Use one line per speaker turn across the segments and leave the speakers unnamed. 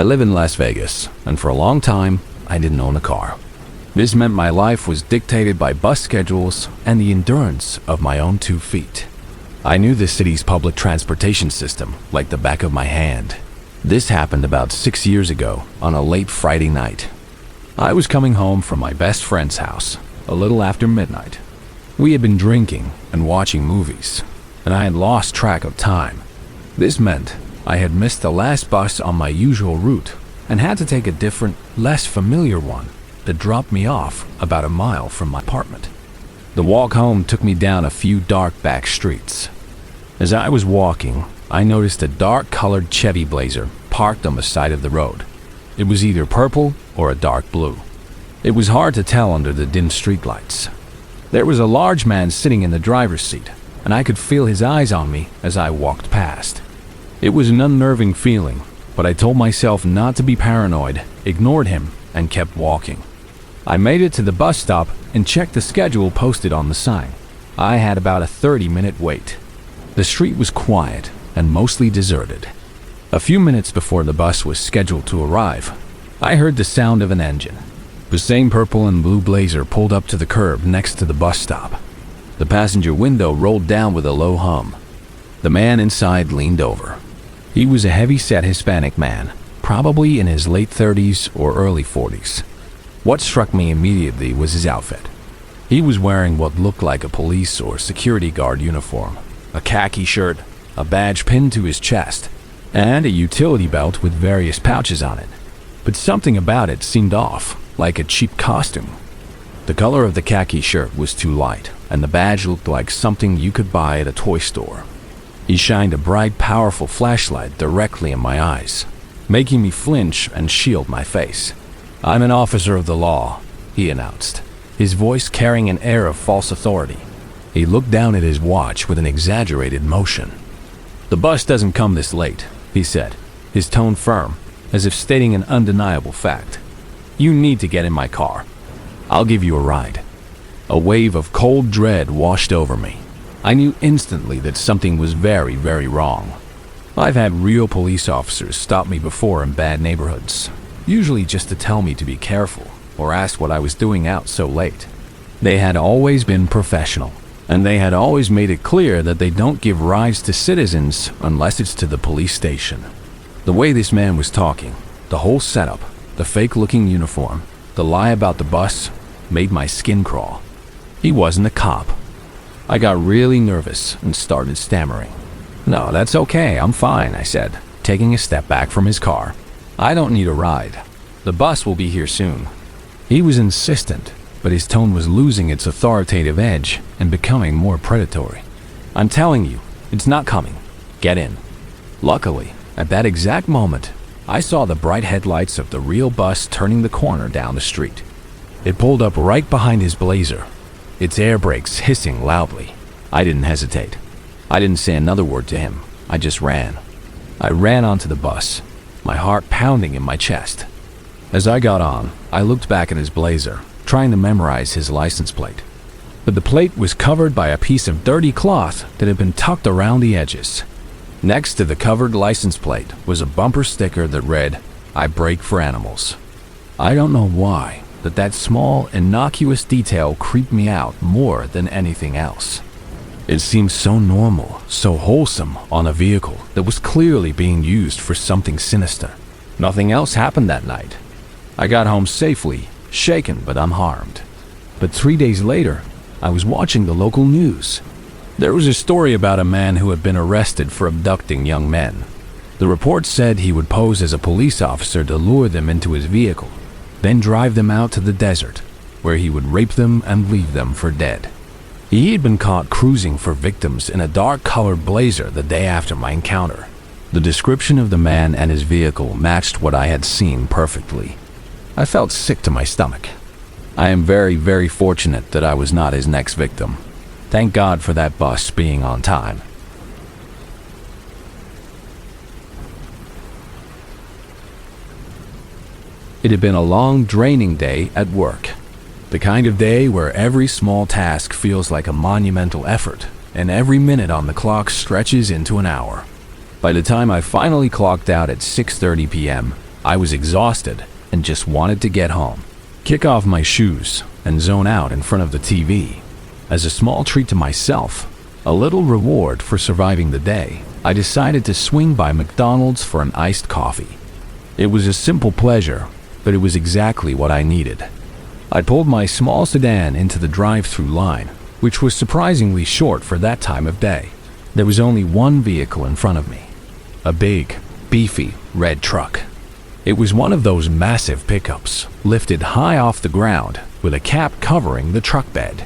I live in Las Vegas, and for a long time, I didn't own a car. This meant my life was dictated by bus schedules and the endurance of my own 2 feet. I knew the city's public transportation system like the back of my hand. This happened about 6 years ago on a late Friday night. I was coming home from my best friend's house a little after midnight. We had been drinking and watching movies, and I had lost track of time. This meant I had missed the last bus on my usual route and had to take a different, less familiar one that dropped me off about a mile from my apartment. The walk home took me down a few dark back streets. As I was walking, I noticed a dark-colored Chevy Blazer parked on the side of the road. It was either purple or a dark blue. It was hard to tell under the dim streetlights. There was a large man sitting in the driver's seat, and I could feel his eyes on me as I walked past. It was an unnerving feeling, but I told myself not to be paranoid, ignored him, and kept walking. I made it to the bus stop and checked the schedule posted on the sign. I had about a 30-minute wait. The street was quiet and mostly deserted. A few minutes before the bus was scheduled to arrive, I heard the sound of an engine. The same purple and blue Blazer pulled up to the curb next to the bus stop. The passenger window rolled down with a low hum. The man inside leaned over. He was a heavy-set Hispanic man, probably in his late 30s or early 40s. What struck me immediately was his outfit. He was wearing what looked like a police or security guard uniform, a khaki shirt, a badge pinned to his chest, and a utility belt with various pouches on it. But something about it seemed off, like a cheap costume. The color of the khaki shirt was too light, and the badge looked like something you could buy at a toy store. He shined a bright, powerful flashlight directly in my eyes, making me flinch and shield my face. "I'm an officer of the law," he announced, his voice carrying an air of false authority. He looked down at his watch with an exaggerated motion. "The bus doesn't come this late," he said, his tone firm, as if stating an undeniable fact. "You need to get in my car. I'll give you a ride." A wave of cold dread washed over me. I knew instantly that something was very, very wrong. I've had real police officers stop me before in bad neighborhoods, usually just to tell me to be careful or ask what I was doing out so late. They had always been professional, and they had always made it clear that they don't give rides to citizens unless it's to the police station. The way this man was talking, the whole setup, the fake-looking uniform, the lie about the bus, made my skin crawl. He wasn't a cop. I got really nervous and started stammering. "No, that's okay, I'm fine," I said, taking a step back from his car. "I don't need a ride. The bus will be here soon." He was insistent, but his tone was losing its authoritative edge and becoming more predatory. "I'm telling you, it's not coming. Get in." Luckily, at that exact moment, I saw the bright headlights of the real bus turning the corner down the street. It pulled up right behind his Blazer, its air brakes hissing loudly. I didn't hesitate. I didn't say another word to him. I just ran. I ran onto the bus, my heart pounding in my chest. As I got on, I looked back at his Blazer, trying to memorize his license plate. But the plate was covered by a piece of dirty cloth that had been tucked around the edges. Next to the covered license plate was a bumper sticker that read, "I brake for animals." I don't know why, but that small, innocuous detail creeped me out more than anything else. It seemed so normal, so wholesome on a vehicle that was clearly being used for something sinister. Nothing else happened that night. I got home safely, shaken but unharmed. But 3 days later, I was watching the local news. There was a story about a man who had been arrested for abducting young men. The report said he would pose as a police officer to lure them into his vehicle, then drive them out to the desert, where he would rape them and leave them for dead. He had been caught cruising for victims in a dark-colored Blazer the day after my encounter. The description of the man and his vehicle matched what I had seen perfectly. I felt sick to my stomach. I am very, very fortunate that I was not his next victim. Thank God for that bus being on time. It had been a long, draining day at work. The kind of day where every small task feels like a monumental effort, and every minute on the clock stretches into an hour. By the time I finally clocked out at 6:30 p.m., I was exhausted and just wanted to get home, kick off my shoes, and zone out in front of the TV. As a small treat to myself, a little reward for surviving the day, I decided to swing by McDonald's for an iced coffee. It was a simple pleasure, but it was exactly what I needed. I pulled my small sedan into the drive-thru line, which was surprisingly short for that time of day. There was only one vehicle in front of me, a big, beefy red truck. It was one of those massive pickups, lifted high off the ground with a cap covering the truck bed.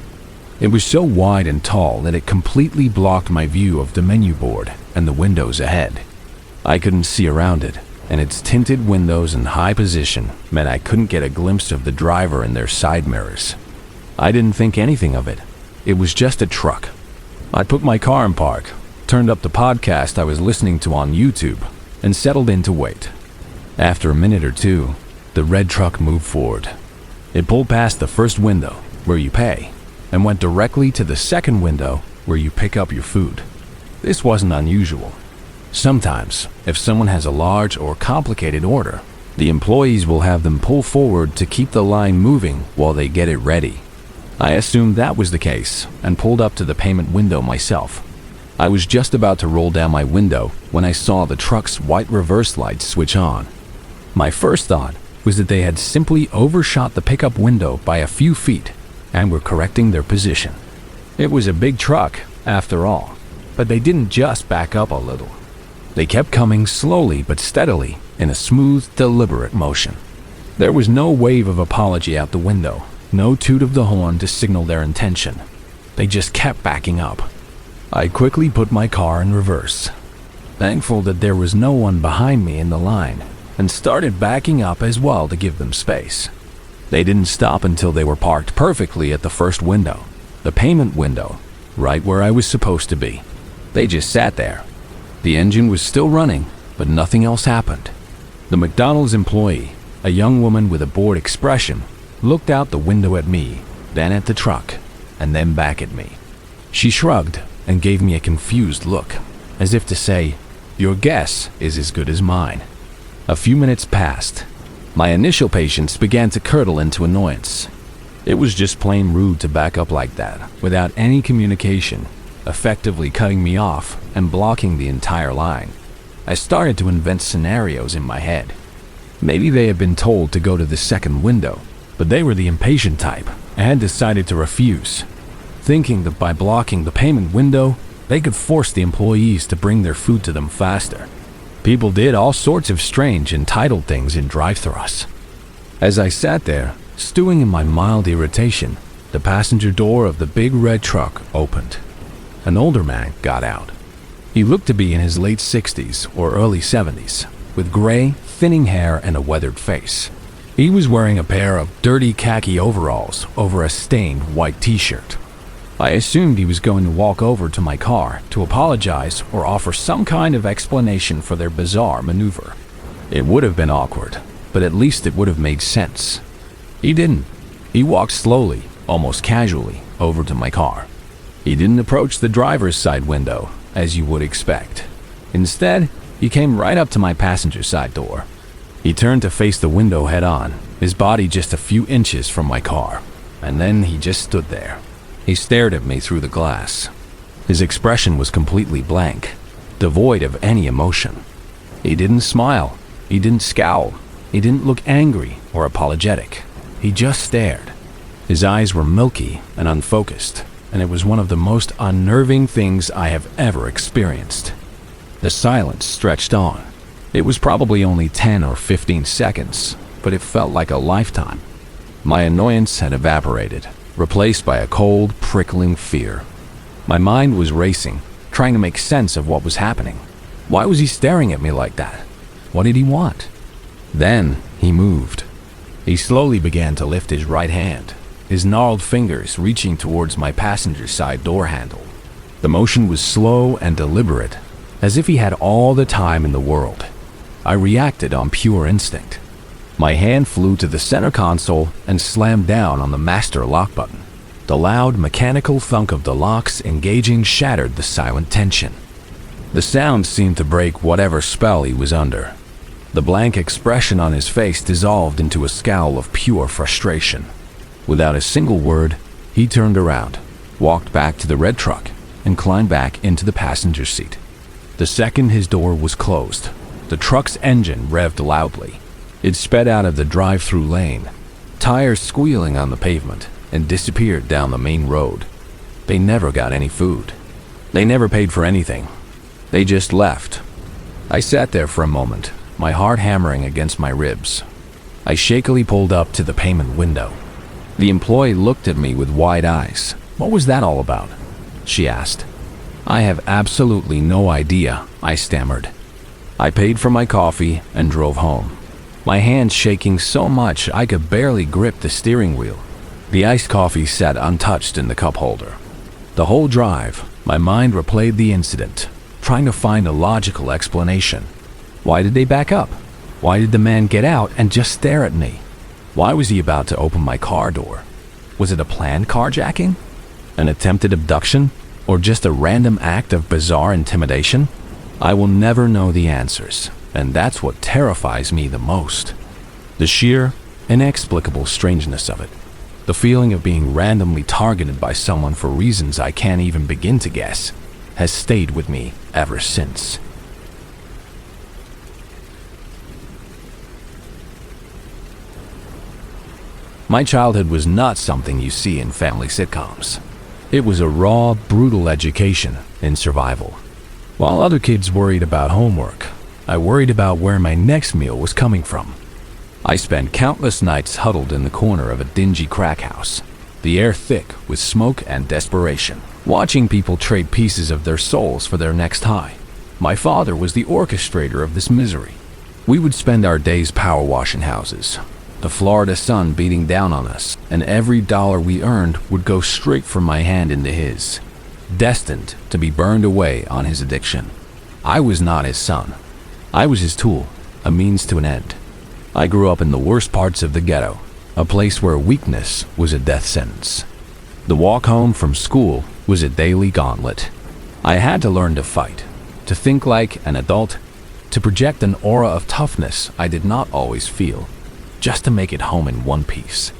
It was so wide and tall that it completely blocked my view of the menu board and the windows ahead. I couldn't see around it, and its tinted windows in high position meant I couldn't get a glimpse of the driver in their side mirrors. I didn't think anything of it. It was just a truck. I put my car in park, turned up the podcast I was listening to on YouTube, and settled in to wait. After a minute or two, the red truck moved forward. It pulled past the first window, where you pay, and went directly to the second window, where you pick up your food. This wasn't unusual. Sometimes, if someone has a large or complicated order, the employees will have them pull forward to keep the line moving while they get it ready. I assumed that was the case and pulled up to the payment window myself. I was just about to roll down my window when I saw the truck's white reverse lights switch on. My first thought was that they had simply overshot the pickup window by a few feet and were correcting their position. It was a big truck, after all, but they didn't just back up a little. They kept coming slowly but steadily in a smooth, deliberate motion. There was no wave of apology out the window, no toot of the horn to signal their intention. They just kept backing up. I quickly put my car in reverse, thankful that there was no one behind me in the line, and started backing up as well to give them space. They didn't stop until they were parked perfectly at the first window, the payment window, right where I was supposed to be. They just sat there. The engine was still running, but nothing else happened. The McDonald's employee, a young woman with a bored expression, looked out the window at me, then at the truck, and then back at me. She shrugged and gave me a confused look, as if to say, "Your guess is as good as mine." A few minutes passed. My initial patience began to curdle into annoyance. It was just plain rude to back up like that, without any communication, effectively cutting me off and blocking the entire line. I started to invent scenarios in my head. Maybe they had been told to go to the second window, but they were the impatient type and had decided to refuse, thinking that by blocking the payment window, they could force the employees to bring their food to them faster. People did all sorts of strange, entitled things in drive-thrus. As I sat there, stewing in my mild irritation, the passenger door of the big red truck opened. An older man got out. He looked to be in his late 60s or early 70s, with gray, thinning hair and a weathered face. He was wearing a pair of dirty khaki overalls over a stained white t-shirt. I assumed he was going to walk over to my car to apologize or offer some kind of explanation for their bizarre maneuver. It would have been awkward, but at least it would have made sense. He didn't. He walked slowly, almost casually, over to my car. He didn't approach the driver's side window, as you would expect. Instead, he came right up to my passenger side door. He turned to face the window head on, his body just a few inches from my car, and then he just stood there. He stared at me through the glass. His expression was completely blank, devoid of any emotion. He didn't smile. He didn't scowl. He didn't look angry or apologetic. He just stared. His eyes were milky and unfocused, and it was one of the most unnerving things I have ever experienced. The silence stretched on. It was probably only 10 or 15 seconds, but it felt like a lifetime. My annoyance had evaporated, replaced by a cold, prickling fear. My mind was racing, trying to make sense of what was happening. Why was he staring at me like that? What did he want? Then he moved. He slowly began to lift his right hand, his gnarled fingers reaching towards my passenger side door handle. The motion was slow and deliberate, as if he had all the time in the world. I reacted on pure instinct. My hand flew to the center console and slammed down on the master lock button. The loud, mechanical thunk of the locks engaging shattered the silent tension. The sound seemed to break whatever spell he was under. The blank expression on his face dissolved into a scowl of pure frustration. Without a single word, he turned around, walked back to the red truck, and climbed back into the passenger seat. The second his door was closed, the truck's engine revved loudly. It sped out of the drive-thru lane, tires squealing on the pavement, and disappeared down the main road. They never got any food. They never paid for anything. They just left. I sat there for a moment, my heart hammering against my ribs. I shakily pulled up to the payment window. The employee looked at me with wide eyes. "What was that all about?" she asked. "I have absolutely no idea," I stammered. I paid for my coffee and drove home, my hands shaking so much I could barely grip the steering wheel. The iced coffee sat untouched in the cup holder. The whole drive, my mind replayed the incident, trying to find a logical explanation. Why did they back up? Why did the man get out and just stare at me? Why was he about to open my car door? Was it a planned carjacking? An attempted abduction? Or just a random act of bizarre intimidation? I will never know the answers, and that's what terrifies me the most. The sheer, inexplicable strangeness of it. The feeling of being randomly targeted by someone for reasons I can't even begin to guess has stayed with me ever since. My childhood was not something you see in family sitcoms. It was a raw, brutal education in survival. While other kids worried about homework, I worried about where my next meal was coming from. I spent countless nights huddled in the corner of a dingy crack house, the air thick with smoke and desperation, watching people trade pieces of their souls for their next high. My father was the orchestrator of this misery. We would spend our days power washing houses, the Florida sun beating down on us, and every dollar we earned would go straight from my hand into his, destined to be burned away on his addiction. I was not his son. I was his tool, a means to an end. I grew up in the worst parts of the ghetto, a place where weakness was a death sentence. The walk home from school was a daily gauntlet. I had to learn to fight, to think like an adult, to project an aura of toughness I did not always feel, just to make it home in one piece.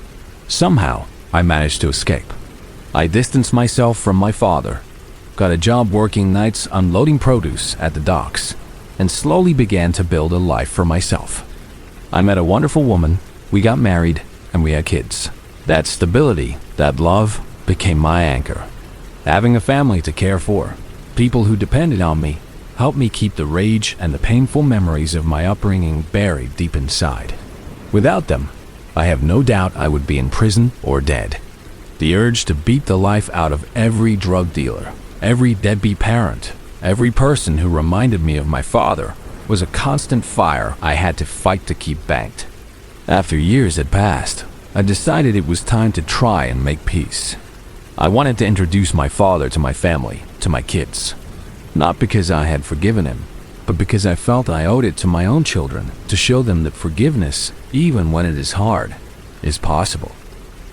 Somehow, I managed to escape. I distanced myself from my father, got a job working nights unloading produce at the docks, and slowly began to build a life for myself. I met a wonderful woman, we got married, and we had kids. That stability, that love, became my anchor. Having a family to care for, people who depended on me, helped me keep the rage and the painful memories of my upbringing buried deep inside. Without them, I have no doubt I would be in prison or dead. The urge to beat the life out of every drug dealer, every deadbeat parent, every person who reminded me of my father was a constant fire I had to fight to keep banked. After years had passed, I decided it was time to try and make peace. I wanted to introduce my father to my family, to my kids. Not because I had forgiven him, but because I felt I owed it to my own children to show them that forgiveness, even when it is hard, is possible.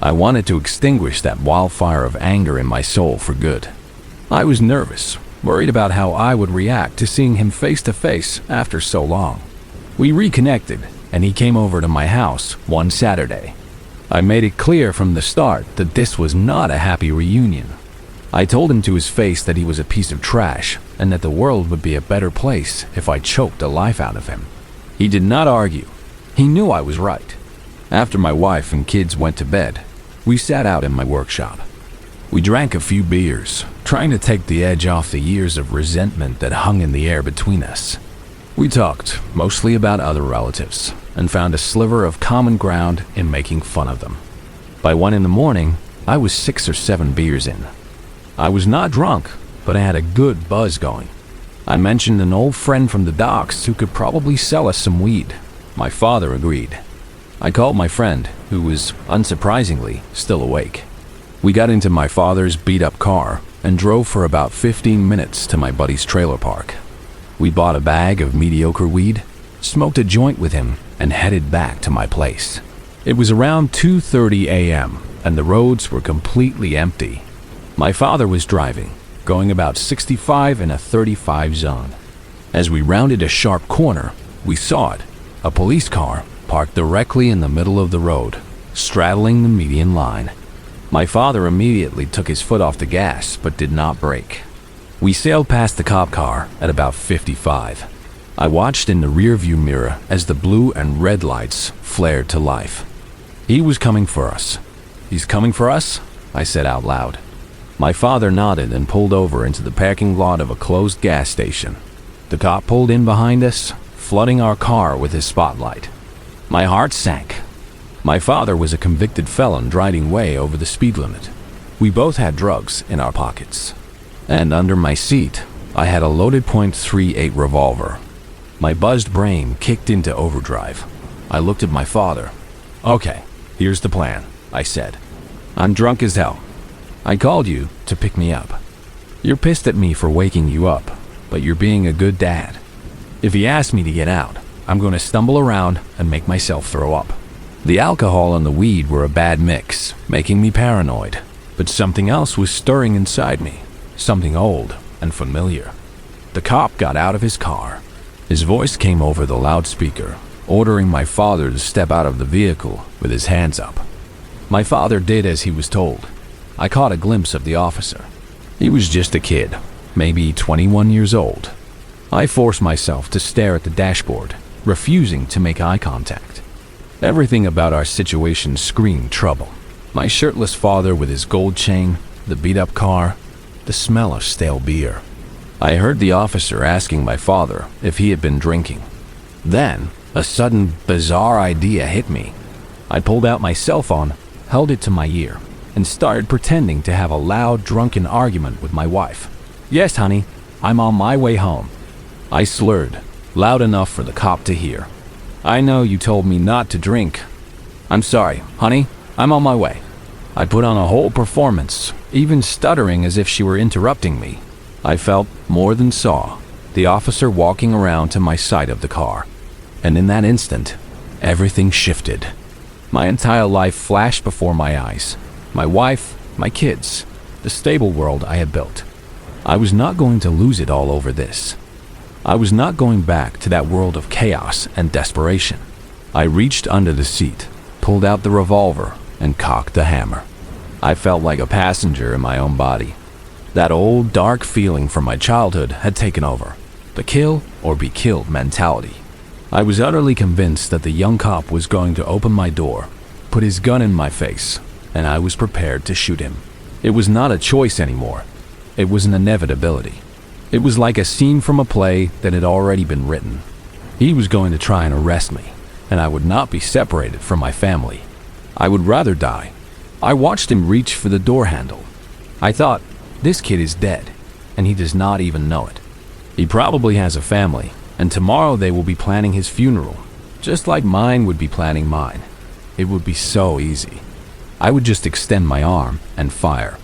I wanted to extinguish that wildfire of anger in my soul for good. I was nervous, worried about how I would react to seeing him face to face after so long. We reconnected, and he came over to my house one Saturday. I made it clear from the start that this was not a happy reunion. I told him to his face that he was a piece of trash and that the world would be a better place if I choked the life out of him. He did not argue. He knew I was right. After my wife and kids went to bed, we sat out in my workshop. We drank a few beers, trying to take the edge off the years of resentment that hung in the air between us. We talked mostly about other relatives and found a sliver of common ground in making fun of them. By 1 a.m, I was 6 or 7 beers in. I was not drunk, but I had a good buzz going. I mentioned an old friend from the docks who could probably sell us some weed. My father agreed. I called my friend, who was, unsurprisingly, still awake. We got into my father's beat-up car and drove for about 15 minutes to my buddy's trailer park. We bought a bag of mediocre weed, smoked a joint with him, and headed back to my place. It was around 2:30 a.m., and the roads were completely empty. My father was driving, going about 65 in a 35 zone. As we rounded a sharp corner, we saw it, A police car parked directly in the middle of the road, straddling the median line. My father immediately took his foot off the gas but did not brake. We sailed past the cop car at about 55. I watched in the rearview mirror as the blue and red lights flared to life. He was coming for us. He's coming for us? I said out loud. My father nodded and pulled over into the parking lot of a closed gas station. The cop pulled in behind us, flooding our car with his spotlight. My heart sank. My father was a convicted felon driving way over the speed limit. We both had drugs in our pockets. And under my seat, I had a loaded .38 revolver. My buzzed brain kicked into overdrive. I looked at my father. "Okay, here's the plan," I said. "I'm drunk as hell. I called you to pick me up. You're pissed at me for waking you up, but you're being a good dad. If he asks me to get out, I'm going to stumble around and make myself throw up." The alcohol and the weed were a bad mix, making me paranoid. But something else was stirring inside me, something old and familiar. The cop got out of his car. His voice came over the loudspeaker, ordering my father to step out of the vehicle with his hands up. My father did as he was told. I caught a glimpse of the officer. He was just a kid, maybe 21 years old. I forced myself to stare at the dashboard, refusing to make eye contact. Everything about our situation screamed trouble. My shirtless father with his gold chain, the beat-up car, the smell of stale beer. I heard the officer asking my father if he had been drinking. Then, a sudden, bizarre idea hit me. I pulled out my cell phone, held it to my ear, and started pretending to have a loud, drunken argument with my wife. "Yes, honey, I'm on my way home." I slurred, loud enough for the cop to hear. "I know you told me not to drink. I'm sorry, honey, I'm on my way." I put on a whole performance, even stuttering as if she were interrupting me. I felt, more than saw, the officer walking around to my side of the car. And in that instant, everything shifted. My entire life flashed before my eyes. My wife, my kids, the stable world I had built. I was not going to lose it all over this. I was not going back to that world of chaos and desperation. I reached under the seat, pulled out the revolver, and cocked the hammer. I felt like a passenger in my own body. That old, dark feeling from my childhood had taken over. The kill or be killed mentality. I was utterly convinced that the young cop was going to open my door, put his gun in my face, and I was prepared to shoot him. It was not a choice anymore. It was an inevitability. It was like a scene from a play that had already been written. He was going to try and arrest me, and I would not be separated from my family. I would rather die. I watched him reach for the door handle. I thought, this kid is dead, and he does not even know it. He probably has a family, and tomorrow they will be planning his funeral, just like mine would be planning mine. It would be so easy. I would just extend my arm and fire.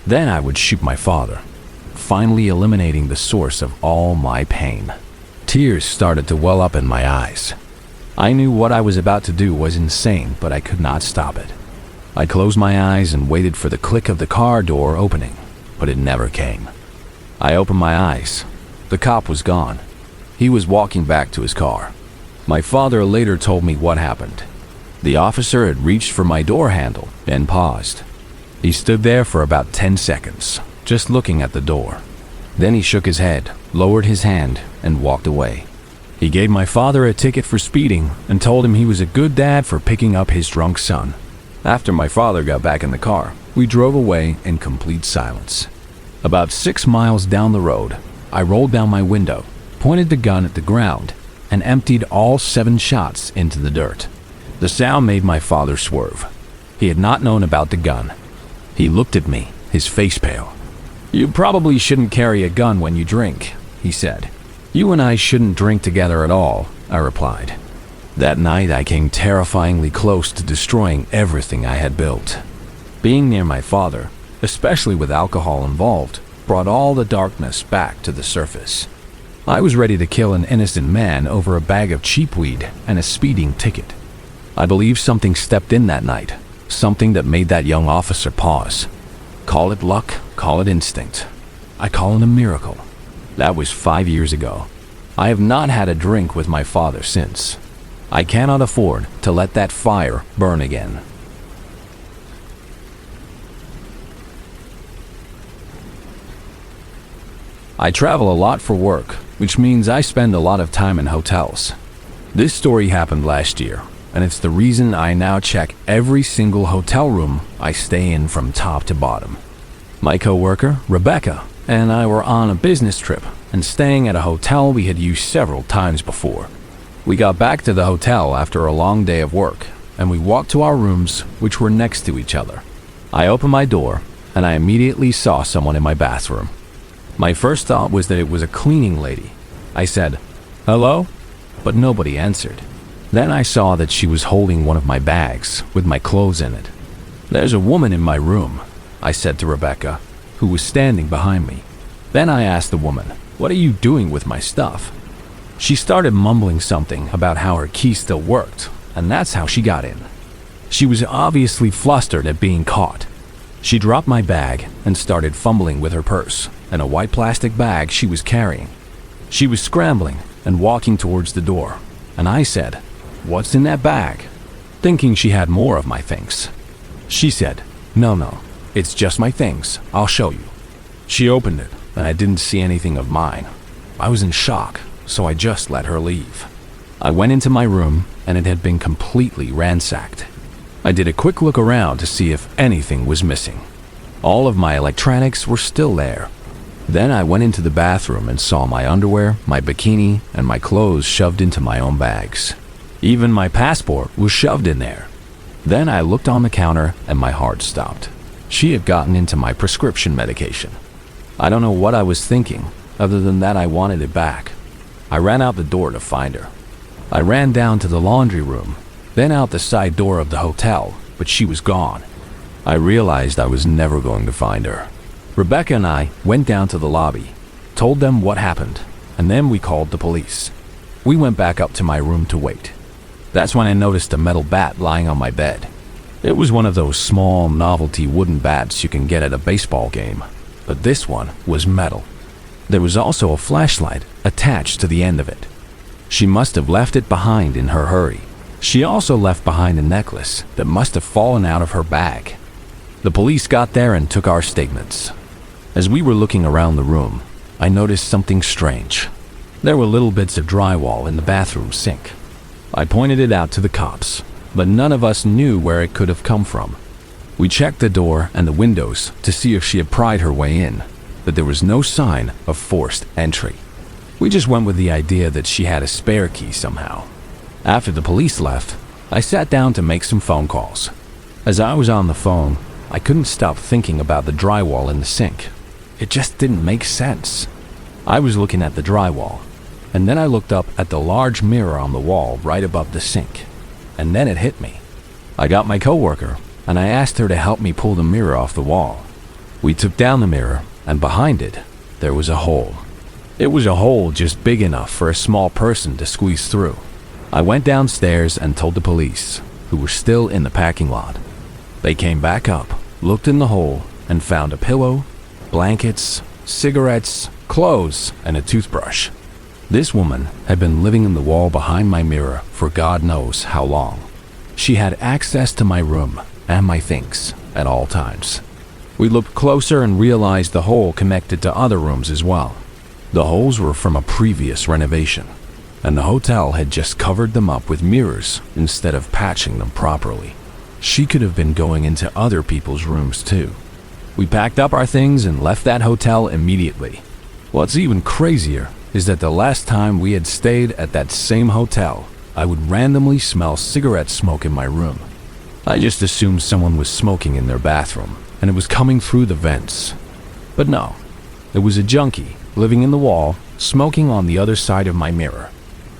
Then I would shoot my father, finally eliminating the source of all my pain. Tears started to well up in my eyes. I knew what I was about to do was insane, but I could not stop it. I closed my eyes and waited for the click of the car door opening, but it never came. I opened my eyes. The cop was gone. He was walking back to his car. My father later told me what happened. The officer had reached for my door handle and paused. He stood there for about 10 seconds, just looking at the door. Then he shook his head, lowered his hand, and walked away. He gave my father a ticket for speeding and told him he was a good dad for picking up his drunk son. After my father got back in the car, we drove away in complete silence. About 6 miles down the road, I rolled down my window, pointed the gun at the ground, and emptied all 7 shots into the dirt. The sound made my father swerve. He had not known about the gun. He looked at me, his face pale. "You probably shouldn't carry a gun when you drink," he said. "You and I shouldn't drink together at all," I replied. That night I came terrifyingly close to destroying everything I had built. Being near my father, especially with alcohol involved, brought all the darkness back to the surface. I was ready to kill an innocent man over a bag of cheap weed and a speeding ticket. I believe something stepped in that night, something that made that young officer pause. Call it luck, call it instinct. I call it a miracle. That was 5 years ago. I have not had a drink with my father since. I cannot afford to let that fire burn again. I travel a lot for work, which means I spend a lot of time in hotels. This story happened last year, and it's the reason I now check every single hotel room I stay in from top to bottom. My coworker, Rebecca, and I were on a business trip and staying at a hotel we had used several times before. We got back to the hotel after a long day of work, and we walked to our rooms, which were next to each other. I opened my door, and I immediately saw someone in my bathroom. My first thought was that it was a cleaning lady. I said, "Hello?" But nobody answered. Then I saw that she was holding one of my bags with my clothes in it. "There's a woman in my room," I said to Rebecca, who was standing behind me. Then I asked the woman, "What are you doing with my stuff?" She started mumbling something about how her key still worked, and that's how she got in. She was obviously flustered at being caught. She dropped my bag and started fumbling with her purse and a white plastic bag she was carrying. She was scrambling and walking towards the door, and I said, "What's in that bag?" thinking she had more of my things. She said, No, it's just my things. I'll show you." She opened it, and I didn't see anything of mine. I was in shock, so I just let her leave. I went into my room, and it had been completely ransacked. I did a quick look around to see if anything was missing. All of my electronics were still there. Then I went into the bathroom and saw my underwear, my bikini, and my clothes shoved into my own bags. Even my passport was shoved in there. Then I looked on the counter and my heart stopped. She had gotten into my prescription medication. I don't know what I was thinking, other than that I wanted it back. I ran out the door to find her. I ran down to the laundry room, then out the side door of the hotel, but she was gone. I realized I was never going to find her. Rebecca and I went down to the lobby, told them what happened, and then we called the police. We went back up to my room to wait. That's when I noticed a metal bat lying on my bed. It was one of those small novelty wooden bats you can get at a baseball game, but this one was metal. There was also a flashlight attached to the end of it. She must have left it behind in her hurry. She also left behind a necklace that must have fallen out of her bag. The police got there and took our statements. As we were looking around the room, I noticed something strange. There were little bits of drywall in the bathroom sink. I pointed it out to the cops, but none of us knew where it could have come from. We checked the door and the windows to see if she had pried her way in, but there was no sign of forced entry. We just went with the idea that she had a spare key somehow. After the police left, I sat down to make some phone calls. As I was on the phone, I couldn't stop thinking about the drywall in the sink. It just didn't make sense. I was looking at the drywall, and then I looked up at the large mirror on the wall right above the sink, and then it hit me. I got my coworker, and I asked her to help me pull the mirror off the wall. We took down the mirror, and behind it, there was a hole. It was a hole just big enough for a small person to squeeze through. I went downstairs and told the police, who were still in the parking lot. They came back up, looked in the hole, and found a pillow, blankets, cigarettes, clothes, and a toothbrush. This woman had been living in the wall behind my mirror for God knows how long. She had access to my room and my things at all times. We looked closer and realized the hole connected to other rooms as well. The holes were from a previous renovation, and the hotel had just covered them up with mirrors instead of patching them properly. She could have been going into other people's rooms too. We packed up our things and left that hotel immediately. What's even crazier is that the last time we had stayed at that same hotel, I would randomly smell cigarette smoke in my room. I just assumed someone was smoking in their bathroom, and it was coming through the vents. But no, it was a junkie living in the wall, smoking on the other side of my mirror.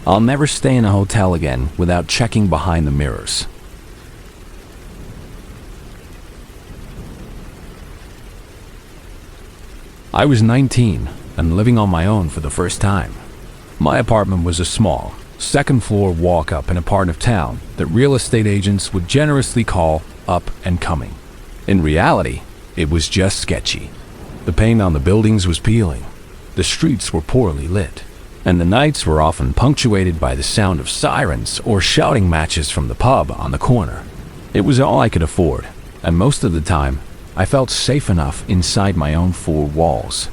I'll never stay in a hotel again without checking behind the mirrors. I was 19 and living on my own for the first time. My apartment was a small, second-floor walk-up in a part of town that real estate agents would generously call up and coming. In reality, it was just sketchy. The paint on the buildings was peeling. The streets were poorly lit. and the nights were often punctuated by the sound of sirens or shouting matches from the pub on the corner. It was all I could afford, and most of the time, I felt safe enough inside my own four walls.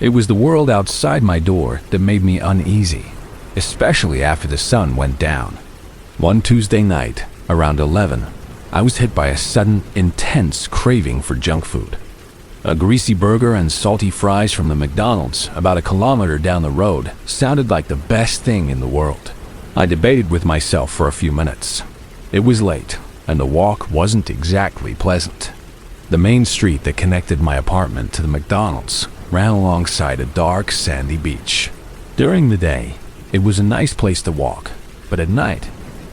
It was the world outside my door that made me uneasy, especially after the sun went down. One Tuesday night, around 11, I was hit by a sudden, intense craving for junk food. A greasy burger and salty fries from the McDonald's about a kilometer down the road sounded like the best thing in the world. I debated with myself for a few minutes. It was late, and the walk wasn't exactly pleasant. The main street that connected my apartment to the McDonald's ran alongside a dark, sandy beach. During the day, it was a nice place to walk, but at night,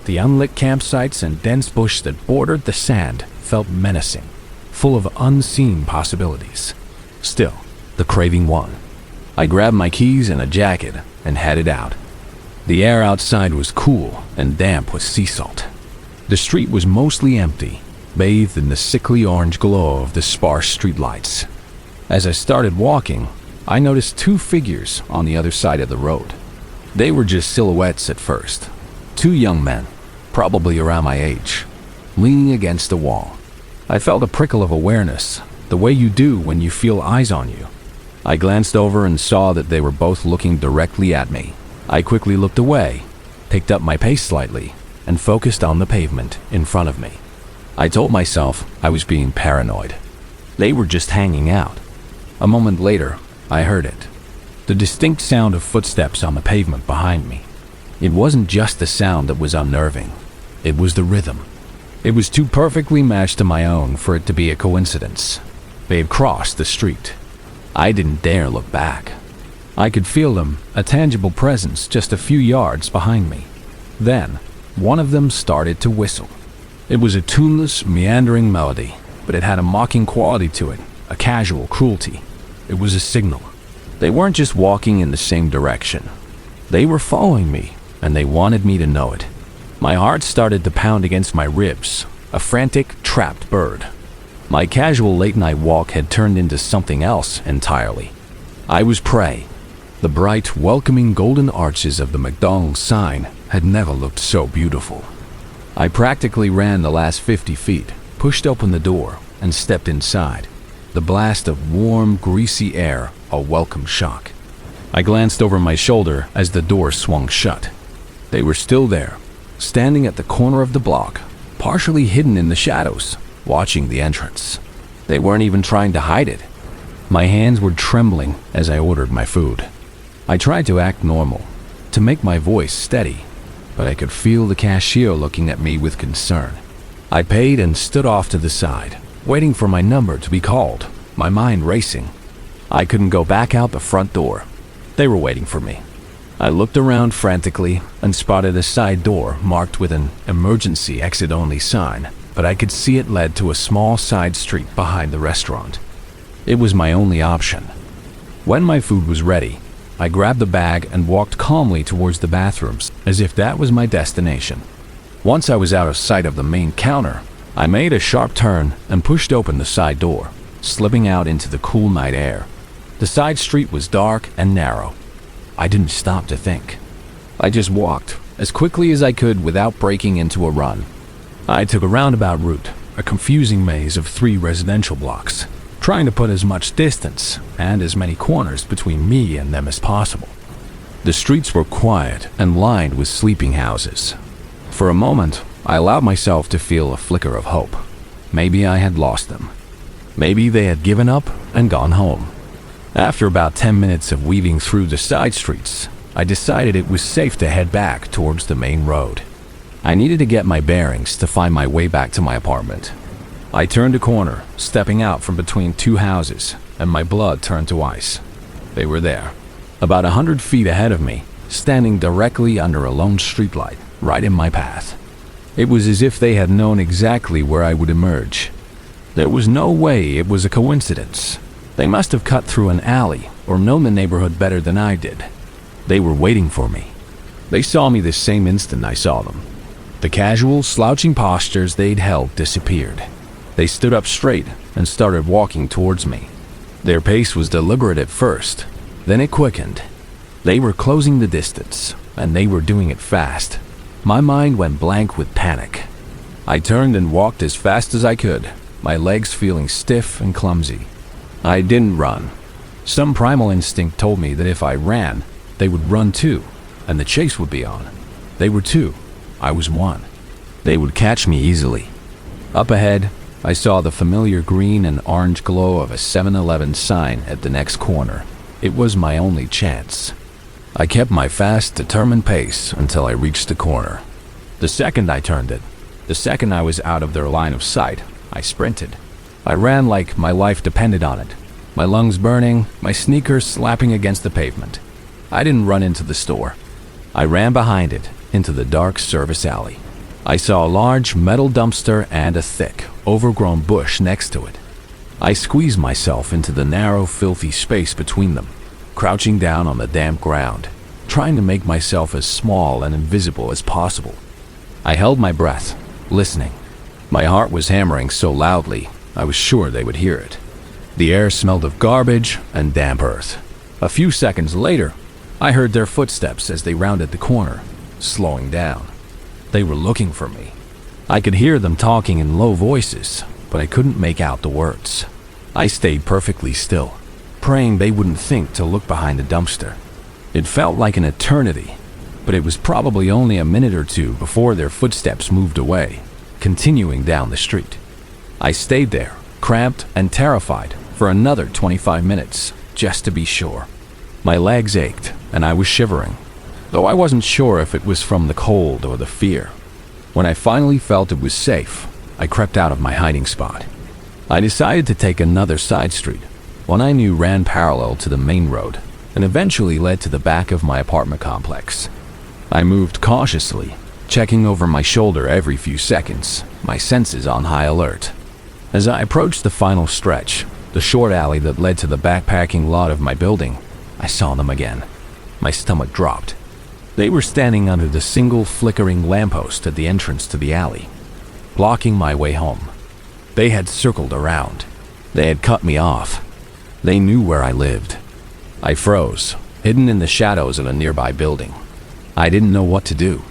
the unlit campsites and dense bush that bordered the sand felt menacing, full of unseen possibilities. Still, the craving won. I grabbed my keys and a jacket and headed out. The air outside was cool and damp with sea salt. The street was mostly empty, bathed in the sickly orange glow of the sparse streetlights. As I started walking, I noticed two figures on the other side of the road. They were just silhouettes at first. Two young men, probably around my age, leaning against a wall. I felt a prickle of awareness, the way you do when you feel eyes on you. I glanced over and saw that they were both looking directly at me. I quickly looked away, picked up my pace slightly, and focused on the pavement in front of me. I told myself I was being paranoid. They were just hanging out. A moment later, I heard it. The distinct sound of footsteps on the pavement behind me. It wasn't just the sound that was unnerving. It was the rhythm. It was too perfectly matched to my own for it to be a coincidence. They had crossed the street. I didn't dare look back. I could feel them, a tangible presence just a few yards behind me. Then, one of them started to whistle. It was a tuneless, meandering melody, but it had a mocking quality to it, a casual cruelty. It was a signal. They weren't just walking in the same direction. They were following me, and they wanted me to know it. My heart started to pound against my ribs, a frantic, trapped bird. My casual late-night walk had turned into something else entirely. I was prey. The bright, welcoming golden arches of the McDonald's sign had never looked so beautiful. I practically ran the last 50 feet, pushed open the door, and stepped inside. The blast of warm, greasy air, a welcome shock. I glanced over my shoulder as the door swung shut. They were still there, standing at the corner of the block, partially hidden in the shadows, watching the entrance. They weren't even trying to hide it. My hands were trembling as I ordered my food. I tried to act normal, to make my voice steady, but I could feel the cashier looking at me with concern. I paid and stood off to the side, waiting for my number to be called, my mind racing. I couldn't go back out the front door. They were waiting for me. I looked around frantically and spotted a side door marked with an emergency exit only sign, but I could see it led to a small side street behind the restaurant. It was my only option. When my food was ready, I grabbed the bag and walked calmly towards the bathrooms as if that was my destination. Once I was out of sight of the main counter, I made a sharp turn and pushed open the side door, slipping out into the cool night air. The side street was dark and narrow. I didn't stop to think. I just walked as quickly as I could without breaking into a run. I took a roundabout route, a confusing maze of 3 residential blocks, trying to put as much distance and as many corners between me and them as possible. The streets were quiet and lined with sleeping houses. For a moment, I allowed myself to feel a flicker of hope. Maybe I had lost them. Maybe they had given up and gone home. After about 10 minutes of weaving through the side streets, I decided it was safe to head back towards the main road. I needed to get my bearings to find my way back to my apartment. I turned a corner, stepping out from between 2 houses, and my blood turned to ice. They were there, about 100 feet ahead of me, standing directly under a lone streetlight, right in my path. It was as if they had known exactly where I would emerge. There was no way it was a coincidence. They must have cut through an alley or known the neighborhood better than I did. They were waiting for me. They saw me the same instant I saw them. The casual, slouching postures they'd held disappeared. They stood up straight and started walking towards me. Their pace was deliberate at first, then it quickened. They were closing the distance, and they were doing it fast. My mind went blank with panic. I turned and walked as fast as I could, my legs feeling stiff and clumsy. I didn't run. Some primal instinct told me that if I ran, they would run too, and the chase would be on. They were two. I was one. They would catch me easily. Up ahead, I saw the familiar green and orange glow of a 7-Eleven sign at the next corner. It was my only chance. I kept my fast, determined pace until I reached the corner. The second I turned it, the second I was out of their line of sight, I sprinted. I ran like my life depended on it, my lungs burning, my sneakers slapping against the pavement. I didn't run into the store. I ran behind it, into the dark service alley. I saw a large metal dumpster and a thick, overgrown bush next to it. I squeezed myself into the narrow, filthy space between them, crouching down on the damp ground, trying to make myself as small and invisible as possible. I held my breath, listening. My heart was hammering so loudly, I was sure they would hear it. The air smelled of garbage and damp earth. A few seconds later, I heard their footsteps as they rounded the corner, slowing down. They were looking for me. I could hear them talking in low voices, but I couldn't make out the words. I stayed perfectly still, praying they wouldn't think to look behind the dumpster. It felt like an eternity, but it was probably only a minute or two before their footsteps moved away, continuing down the street. I stayed there, cramped and terrified, for another 25 minutes, just to be sure. My legs ached, and I was shivering, though I wasn't sure if it was from the cold or the fear. When I finally felt it was safe, I crept out of my hiding spot. I decided to take another side street, one I knew ran parallel to the main road, and eventually led to the back of my apartment complex. I moved cautiously, checking over my shoulder every few seconds, my senses on high alert. As I approached the final stretch, the short alley that led to the backpacking lot of my building, I saw them again. My stomach dropped. They were standing under the single flickering lamppost at the entrance to the alley, blocking my way home. They had circled around. They had cut me off. They knew where I lived. I froze, hidden in the shadows of a nearby building. I didn't know what to do.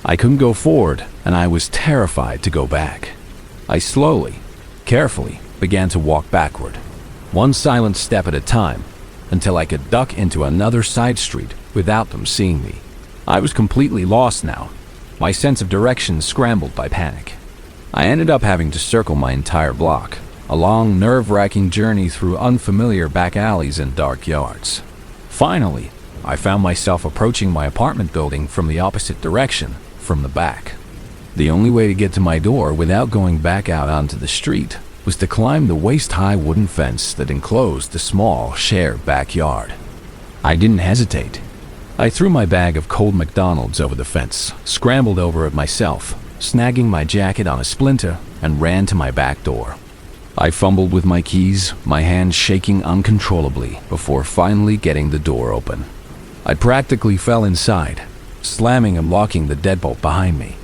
I couldn't go forward, and I was terrified to go back. I slowly, carefully, began to walk backward, one silent step at a time, until I could duck into another side street without them seeing me. I was completely lost now, my sense of direction scrambled by panic. I ended up having to circle my entire block, a long, nerve-wracking journey through unfamiliar back alleys and dark yards. Finally, I found myself approaching my apartment building from the opposite direction, from the back. The only way to get to my door without going back out onto the street was to climb the waist-high wooden fence that enclosed the small, shared backyard. I didn't hesitate. I threw my bag of cold McDonald's over the fence, scrambled over it myself, snagging my jacket on a splinter, and ran to my back door. I fumbled with my keys, my hands shaking uncontrollably before finally getting the door open. I practically fell inside, slamming and locking the deadbolt behind me.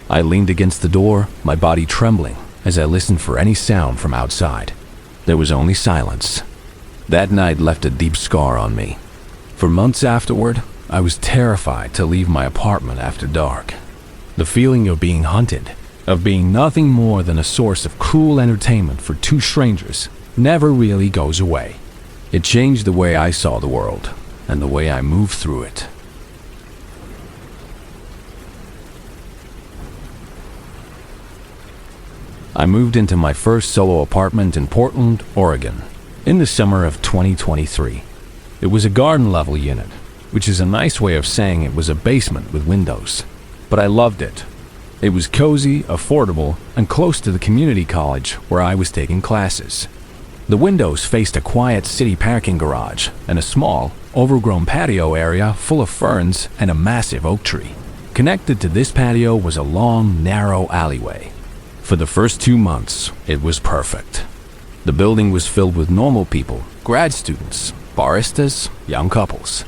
I leaned against the door, my body trembling, as I listened for any sound from outside. There was only silence. That night left a deep scar on me. For months afterward, I was terrified to leave my apartment after dark. The feeling of being hunted, of being nothing more than a source of cruel entertainment for two strangers, never really goes away. It changed the way I saw the world, and the way I moved through it. I moved into my first solo apartment in Portland, Oregon, in the summer of 2023. It was a garden-level unit, which is a nice way of saying it was a basement with windows. But I loved it. It was cozy, affordable, and close to the community college where I was taking classes. The windows faced a quiet city parking garage and a small, overgrown patio area full of ferns and a massive oak tree. Connected to this patio was a long, narrow alleyway. For the first 2 months, it was perfect. The building was filled with normal people, grad students, baristas, young couples.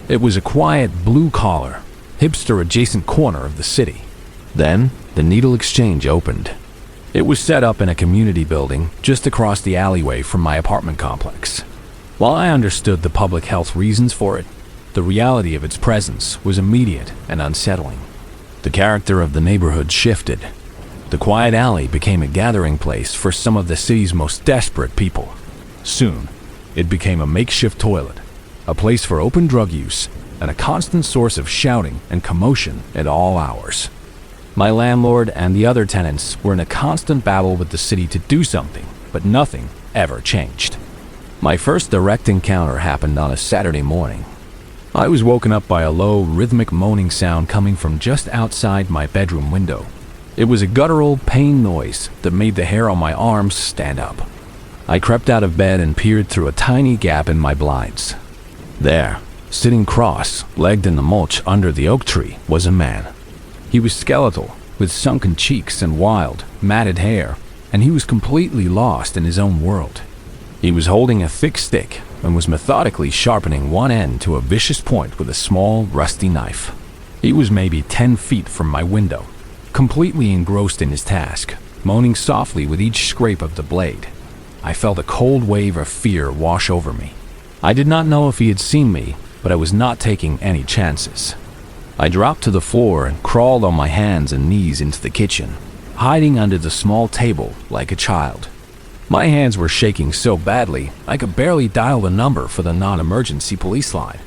It was a quiet, blue-collar, hipster-adjacent corner of the city. Then, the Needle Exchange opened. It was set up in a community building just across the alleyway from my apartment complex. While I understood the public health reasons for it, the reality of its presence was immediate and unsettling. The character of the neighborhood shifted. The quiet alley became a gathering place for some of the city's most desperate people. Soon, it became a makeshift toilet, a place for open drug use, and a constant source of shouting and commotion at all hours. My landlord and the other tenants were in a constant battle with the city to do something, but nothing ever changed. My first direct encounter happened on a Saturday morning. I was woken up by a low, rhythmic moaning sound coming from just outside my bedroom window. It was a guttural, pain noise that made the hair on my arms stand up. I crept out of bed and peered through a tiny gap in my blinds. There, sitting cross-legged in the mulch under the oak tree, was a man. He was skeletal, with sunken cheeks and wild, matted hair, and he was completely lost in his own world. He was holding a thick stick and was methodically sharpening one end to a vicious point with a small, rusty knife. He was maybe 10 feet from my window, completely engrossed in his task, moaning softly with each scrape of the blade. I felt a cold wave of fear wash over me. I did not know if he had seen me, but I was not taking any chances. I dropped to the floor and crawled on my hands and knees into the kitchen, hiding under the small table like a child. My hands were shaking so badly, I could barely dial the number for the non-emergency police line.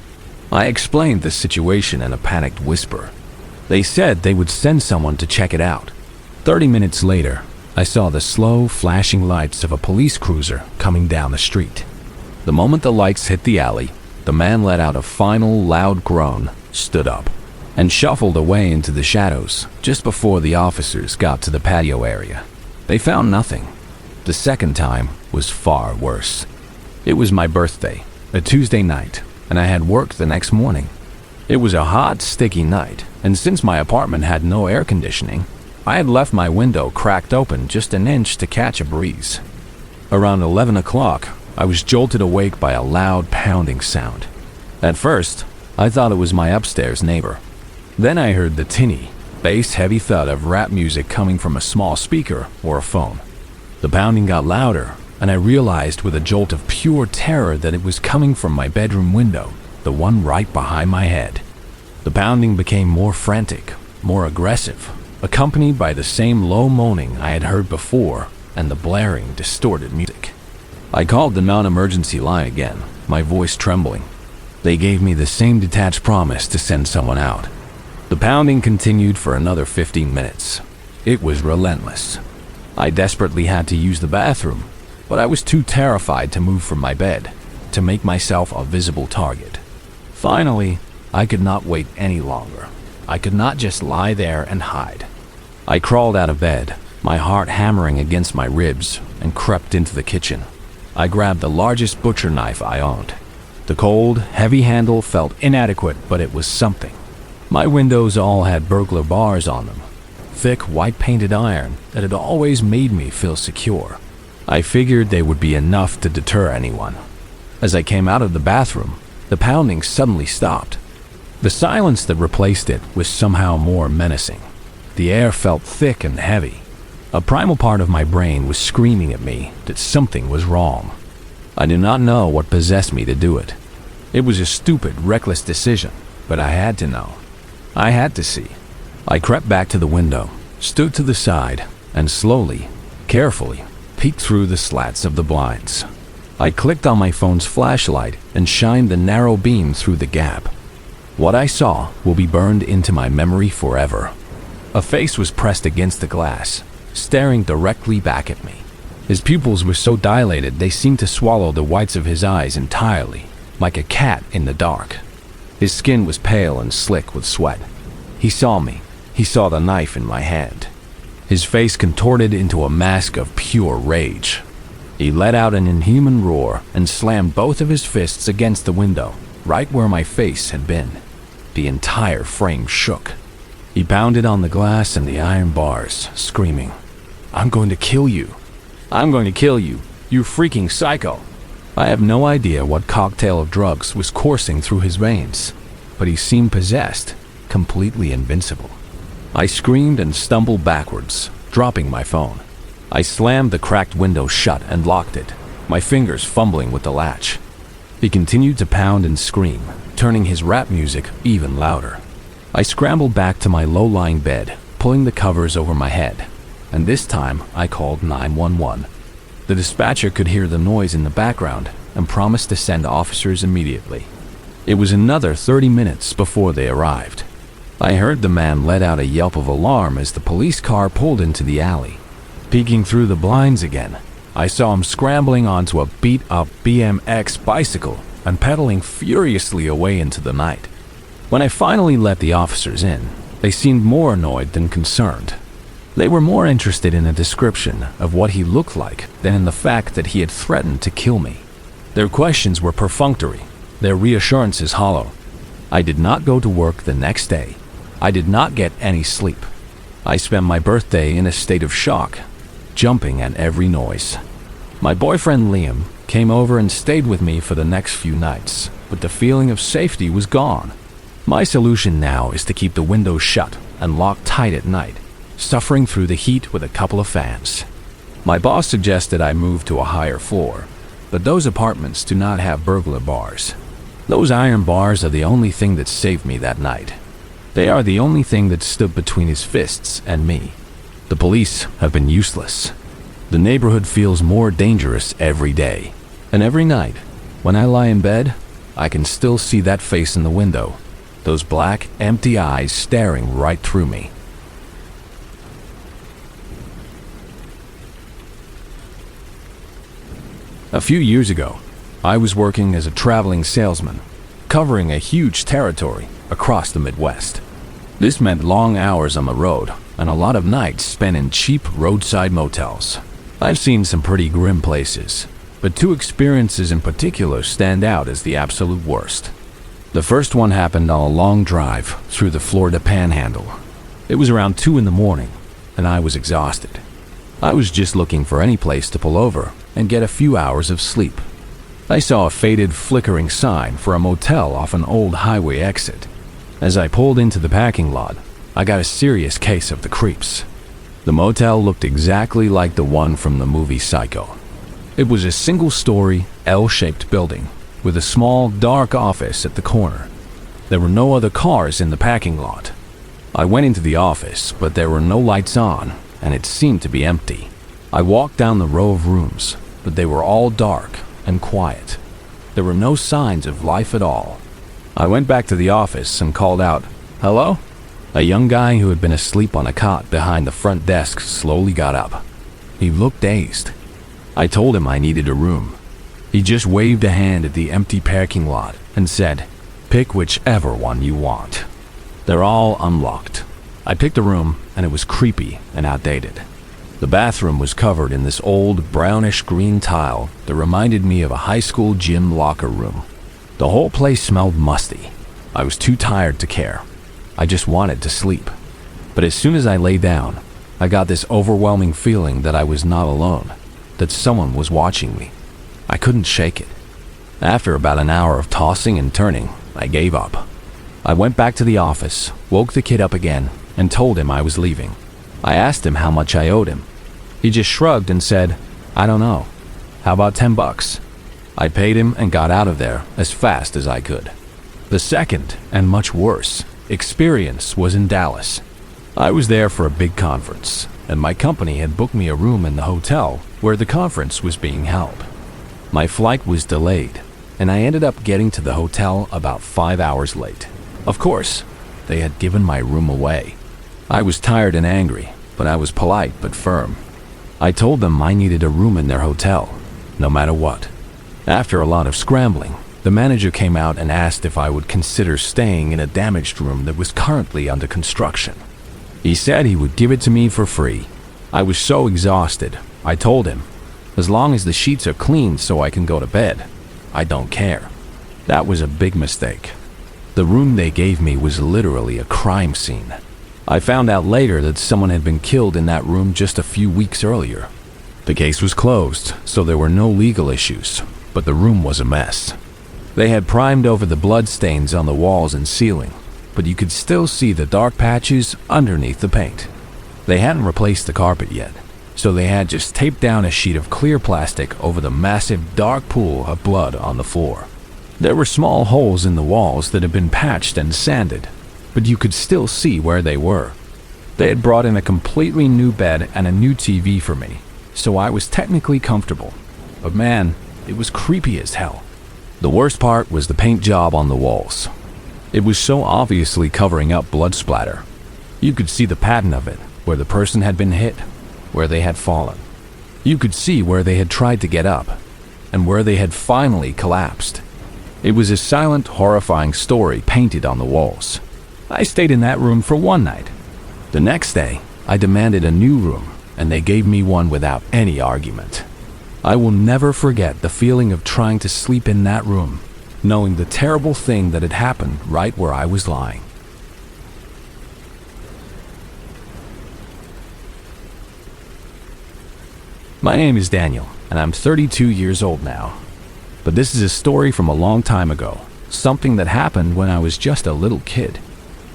I explained the situation in a panicked whisper. They said they would send someone to check it out. 30 minutes later, I saw the slow, flashing lights of a police cruiser coming down the street. The moment the lights hit the alley, the man let out a final, loud groan, stood up, and shuffled away into the shadows just before the officers got to the patio area. They found nothing. The second time was far worse. It was my birthday, a Tuesday night, and I had work the next morning. It was a hot, sticky night, and since my apartment had no air conditioning, I had left my window cracked open just an inch to catch a breeze. Around 11 o'clock, I was jolted awake by a loud pounding sound. At first, I thought it was my upstairs neighbor. Then I heard the tinny, bass-heavy thud of rap music coming from a small speaker or a phone. The pounding got louder, and I realized with a jolt of pure terror that it was coming from my bedroom window, the one right behind my head. The pounding became more frantic, more aggressive, accompanied by the same low moaning I had heard before and the blaring, distorted music. I called the non-emergency line again, my voice trembling. They gave me the same detached promise to send someone out. The pounding continued for another 15 minutes. It was relentless. I desperately had to use the bathroom, but I was too terrified to move from my bed, to make myself a visible target. Finally, I could not wait any longer. I could not just lie there and hide. I crawled out of bed, my heart hammering against my ribs, and crept into the kitchen. I grabbed the largest butcher knife I owned. The cold, heavy handle felt inadequate, but it was something. My windows all had burglar bars on them, thick white-painted iron that had always made me feel secure. I figured they would be enough to deter anyone. As I came out of the bathroom, the pounding suddenly stopped. The silence that replaced it was somehow more menacing. The air felt thick and heavy. A primal part of my brain was screaming at me that something was wrong. I did not know what possessed me to do it. It was a stupid, reckless decision, but I had to know. I had to see. I crept back to the window, stood to the side, and slowly, carefully, peeked through the slats of the blinds. I clicked on my phone's flashlight and shined the narrow beam through the gap. What I saw will be burned into my memory forever. A face was pressed against the glass, staring directly back at me. His pupils were so dilated they seemed to swallow the whites of his eyes entirely, like a cat in the dark. His skin was pale and slick with sweat. He saw me. He saw the knife in my hand. His face contorted into a mask of pure rage. He let out an inhuman roar and slammed both of his fists against the window, right where my face had been. The entire frame shook. He pounded on the glass and the iron bars, screaming, "I'm going to kill you. I'm going to kill you, you freaking psycho." I have no idea what cocktail of drugs was coursing through his veins, but he seemed possessed, completely invincible. I screamed and stumbled backwards, dropping my phone. I slammed the cracked window shut and locked it, my fingers fumbling with the latch. He continued to pound and scream, turning his rap music even louder. I scrambled back to my low-lying bed, pulling the covers over my head, and this time I called 911. The dispatcher could hear the noise in the background and promised to send officers immediately. It was another 30 minutes before they arrived. I heard the man let out a yelp of alarm as the police car pulled into the alley. Peeking through the blinds again, I saw him scrambling onto a beat-up BMX bicycle and pedaling furiously away into the night. When I finally let the officers in, they seemed more annoyed than concerned. They were more interested in a description of what he looked like than in the fact that he had threatened to kill me. Their questions were perfunctory, their reassurances hollow. I did not go to work the next day. I did not get any sleep. I spent my birthday in a state of shock, jumping at every noise. My boyfriend Liam came over and stayed with me for the next few nights, but the feeling of safety was gone. My solution now is to keep the windows shut and locked tight at night, suffering through the heat with a couple of fans. My boss suggested I move to a higher floor, but those apartments do not have burglar bars. Those iron bars are the only thing that saved me that night. They are the only thing that stood between his fists and me. The police have been useless. The neighborhood feels more dangerous every day, and every night, when I lie in bed, I can still see that face in the window, those black, empty eyes staring right through me. A few years ago, I was working as a traveling salesman, covering a huge territory across the Midwest. This meant long hours on the road and a lot of nights spent in cheap roadside motels. I've seen some pretty grim places, but two experiences in particular stand out as the absolute worst. The first one happened on a long drive through the Florida Panhandle. It was around 2 in the morning, and I was exhausted. I was just looking for any place to pull over and get a few hours of sleep. I saw a faded, flickering sign for a motel off an old highway exit. As I pulled into the parking lot, I got a serious case of the creeps. The motel looked exactly like the one from the movie Psycho. It was a single-story, L-shaped building with a small, dark office at the corner. There were no other cars in the parking lot. I went into the office, but there were no lights on, and it seemed to be empty. I walked down the row of rooms, but they were all dark and quiet. There were no signs of life at all. I went back to the office and called out, "Hello?" A young guy who had been asleep on a cot behind the front desk slowly got up. He looked dazed. I told him I needed a room. He just waved a hand at the empty parking lot and said, "Pick whichever one you want." They're all unlocked. I picked a room, and it was creepy and outdated. The bathroom was covered in this old brownish-green tile that reminded me of a high school gym locker room. The whole place smelled musty. I was too tired to care. I just wanted to sleep. But as soon as I lay down, I got this overwhelming feeling that I was not alone, that someone was watching me. I couldn't shake it. After about an hour of tossing and turning, I gave up. I went back to the office, woke the kid up again, and told him I was leaving. I asked him how much I owed him. He just shrugged and said, "I don't know. How about $10?" I paid him and got out of there as fast as I could. The second, and much worse, experience was in Dallas. I was there for a big conference, and my company had booked me a room in the hotel where the conference was being held. My flight was delayed, and I ended up getting to the hotel about 5 hours late. Of course, they had given my room away. I was tired and angry, but I was polite but firm. I told them I needed a room in their hotel, no matter what. After a lot of scrambling, the manager came out and asked if I would consider staying in a damaged room that was currently under construction. He said he would give it to me for free. I was so exhausted, I told him, as long as the sheets are clean so I can go to bed, I don't care. That was a big mistake. The room they gave me was literally a crime scene. I found out later that someone had been killed in that room just a few weeks earlier. The case was closed, so there were no legal issues, but the room was a mess. They had primed over the blood stains on the walls and ceiling, but you could still see the dark patches underneath the paint. They hadn't replaced the carpet yet, so they had just taped down a sheet of clear plastic over the massive dark pool of blood on the floor. There were small holes in the walls that had been patched and sanded, but you could still see where they were. They had brought in a completely new bed and a new TV for me, so I was technically comfortable. But man, it was creepy as hell. The worst part was the paint job on the walls. It was so obviously covering up blood splatter. You could see the pattern of it, where the person had been hit, where they had fallen. You could see where they had tried to get up, and where they had finally collapsed. It was a silent, horrifying story painted on the walls. I stayed in that room for one night. The next day, I demanded a new room, and they gave me one without any argument. I will never forget the feeling of trying to sleep in that room, knowing the terrible thing that had happened right where I was lying. My name is Daniel, and I'm 32 years old now. But this is a story from a long time ago, something that happened when I was just a little kid.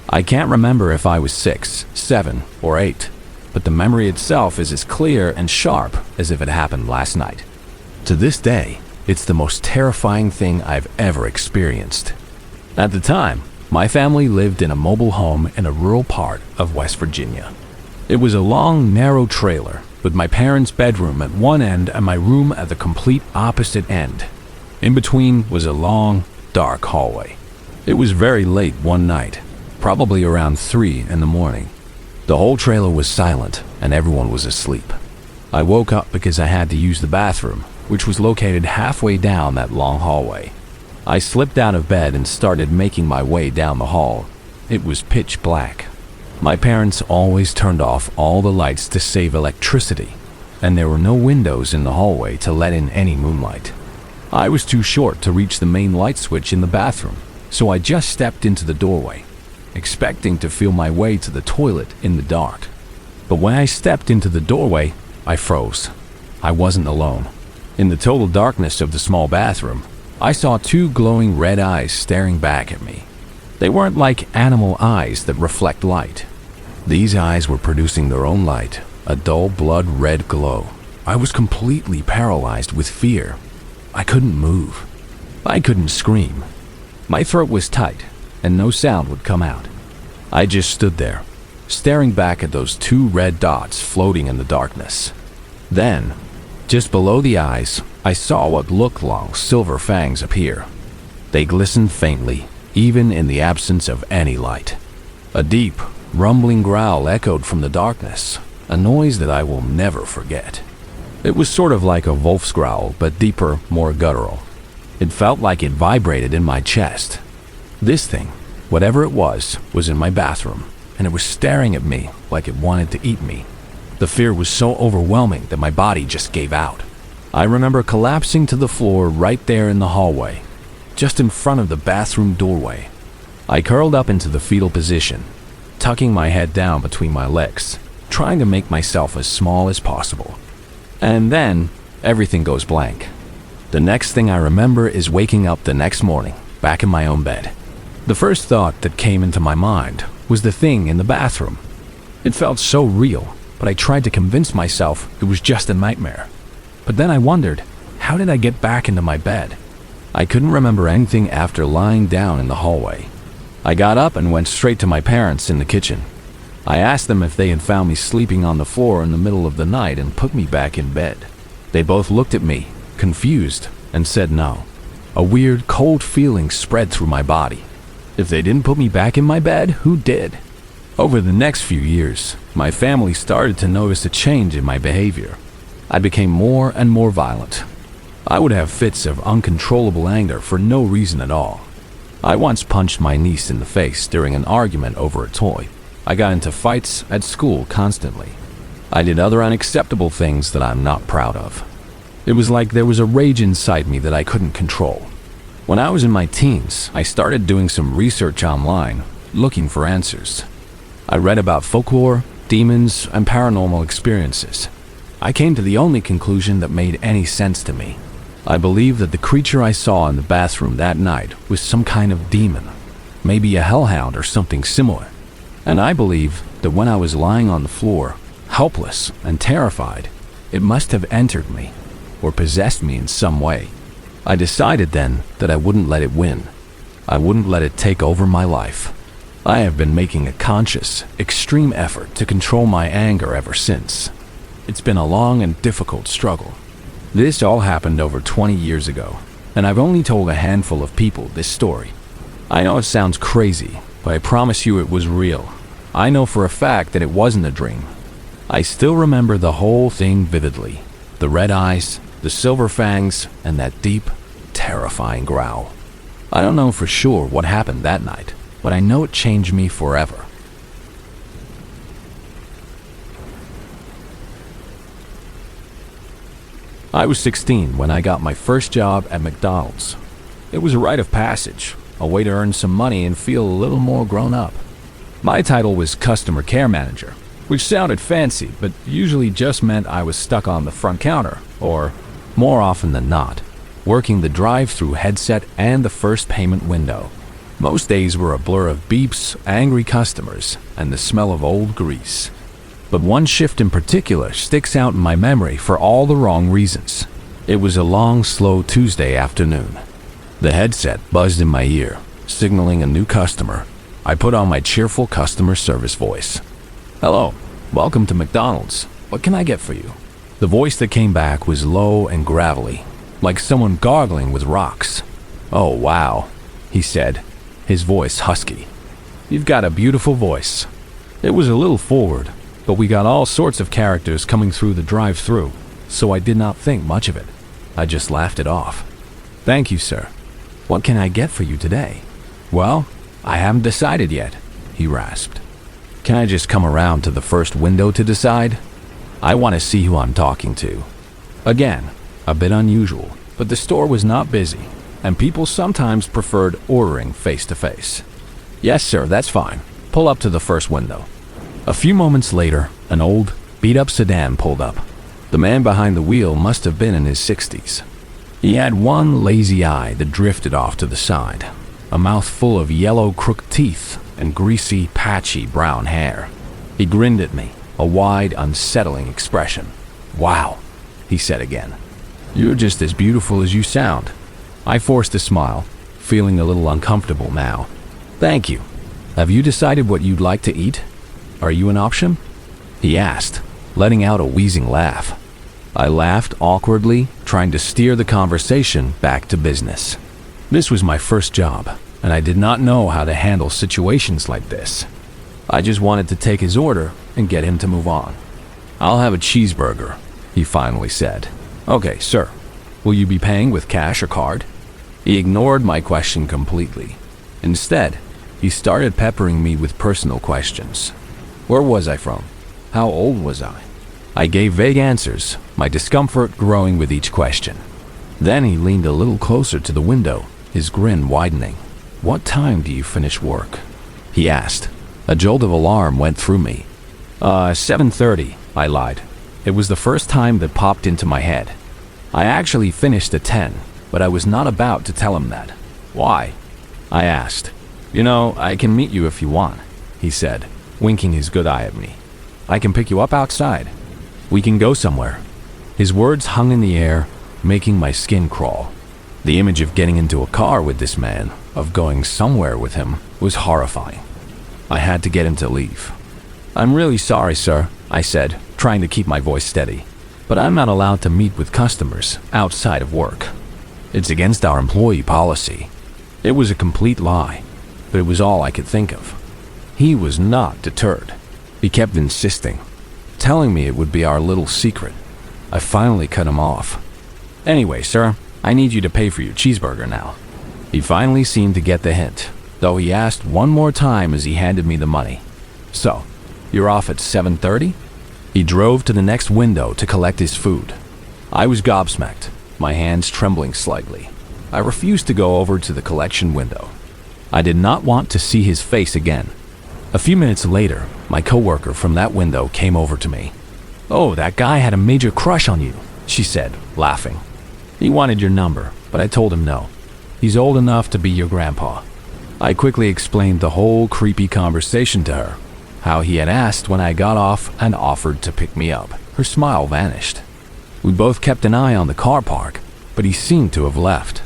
I can't remember if I was 6, 7, or 8, but the memory itself is as clear and sharp as if it happened last night. To this day, it's the most terrifying thing I've ever experienced. At the time, my family lived in a mobile home in a rural part of West Virginia. It was a long, narrow trailer with my parents' bedroom at one end and my room at the complete opposite end. In between was a long, dark hallway. It was very late one night, probably around 3 in the morning. The whole trailer was silent and everyone was asleep. I woke up because I had to use the bathroom, which was located halfway down that long hallway. I slipped out of bed and started making my way down the hall. It was pitch black. My parents always turned off all the lights to save electricity, and there were no windows in the hallway to let in any moonlight. I was too short to reach the main light switch in the bathroom, so I just stepped into the doorway, expecting to feel my way to the toilet in the dark. But when I stepped into the doorway, I froze. I wasn't alone. In the total darkness of the small bathroom, I saw 2 glowing red eyes staring back at me. They weren't like animal eyes that reflect light. These eyes were producing their own light, a dull blood red glow. I was completely paralyzed with fear. I couldn't move. I couldn't scream. My throat was tight, and no sound would come out. I just stood there, staring back at those 2 red dots floating in the darkness. Then, just below the eyes, I saw what looked like silver fangs appear. They glistened faintly, even in the absence of any light. A deep, rumbling growl echoed from the darkness, a noise that I will never forget. It was sort of like a wolf's growl, but deeper, more guttural. It felt like it vibrated in my chest. This thing, whatever it was in my bathroom, and it was staring at me like it wanted to eat me. The fear was so overwhelming that my body just gave out. I remember collapsing to the floor right there in the hallway, just in front of the bathroom doorway. I curled up into the fetal position, tucking my head down between my legs, trying to make myself as small as possible. And then, everything goes blank. The next thing I remember is waking up the next morning, back in my own bed. The first thought that came into my mind was the thing in the bathroom. It felt so real, but I tried to convince myself it was just a nightmare. But then I wondered, how did I get back into my bed? I couldn't remember anything after lying down in the hallway. I got up and went straight to my parents in the kitchen. I asked them if they had found me sleeping on the floor in the middle of the night and put me back in bed. They both looked at me, confused, and said no. A weird, cold feeling spread through my body. If they didn't put me back in my bed, who did? Over the next few years, my family started to notice a change in my behavior. I became more and more violent. I would have fits of uncontrollable anger for no reason at all. I once punched my niece in the face during an argument over a toy. I got into fights at school constantly. I did other unacceptable things that I'm not proud of. It was like there was a rage inside me that I couldn't control. When I was in my teens, I started doing some research online, looking for answers. I read about folklore, demons, and paranormal experiences. I came to the only conclusion that made any sense to me. I believe that the creature I saw in the bathroom that night was some kind of demon, maybe a hellhound or something similar. And I believe that when I was lying on the floor, helpless and terrified, it must have entered me or possessed me in some way. I decided then that I wouldn't let it win. I wouldn't let it take over my life. I have been making a conscious, extreme effort to control my anger ever since. It's been a long and difficult struggle. This all happened over 20 years ago, and I've only told a handful of people this story. I know it sounds crazy, but I promise you it was real. I know for a fact that it wasn't a dream. I still remember the whole thing vividly. The red eyes, the silver fangs, and that deep, terrifying growl. I don't know for sure what happened that night, but I know it changed me forever. I was 16 when I got my first job at McDonald's. It was a rite of passage, a way to earn some money and feel a little more grown up. My title was customer care manager, which sounded fancy, but usually just meant I was stuck on the front counter, or, more often than not, working the drive-thru headset and the first payment window. Most days were a blur of beeps, angry customers, and the smell of old grease. But one shift in particular sticks out in my memory for all the wrong reasons. It was a long, slow Tuesday afternoon. The headset buzzed in my ear, signaling a new customer. I put on my cheerful customer service voice. "Hello, welcome to McDonald's. What can I get for you?" The voice that came back was low and gravelly, like someone gargling with rocks. "Oh, wow," he said, his voice husky. "You've got a beautiful voice." It was a little forward, but we got all sorts of characters coming through the drive-thru, so I did not think much of it. I just laughed it off. "Thank you, sir. What can I get for you today?" "Well, I haven't decided yet," he rasped. "Can I just come around to the first window to decide? I want to see who I'm talking to." Again, a bit unusual, but the store was not busy, and people sometimes preferred ordering face-to-face. "Yes, sir, that's fine. Pull up to the first window." A few moments later, an old, beat-up sedan pulled up. The man behind the wheel must have been in his 60s. He had one lazy eye that drifted off to the side, a mouth full of yellow crooked teeth and greasy, patchy brown hair. He grinned at me, a wide, unsettling expression. "Wow," he said again. "You're just as beautiful as you sound." I forced a smile, feeling a little uncomfortable now. "Thank you. Have you decided what you'd like to eat? Are you an option?" he asked, letting out a wheezing laugh. I laughed awkwardly, trying to steer the conversation back to business. This was my first job, and I did not know how to handle situations like this. I just wanted to take his order and get him to move on. "I'll have a cheeseburger," he finally said. "Okay, sir. Will you be paying with cash or card?" He ignored my question completely. Instead, he started peppering me with personal questions. Where was I from? How old was I? I gave vague answers, my discomfort growing with each question. Then he leaned a little closer to the window, his grin widening. "What time do you finish work?" he asked. A jolt of alarm went through me. 7:30, I lied. It was the first time that popped into my head. I actually finished at 10, but I was not about to tell him that. "Why?" I asked. "You know, I can meet you if you want," he said, winking his good eye at me. "I can pick you up outside. We can go somewhere." His words hung in the air, making my skin crawl. The image of getting into a car with this man, of going somewhere with him, was horrifying. I had to get him to leave. "I'm really sorry, sir," I said, trying to keep my voice steady, "but I'm not allowed to meet with customers outside of work. It's against our employee policy." It was a complete lie, but it was all I could think of. He was not deterred. He kept insisting, telling me it would be our little secret. I finally cut him off. "Anyway, sir, I need you to pay for your cheeseburger now." He finally seemed to get the hint, though he asked one more time as he handed me the money. "So, you're off at 7:30? He drove to the next window to collect his food. I was gobsmacked, my hands trembling slightly. I refused to go over to the collection window. I did not want to see his face again. A few minutes later, my coworker from that window came over to me. "Oh, that guy had a major crush on you," she said, laughing. "He wanted your number, but I told him no. He's old enough to be your grandpa." I quickly explained the whole creepy conversation to her, how he had asked when I got off and offered to pick me up. Her smile vanished. We both kept an eye on the car park, but he seemed to have left.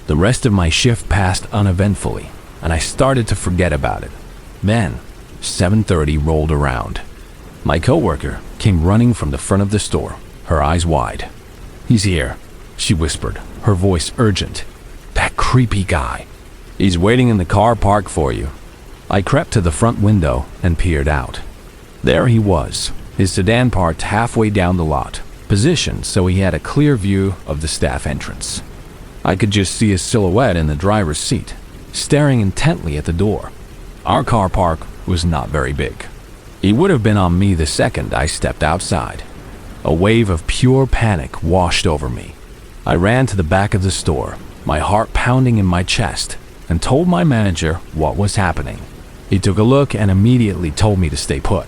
The rest of my shift passed uneventfully, and I started to forget about it. Then, 7:30 rolled around. My coworker came running from the front of the store, her eyes wide. "He's here," she whispered, her voice urgent. "That creepy guy. He's waiting in the car park for you." I crept to the front window and peered out. There he was, his sedan parked halfway down the lot, positioned so he had a clear view of the staff entrance. I could just see his silhouette in the driver's seat, staring intently at the door. Our car park was not very big. He would have been on me the second I stepped outside. A wave of pure panic washed over me. I ran to the back of the store, my heart pounding in my chest, and told my manager what was happening. He took a look and immediately told me to stay put.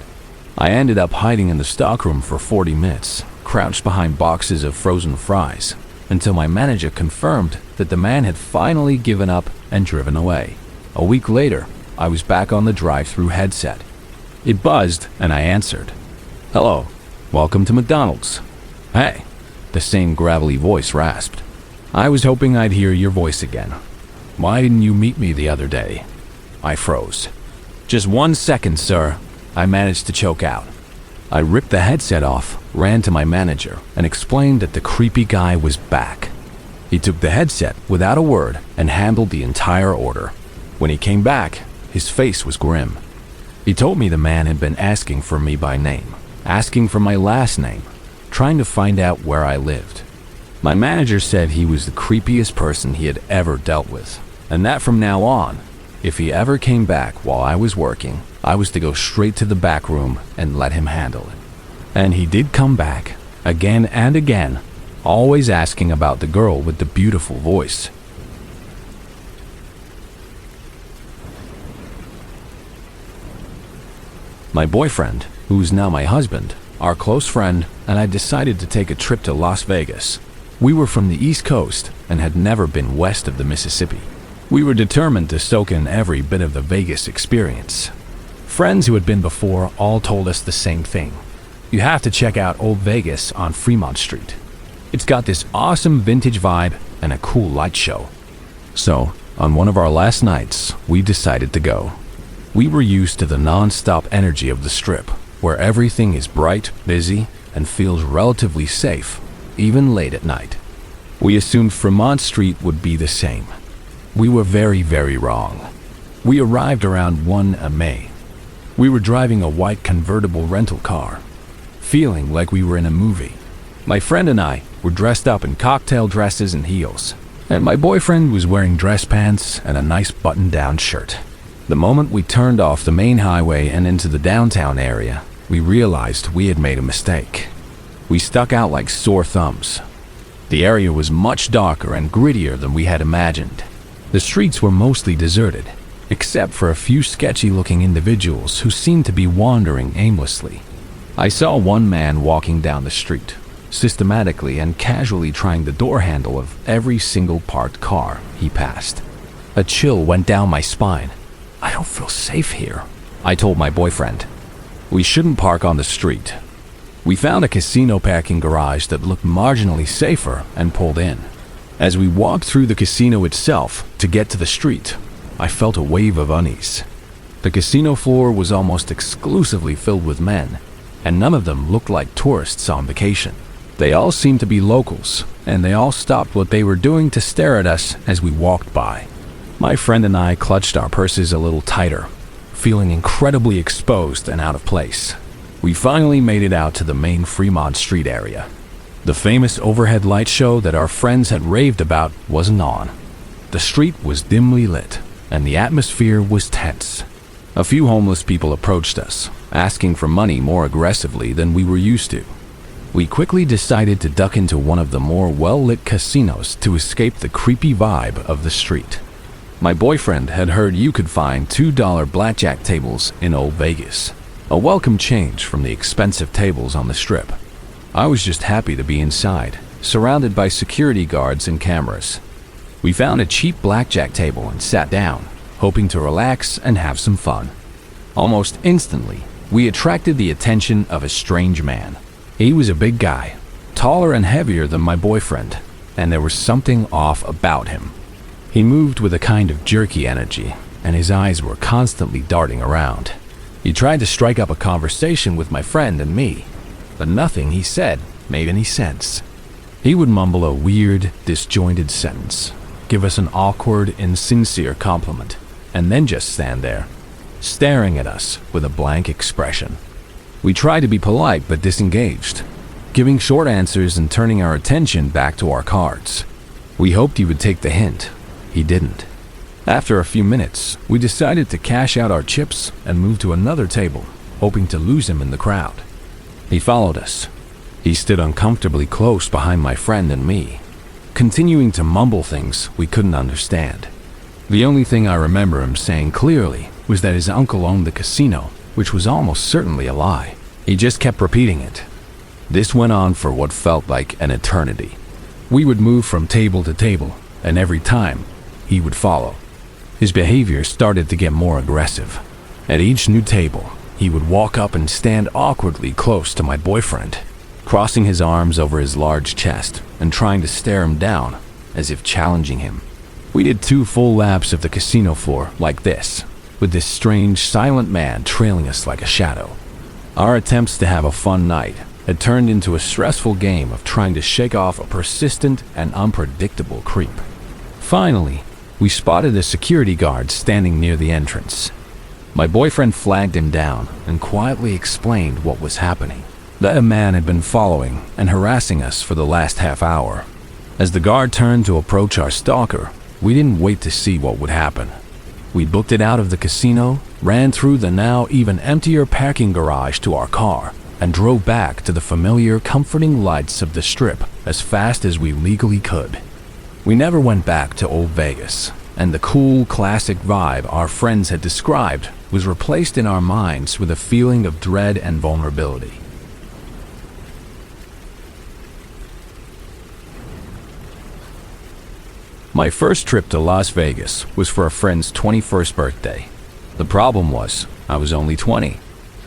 I ended up hiding in the stockroom for 40 minutes, crouched behind boxes of frozen fries, until my manager confirmed that the man had finally given up and driven away. A week later, I was back on the drive-thru headset. It buzzed and I answered. "Hello, welcome to McDonald's." "Hey," the same gravelly voice rasped. "I was hoping I'd hear your voice again. Why didn't you meet me the other day?" I froze. "Just 1 second, sir," I managed to choke out. I ripped the headset off, ran to my manager, and explained that the creepy guy was back. He took the headset without a word and handled the entire order. When he came back, his face was grim. He told me the man had been asking for me by name, asking for my last name, trying to find out where I lived. My manager said he was the creepiest person he had ever dealt with, and that from now on, if he ever came back while I was working, I was to go straight to the back room and let him handle it. And he did come back, again and again, always asking about the girl with the beautiful voice. My boyfriend, who's now my husband, our close friend, and I decided to take a trip to Las Vegas. We were from the East Coast and had never been west of the Mississippi. We were determined to soak in every bit of the Vegas experience. Friends who had been before all told us the same thing. You have to check out Old Vegas on Fremont Street. It's got this awesome vintage vibe and a cool light show. So, on one of our last nights, we decided to go. We were used to the non-stop energy of the Strip, where everything is bright, busy, and feels relatively safe, even late at night. We assumed Fremont Street would be the same. We were very, very wrong. We arrived around 1 May. We were driving a white convertible rental car, feeling like we were in a movie. My friend and I were dressed up in cocktail dresses and heels, and my boyfriend was wearing dress pants and a nice button-down shirt. The moment we turned off the main highway and into the downtown area, we realized we had made a mistake. We stuck out like sore thumbs. The area was much darker and grittier than we had imagined. The streets were mostly deserted, except for a few sketchy-looking individuals who seemed to be wandering aimlessly. I saw one man walking down the street, systematically and casually trying the door handle of every single parked car he passed. A chill went down my spine. "I don't feel safe here," I told my boyfriend. "We shouldn't park on the street." We found a casino parking garage that looked marginally safer and pulled in. As we walked through the casino itself to get to the street, I felt a wave of unease. The casino floor was almost exclusively filled with men, and none of them looked like tourists on vacation. They all seemed to be locals, and they all stopped what they were doing to stare at us as we walked by. My friend and I clutched our purses a little tighter, feeling incredibly exposed and out of place. We finally made it out to the main Fremont Street area. The famous overhead light show that our friends had raved about wasn't on. The street was dimly lit, and the atmosphere was tense. A few homeless people approached us, asking for money more aggressively than we were used to. We quickly decided to duck into one of the more well-lit casinos to escape the creepy vibe of the street. My boyfriend had heard you could find $2 blackjack tables in Old Vegas, a welcome change from the expensive tables on the Strip. I was just happy to be inside, surrounded by security guards and cameras. We found a cheap blackjack table and sat down, hoping to relax and have some fun. Almost instantly, we attracted the attention of a strange man. He was a big guy, taller and heavier than my boyfriend, and there was something off about him. He moved with a kind of jerky energy, and his eyes were constantly darting around. He tried to strike up a conversation with my friend and me, but nothing he said made any sense. He would mumble a weird, disjointed sentence, give us an awkward, insincere compliment, and then just stand there, staring at us with a blank expression. We tried to be polite but disengaged, giving short answers and turning our attention back to our cards. We hoped he would take the hint. He didn't. After a few minutes, we decided to cash out our chips and move to another table, hoping to lose him in the crowd. He followed us. He stood uncomfortably close behind my friend and me, continuing to mumble things we couldn't understand. The only thing I remember him saying clearly was that his uncle owned the casino, which was almost certainly a lie. He just kept repeating it. This went on for what felt like an eternity. We would move from table to table, and every time, he would follow. His behavior started to get more aggressive. At each new table, he would walk up and stand awkwardly close to my boyfriend, crossing his arms over his large chest and trying to stare him down, as if challenging him. We did 2 full laps of the casino floor like this, with this strange, silent man trailing us like a shadow. Our attempts to have a fun night had turned into a stressful game of trying to shake off a persistent and unpredictable creep. Finally, we spotted a security guard standing near the entrance. My boyfriend flagged him down and quietly explained what was happening. That a man had been following and harassing us for the last half hour. As the guard turned to approach our stalker, we didn't wait to see what would happen. We booked it out of the casino, ran through the now even emptier parking garage to our car, and drove back to the familiar, comforting lights of the Strip as fast as we legally could. We never went back to Old Vegas, and the cool, classic vibe our friends had described was replaced in our minds with a feeling of dread and vulnerability. My first trip to Las Vegas was for a friend's 21st birthday. The problem was, I was only 20.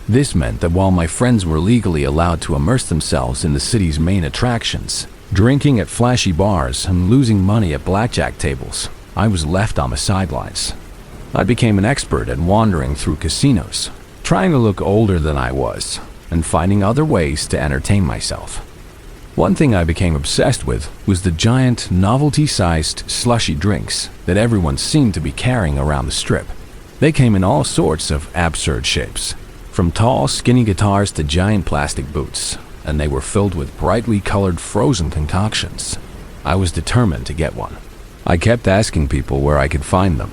This meant that while my friends were legally allowed to immerse themselves in the city's main attractions, drinking at flashy bars and losing money at blackjack tables, I was left on the sidelines. I became an expert at wandering through casinos, trying to look older than I was, and finding other ways to entertain myself. One thing I became obsessed with was the giant, novelty-sized slushy drinks that everyone seemed to be carrying around the Strip. They came in all sorts of absurd shapes, from tall, skinny guitars to giant plastic boots, and they were filled with brightly colored frozen concoctions. I was determined to get one. I kept asking people where I could find them.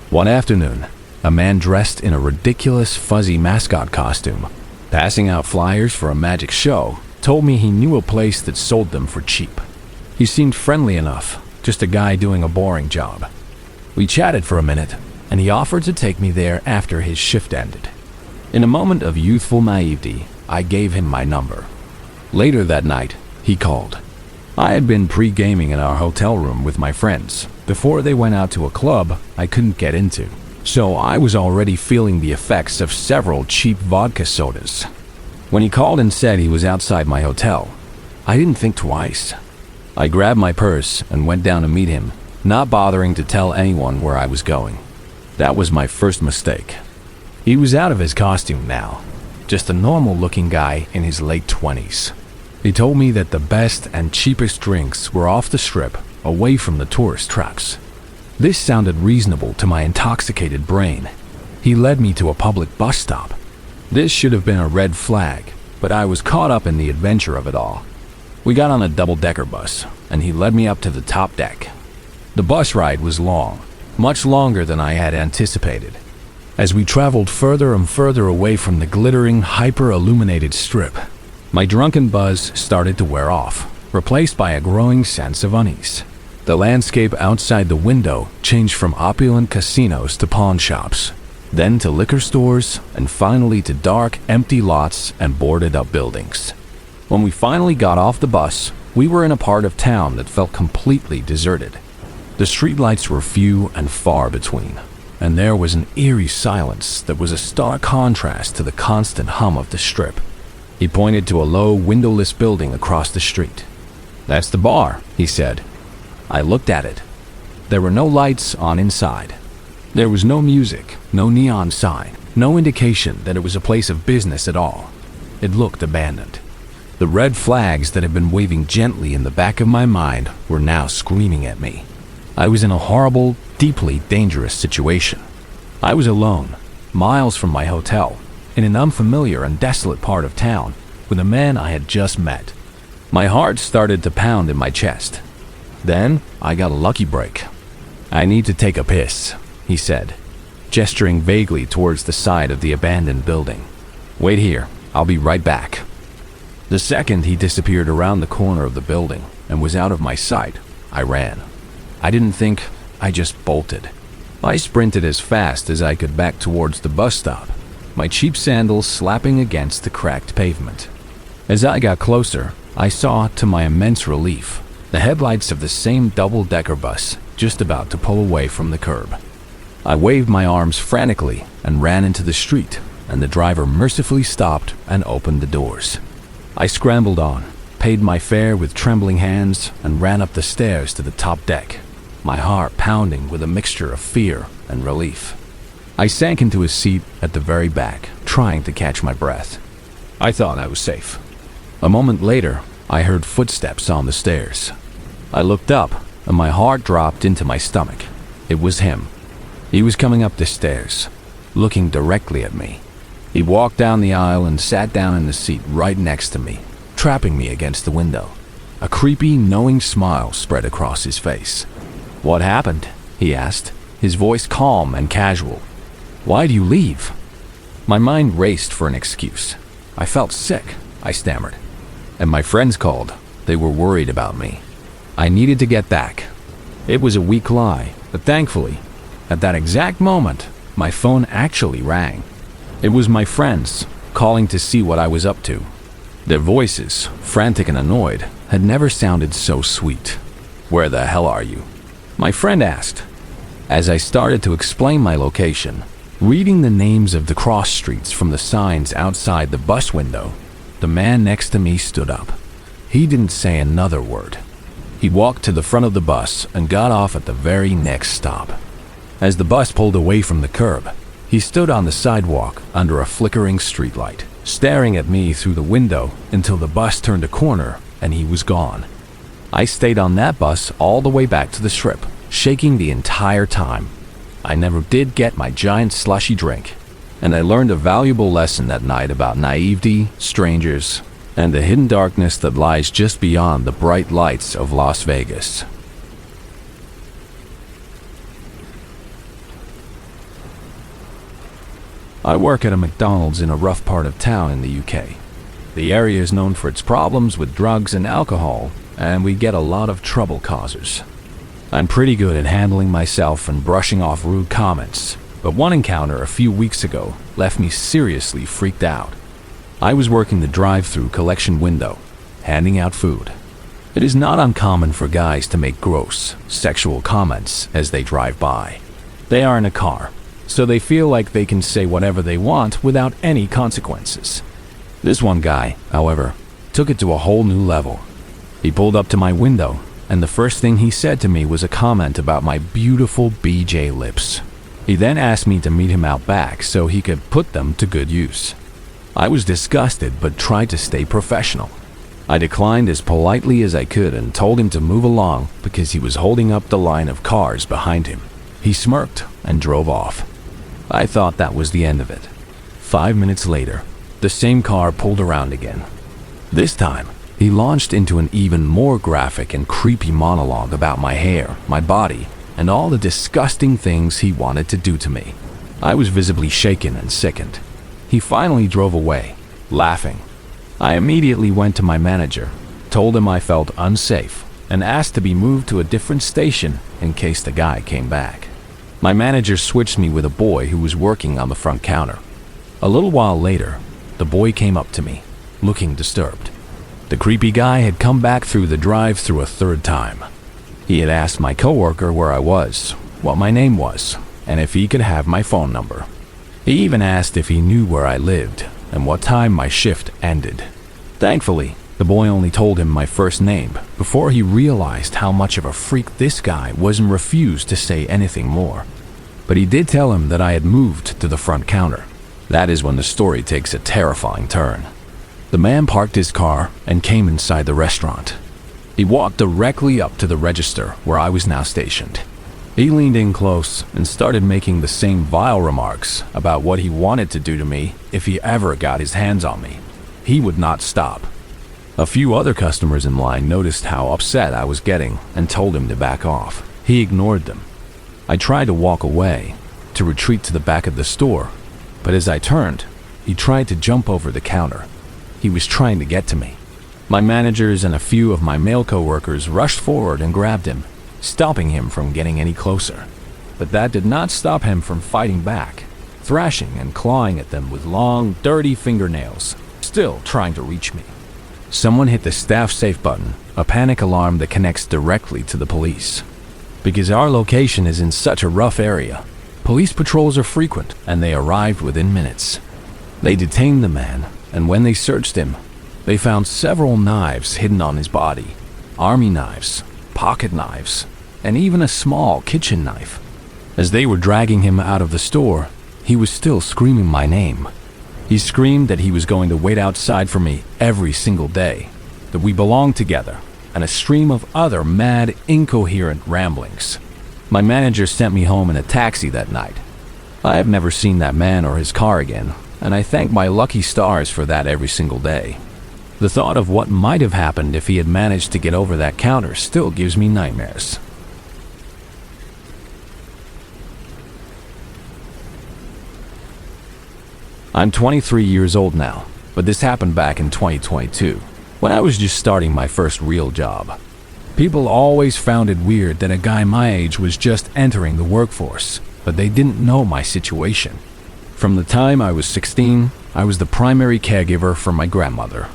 One afternoon, a man dressed in a ridiculous fuzzy mascot costume, passing out flyers for a magic show, told me he knew a place that sold them for cheap. He seemed friendly enough, just a guy doing a boring job. We chatted for a minute, and he offered to take me there after his shift ended. In a moment of youthful naivety, I gave him my number. Later that night, he called. I had been pre-gaming in our hotel room with my friends before they went out to a club I couldn't get into, so I was already feeling the effects of several cheap vodka sodas. When he called and said he was outside my hotel, I didn't think twice. I grabbed my purse and went down to meet him, not bothering to tell anyone where I was going. That was my first mistake. He was out of his costume now, just a normal-looking guy in his late 20s. He told me that the best and cheapest drinks were off the Strip, away from the tourist traps. This sounded reasonable to my intoxicated brain. He led me to a public bus stop. This should have been a red flag, but I was caught up in the adventure of it all. We got on a double-decker bus, and he led me up to the top deck. The bus ride was long, much longer than I had anticipated. As we traveled further and further away from the glittering, hyper-illuminated Strip, my drunken buzz started to wear off, replaced by a growing sense of unease. The landscape outside the window changed from opulent casinos to pawn shops, then to liquor stores, and finally to dark, empty lots and boarded-up buildings. When we finally got off the bus, we were in a part of town that felt completely deserted. The streetlights were few and far between, and there was an eerie silence that was a stark contrast to the constant hum of the Strip. He pointed to a low, windowless building across the street. "That's the bar," he said. I looked at it. There were no lights on inside. There was no music, no neon sign, no indication that it was a place of business at all. It looked abandoned. The red flags that had been waving gently in the back of my mind were now screaming at me. I was in a horrible, deeply dangerous situation. I was alone, miles from my hotel, in an unfamiliar and desolate part of town, with a man I had just met. My heart started to pound in my chest. Then I got a lucky break. "I need to take a piss," he said, gesturing vaguely towards the side of the abandoned building. "Wait here, I'll be right back." The second he disappeared around the corner of the building and was out of my sight, I ran. I didn't think, I just bolted. I sprinted as fast as I could back towards the bus stop, my cheap sandals slapping against the cracked pavement. As I got closer, I saw, to my immense relief, the headlights of the same double-decker bus just about to pull away from the curb. I waved my arms frantically and ran into the street, and the driver mercifully stopped and opened the doors. I scrambled on, paid my fare with trembling hands, and ran up the stairs to the top deck, my heart pounding with a mixture of fear and relief. I sank into a seat at the very back, trying to catch my breath. I thought I was safe. A moment later, I heard footsteps on the stairs. I looked up, and my heart dropped into my stomach. It was him. He was coming up the stairs, looking directly at me. He walked down the aisle and sat down in the seat right next to me, trapping me against the window. A creepy, knowing smile spread across his face. "What happened?" he asked, his voice calm and casual. "Why do you leave?" My mind raced for an excuse. I felt sick, I stammered. And my friends called. They were worried about me. I needed to get back. It was a weak lie, but thankfully, at that exact moment, my phone actually rang. It was my friends, calling to see what I was up to. Their voices, frantic and annoyed, had never sounded so sweet. "Where the hell are you?" my friend asked. As I started to explain my location, reading the names of the cross streets from the signs outside the bus window, the man next to me stood up. He didn't say another word. He walked to the front of the bus and got off at the very next stop. As the bus pulled away from the curb, he stood on the sidewalk under a flickering streetlight, staring at me through the window until the bus turned a corner and he was gone. I stayed on that bus all the way back to the Strip, shaking the entire time. I never did get my giant slushy drink, and I learned a valuable lesson that night about naivety, strangers, and the hidden darkness that lies just beyond the bright lights of Las Vegas. I work at a McDonald's in a rough part of town in the UK. The area is known for its problems with drugs and alcohol, and we get a lot of trouble causers. I'm pretty good at handling myself and brushing off rude comments, but one encounter a few weeks ago left me seriously freaked out. I was working the drive-thru collection window, handing out food. It is not uncommon for guys to make gross, sexual comments as they drive by. They are in a car, so they feel like they can say whatever they want without any consequences. This one guy, however, took it to a whole new level. He pulled up to my window, and the first thing he said to me was a comment about my beautiful BJ lips. He then asked me to meet him out back so he could put them to good use. I was disgusted but tried to stay professional. I declined as politely as I could and told him to move along because he was holding up the line of cars behind him. He smirked and drove off. I thought that was the end of it. 5 minutes later, the same car pulled around again. This time, he launched into an even more graphic and creepy monologue about my hair, my body, and all the disgusting things he wanted to do to me. I was visibly shaken and sickened. He finally drove away, laughing. I immediately went to my manager, told him I felt unsafe, and asked to be moved to a different station in case the guy came back. My manager switched me with a boy who was working on the front counter. A little while later, the boy came up to me, looking disturbed. The creepy guy had come back through the drive-thru a third time. He had asked my coworker where I was, what my name was, and if he could have my phone number. He even asked if he knew where I lived and what time my shift ended. Thankfully, The boy only told him my first name before he realized how much of a freak this guy was and refused to say anything more. But he did tell him that I had moved to the front counter. That is when the story takes a terrifying turn. The man parked his car and came inside the restaurant. He walked directly up to the register where I was now stationed. He leaned in close and started making the same vile remarks about what he wanted to do to me if he ever got his hands on me. He would not stop. A few other customers in line noticed how upset I was getting and told him to back off. He ignored them. I tried to walk away, to retreat to the back of the store, but as I turned, he tried to jump over the counter. He was trying to get to me. My managers and a few of my male coworkers rushed forward and grabbed him, stopping him from getting any closer. But that did not stop him from fighting back, thrashing and clawing at them with long, dirty fingernails, still trying to reach me. Someone hit the staff safe button, a panic alarm that connects directly to the police. Because our location is in such a rough area, police patrols are frequent, and they arrived within minutes. They detained the man, and when they searched him, they found several knives hidden on his body, army knives, pocket knives, and even a small kitchen knife. As they were dragging him out of the store, he was still screaming my name. He screamed that he was going to wait outside for me every single day, that we belonged together, and a stream of other mad, incoherent ramblings. My manager sent me home in a taxi that night. I have never seen that man or his car again, and I thank my lucky stars for that every single day. The thought of what might have happened if he had managed to get over that counter still gives me nightmares. I'm 23 years old now, but this happened back in 2022, when I was just starting my first real job. People always found it weird that a guy my age was just entering the workforce, but they didn't know my situation. From the time I was 16, I was the primary caregiver for my grandmother.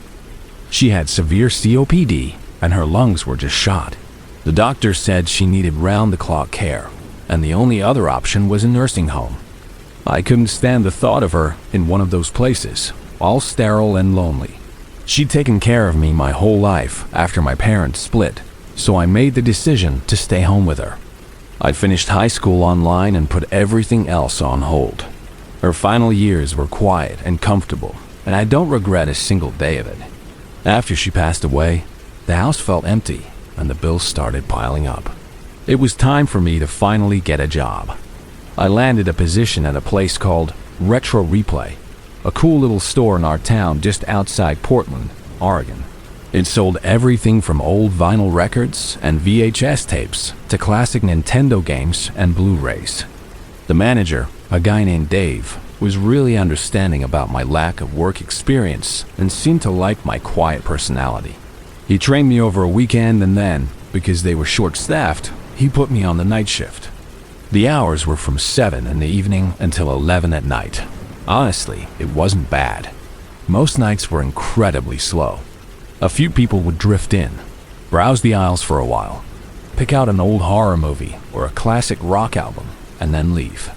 She had severe COPD, and her lungs were just shot. The doctor said she needed round-the-clock care, and the only other option was a nursing home. I couldn't stand the thought of her in one of those places, all sterile and lonely. She'd taken care of me my whole life after my parents split, so I made the decision to stay home with her. I finished high school online and put everything else on hold. Her final years were quiet and comfortable, and I don't regret a single day of it. After she passed away, the house felt empty and the bills started piling up. It was time for me to finally get a job. I landed a position at a place called Retro Replay, a cool little store in our town just outside Portland, Oregon. It sold everything from old vinyl records and VHS tapes to classic Nintendo games and Blu-rays. The manager, a guy named Dave, was really understanding about my lack of work experience and seemed to like my quiet personality. He trained me over a weekend, and then, because they were short-staffed, he put me on the night shift. The hours were from 7 in the evening until 11 at night. Honestly, it wasn't bad. Most nights were incredibly slow. A few people would drift in, browse the aisles for a while, pick out an old horror movie or a classic rock album, and then leave.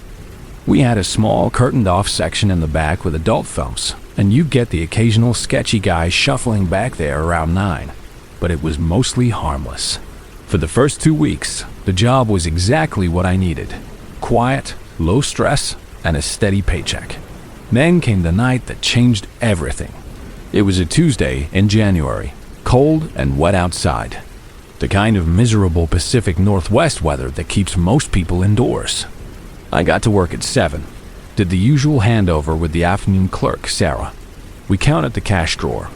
We had a small curtained-off section in the back with adult films, and you get the occasional sketchy guy shuffling back there around 9, but it was mostly harmless. For the first 2 weeks, the job was exactly what I needed. Quiet, low stress, and a steady paycheck. Then came the night that changed everything. It was a Tuesday in January, cold and wet outside. The kind of miserable Pacific Northwest weather that keeps most people indoors. I got to work at 7, did the usual handover with the afternoon clerk, Sarah. We counted the cash drawer.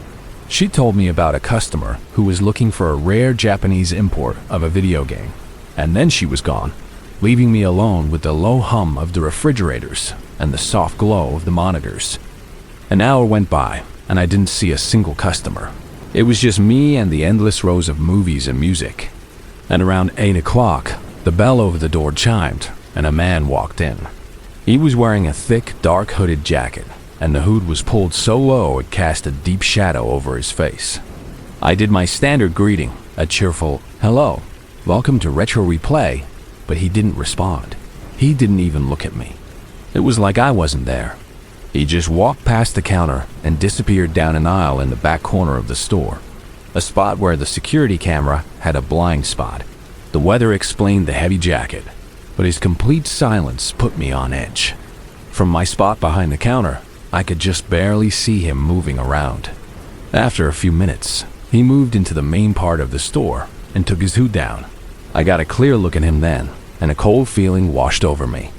She told me about a customer who was looking for a rare Japanese import of a video game, and then she was gone, leaving me alone with the low hum of the refrigerators and the soft glow of the monitors. An hour went by, and I didn't see a single customer. It was just me and the endless rows of movies and music. At around 8 o'clock, the bell over the door chimed, and a man walked in. He was wearing a thick, dark hooded jacket, and the hood was pulled so low it cast a deep shadow over his face. I did my standard greeting, a cheerful, "Hello, welcome to Retro Replay," but he didn't respond. He didn't even look at me. It was like I wasn't there. He just walked past the counter and disappeared down an aisle in the back corner of the store. a spot where the security camera had a blind spot. The weather explained the heavy jacket, but his complete silence put me on edge. From my spot behind the counter, I could just barely see him moving around. After a few minutes, he moved into the main part of the store and took his hood down. I got a clear look at him then, and a cold feeling washed over me.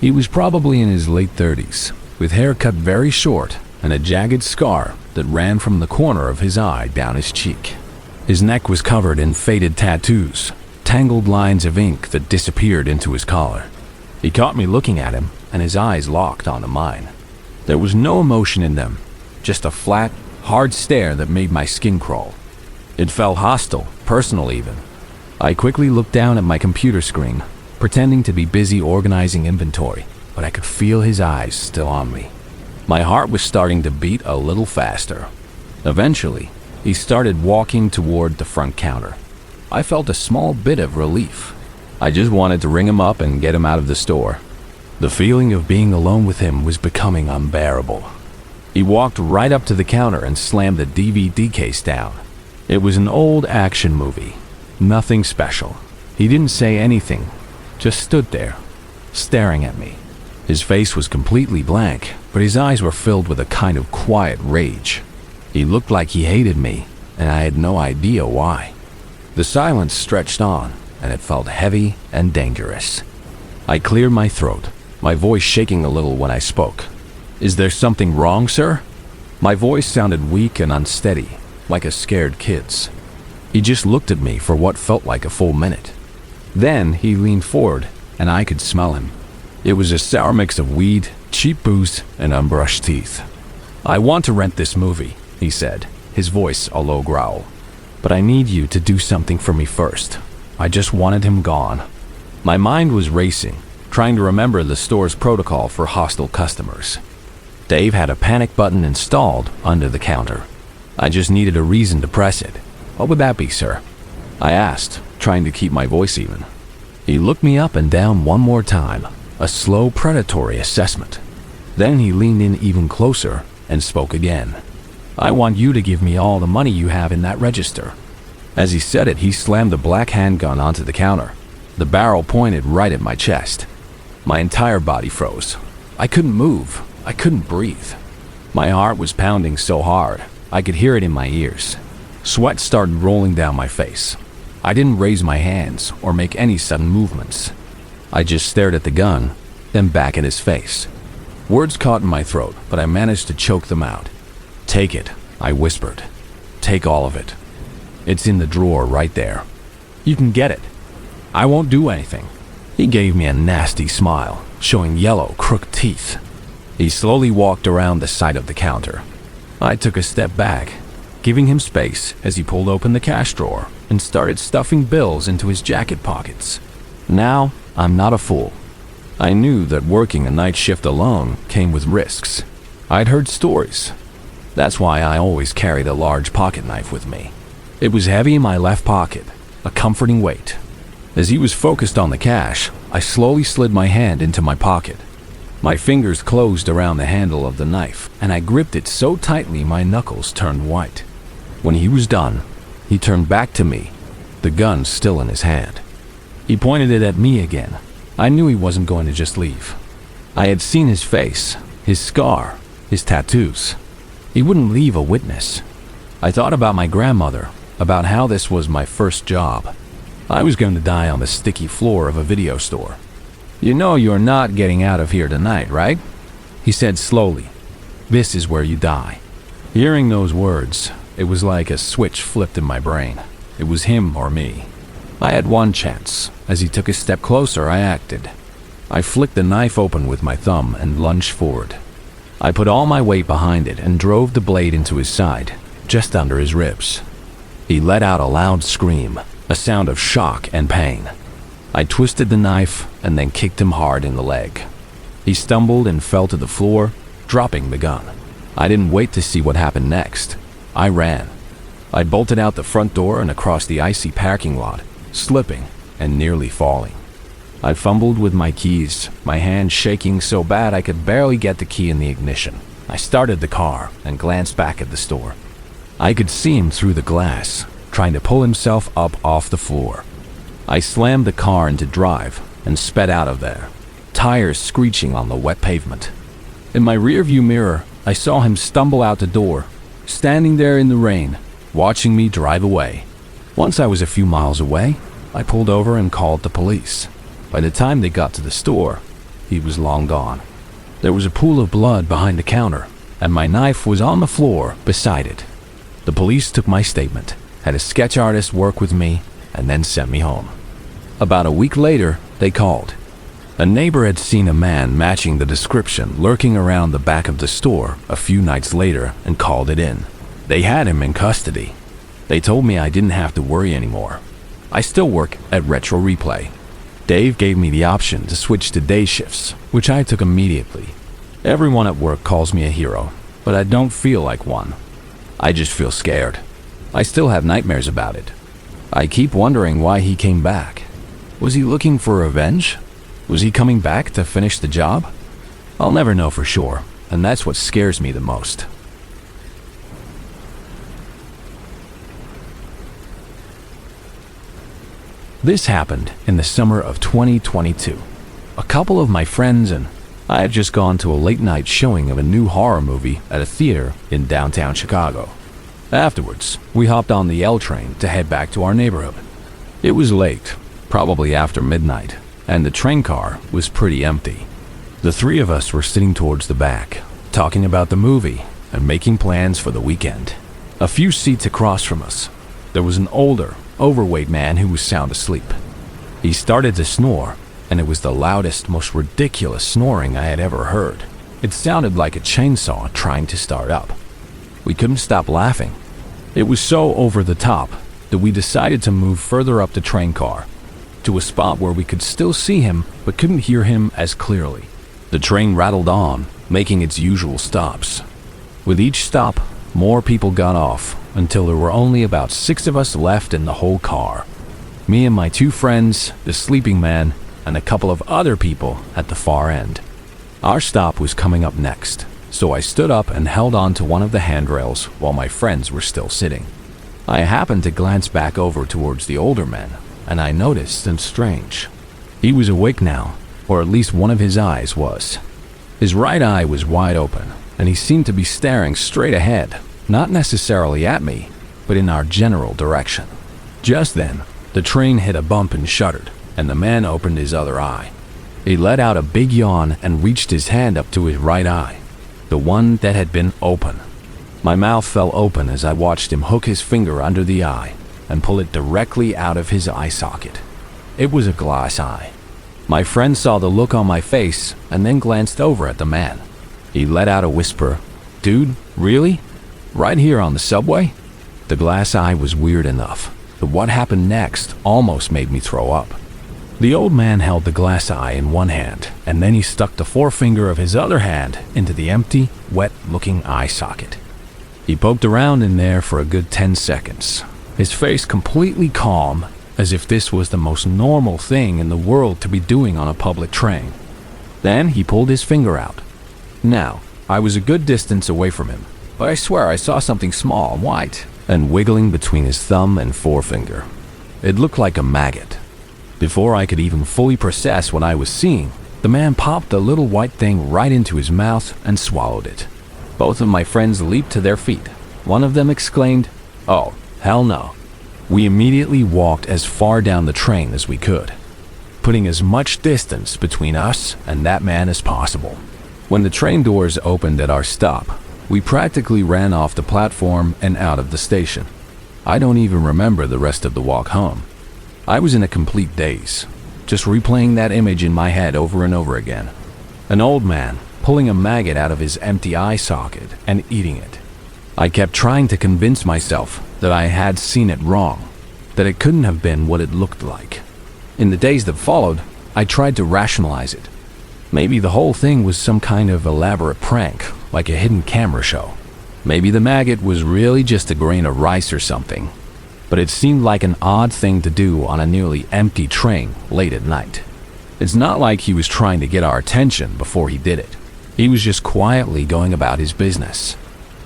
He was probably in his late 30s, with hair cut very short and a jagged scar that ran from the corner of his eye down his cheek. His neck was covered in faded tattoos, tangled lines of ink that disappeared into his collar. He caught me looking at him, and his eyes locked onto mine. There was no emotion in them, just a flat, hard stare that made my skin crawl. It felt hostile, personal even. I quickly looked down at my computer screen, pretending to be busy organizing inventory, but I could feel his eyes still on me. My heart was starting to beat a little faster. Eventually, he started walking toward the front counter. I felt a small bit of relief. I just wanted to ring him up and get him out of the store. The feeling of being alone with him was becoming unbearable. He walked right up to the counter and slammed the DVD case down. It was an old action movie. Nothing special. He didn't say anything, just stood there, staring at me. His face was completely blank, but his eyes were filled with a kind of quiet rage. He looked like he hated me, and I had no idea why. The silence stretched on, and it felt heavy and dangerous. I cleared my throat, my voice shaking a little when I spoke. "Is there something wrong, sir?" My voice sounded weak and unsteady, like a scared kid's. He just looked at me for what felt like a full minute. Then he leaned forward, and I could smell him. It was a sour mix of weed, cheap booze, and unbrushed teeth. "I want to rent this movie," he said, his voice a low growl. "But I need you to do something for me first." I just wanted him gone. My mind was racing, trying to remember the store's protocol for hostile customers. Dave had a panic button installed under the counter. I just needed a reason to press it. "What would that be, sir?" I asked, trying to keep my voice even. He looked me up and down one more time, a slow, predatory assessment. Then he leaned in even closer and spoke again. "I want you to give me all the money you have in that register." As he said it, he slammed the black handgun onto the counter. The barrel pointed right at my chest. My entire body froze. I couldn't move. I couldn't breathe. My heart was pounding so hard, I could hear it in my ears. Sweat started rolling down my face. I didn't raise my hands or make any sudden movements. I just stared at the gun, then back at his face. Words caught in my throat, but I managed to choke them out. "Take it," I whispered. "Take all of it. It's in the drawer right there. You can get it. I won't do anything." He gave me a nasty smile, showing yellow, crooked teeth. He slowly walked around the side of the counter. I took a step back, giving him space as he pulled open the cash drawer and started stuffing bills into his jacket pockets. Now, I'm not a fool. I knew that working a night shift alone came with risks. I'd heard stories. That's why I always carried a large pocket knife with me. It was heavy in my left pocket, a comforting weight. As he was focused on the cash, I slowly slid my hand into my pocket. My fingers closed around the handle of the knife, and I gripped it so tightly my knuckles turned white. When he was done, he turned back to me, the gun still in his hand. He pointed it at me again. I knew he wasn't going to just leave. I had seen his face, his scar, his tattoos. He wouldn't leave a witness. I thought about my grandmother, about how this was my first job. I was going to die on the sticky floor of a video store. "You know you're not getting out of here tonight, right?" he said slowly. "This is where you die." Hearing those words, it was like a switch flipped in my brain. It was him or me. I had one chance. As he took a step closer, I acted. I flicked the knife open with my thumb and lunged forward. I put all my weight behind it and drove the blade into his side, just under his ribs. He let out a loud scream, a sound of shock and pain. I twisted the knife and then kicked him hard in the leg. He stumbled and fell to the floor, dropping the gun. I didn't wait to see what happened next. I ran. I bolted out the front door and across the icy parking lot, slipping and nearly falling. I fumbled with my keys, my hand shaking so bad I could barely get the key in the ignition. I started the car and glanced back at the store. I could see him through the glass, trying to pull himself up off the floor. I slammed the car into drive and sped out of there, tires screeching on the wet pavement. In my rearview mirror, I saw him stumble out the door, standing there in the rain, watching me drive away. Once I was a few miles away, I pulled over and called the police. By the time they got to the store, he was long gone. There was a pool of blood behind the counter, and my knife was on the floor beside it. The police took my statement, had a sketch artist work with me, and then sent me home. About a week later, they called. A neighbor had seen a man matching the description lurking around the back of the store a few nights later and called it in. They had him in custody. They told me I didn't have to worry anymore. I still work at Retro Replay. Dave gave me the option to switch to day shifts, which I took immediately. Everyone at work calls me a hero, but I don't feel like one. I just feel scared. I still have nightmares about it. I keep wondering why he came back. Was he looking for revenge? Was he coming back to finish the job? I'll never know for sure, and that's what scares me the most. This happened in the summer of 2022. A couple of my friends and I had just gone to a late-night showing of a new horror movie at a theater in downtown Chicago. Afterwards, we hopped on the L train to head back to our neighborhood. It was late, probably after midnight, and the train car was pretty empty. The three of us were sitting towards the back, talking about the movie and making plans for the weekend. A few seats across from us, there was an older, overweight man who was sound asleep. He started to snore, and it was the loudest, most ridiculous snoring I had ever heard. It sounded like a chainsaw trying to start up. We couldn't stop laughing. It was so over the top that we decided to move further up the train car, to a spot where we could still see him but couldn't hear him as clearly. The train rattled on, making its usual stops. With each stop, more people got off until there were only about 6 of us left in the whole car. Me and my 2 friends, the sleeping man, and a couple of other people at the far end. Our stop was coming up next, so I stood up and held on to one of the handrails while my friends were still sitting. I happened to glance back over towards the older man, and I noticed something strange. He was awake now, or at least one of his eyes was. His right eye was wide open, and he seemed to be staring straight ahead, not necessarily at me, but in our general direction. Just then, the train hit a bump and shuddered, and the man opened his other eye. He let out a big yawn and reached his hand up to his right eye, the one that had been open. My mouth fell open as I watched him hook his finger under the eye and pull it directly out of his eye socket. It was a glass eye. My friend saw the look on my face and then glanced over at the man. He let out a whisper, "Dude, really? Right here on the subway?" The glass eye was weird enough, but what happened next almost made me throw up. The old man held the glass eye in one hand, and then he stuck the forefinger of his other hand into the empty, wet-looking eye socket. He poked around in there for a good 10 seconds, his face completely calm, as if this was the most normal thing in the world to be doing on a public train. Then he pulled his finger out. Now, I was a good distance away from him, but I swear I saw something small and white and wiggling between his thumb and forefinger. It looked like a maggot. Before I could even fully process what I was seeing, the man popped the little white thing right into his mouth and swallowed it. Both of my friends leaped to their feet. One of them exclaimed, "Oh, hell no." We immediately walked as far down the train as we could, putting as much distance between us and that man as possible. When the train doors opened at our stop, we practically ran off the platform and out of the station. I don't even remember the rest of the walk home. I was in a complete daze, just replaying that image in my head over and over again. An old man pulling a maggot out of his empty eye socket and eating it. I kept trying to convince myself that I had seen it wrong, that it couldn't have been what it looked like. In the days that followed, I tried to rationalize it. Maybe the whole thing was some kind of elaborate prank, like a hidden camera show. Maybe the maggot was really just a grain of rice or something. But it seemed like an odd thing to do on a nearly empty train late at night. It's not like he was trying to get our attention before he did it. He was just quietly going about his business.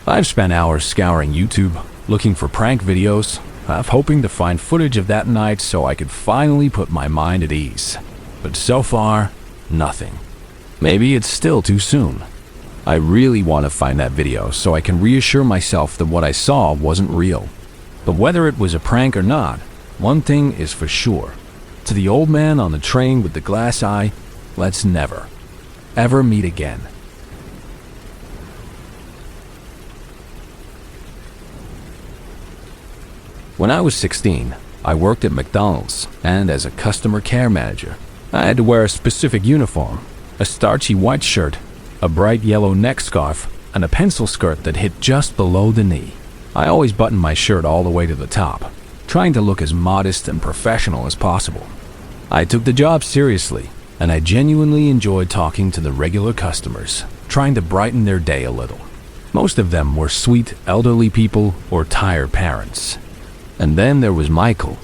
I've spent hours scouring YouTube, looking for prank videos, half hoping to find footage of that night so I could finally put my mind at ease. But so far, nothing. Maybe it's still too soon. I really want to find that video so I can reassure myself that what I saw wasn't real. But whether it was a prank or not, one thing is for sure. To the old man on the train with the glass eye, let's never, ever meet again. When I was 16, I worked at McDonald's, and as a customer care manager, I had to wear a specific uniform, a starchy white shirt, a bright yellow neck scarf, and a pencil skirt that hit just below the knee. I always buttoned my shirt all the way to the top, trying to look as modest and professional as possible. I took the job seriously, and I genuinely enjoyed talking to the regular customers, trying to brighten their day a little. Most of them were sweet, elderly people or tired parents. And then there was Michael.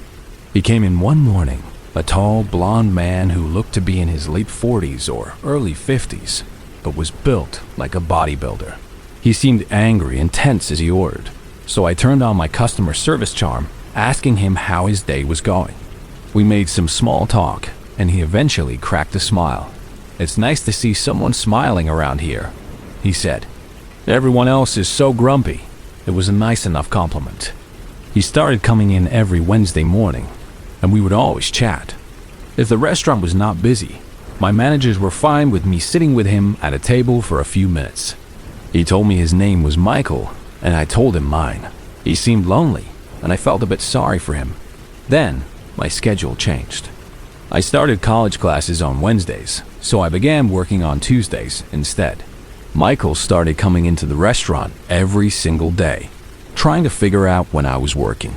He came in one morning, a tall, blonde man who looked to be in his late 40s or early 50s, but was built like a bodybuilder. He seemed angry and tense as he ordered, so I turned on my customer service charm, asking him how his day was going. We made some small talk, and he eventually cracked a smile. "It's nice to see someone smiling around here," he said. "Everyone else is so grumpy." It was a nice enough compliment. He started coming in every Wednesday morning, and we would always chat. If the restaurant was not busy, my managers were fine with me sitting with him at a table for a few minutes. He told me his name was Michael, and I told him mine. He seemed lonely, and I felt a bit sorry for him. Then, my schedule changed. I started college classes on Wednesdays, so I began working on Tuesdays instead. Michael started coming into the restaurant every single day, trying to figure out when I was working.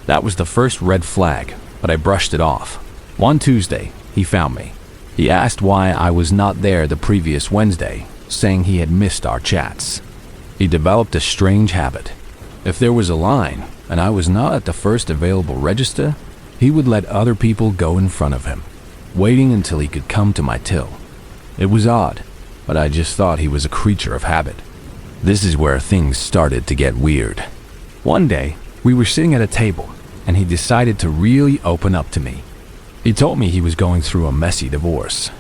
That was the first red flag, but I brushed it off. One Tuesday, he found me. He asked why I was not there the previous Wednesday, saying he had missed our chats. He developed a strange habit. If there was a line, and I was not at the first available register, he would let other people go in front of him, waiting until he could come to my till. It was odd, but I just thought he was a creature of habit. This is where things started to get weird. One day, we were sitting at a table, and he decided to really open up to me. He told me he was going through a messy divorce.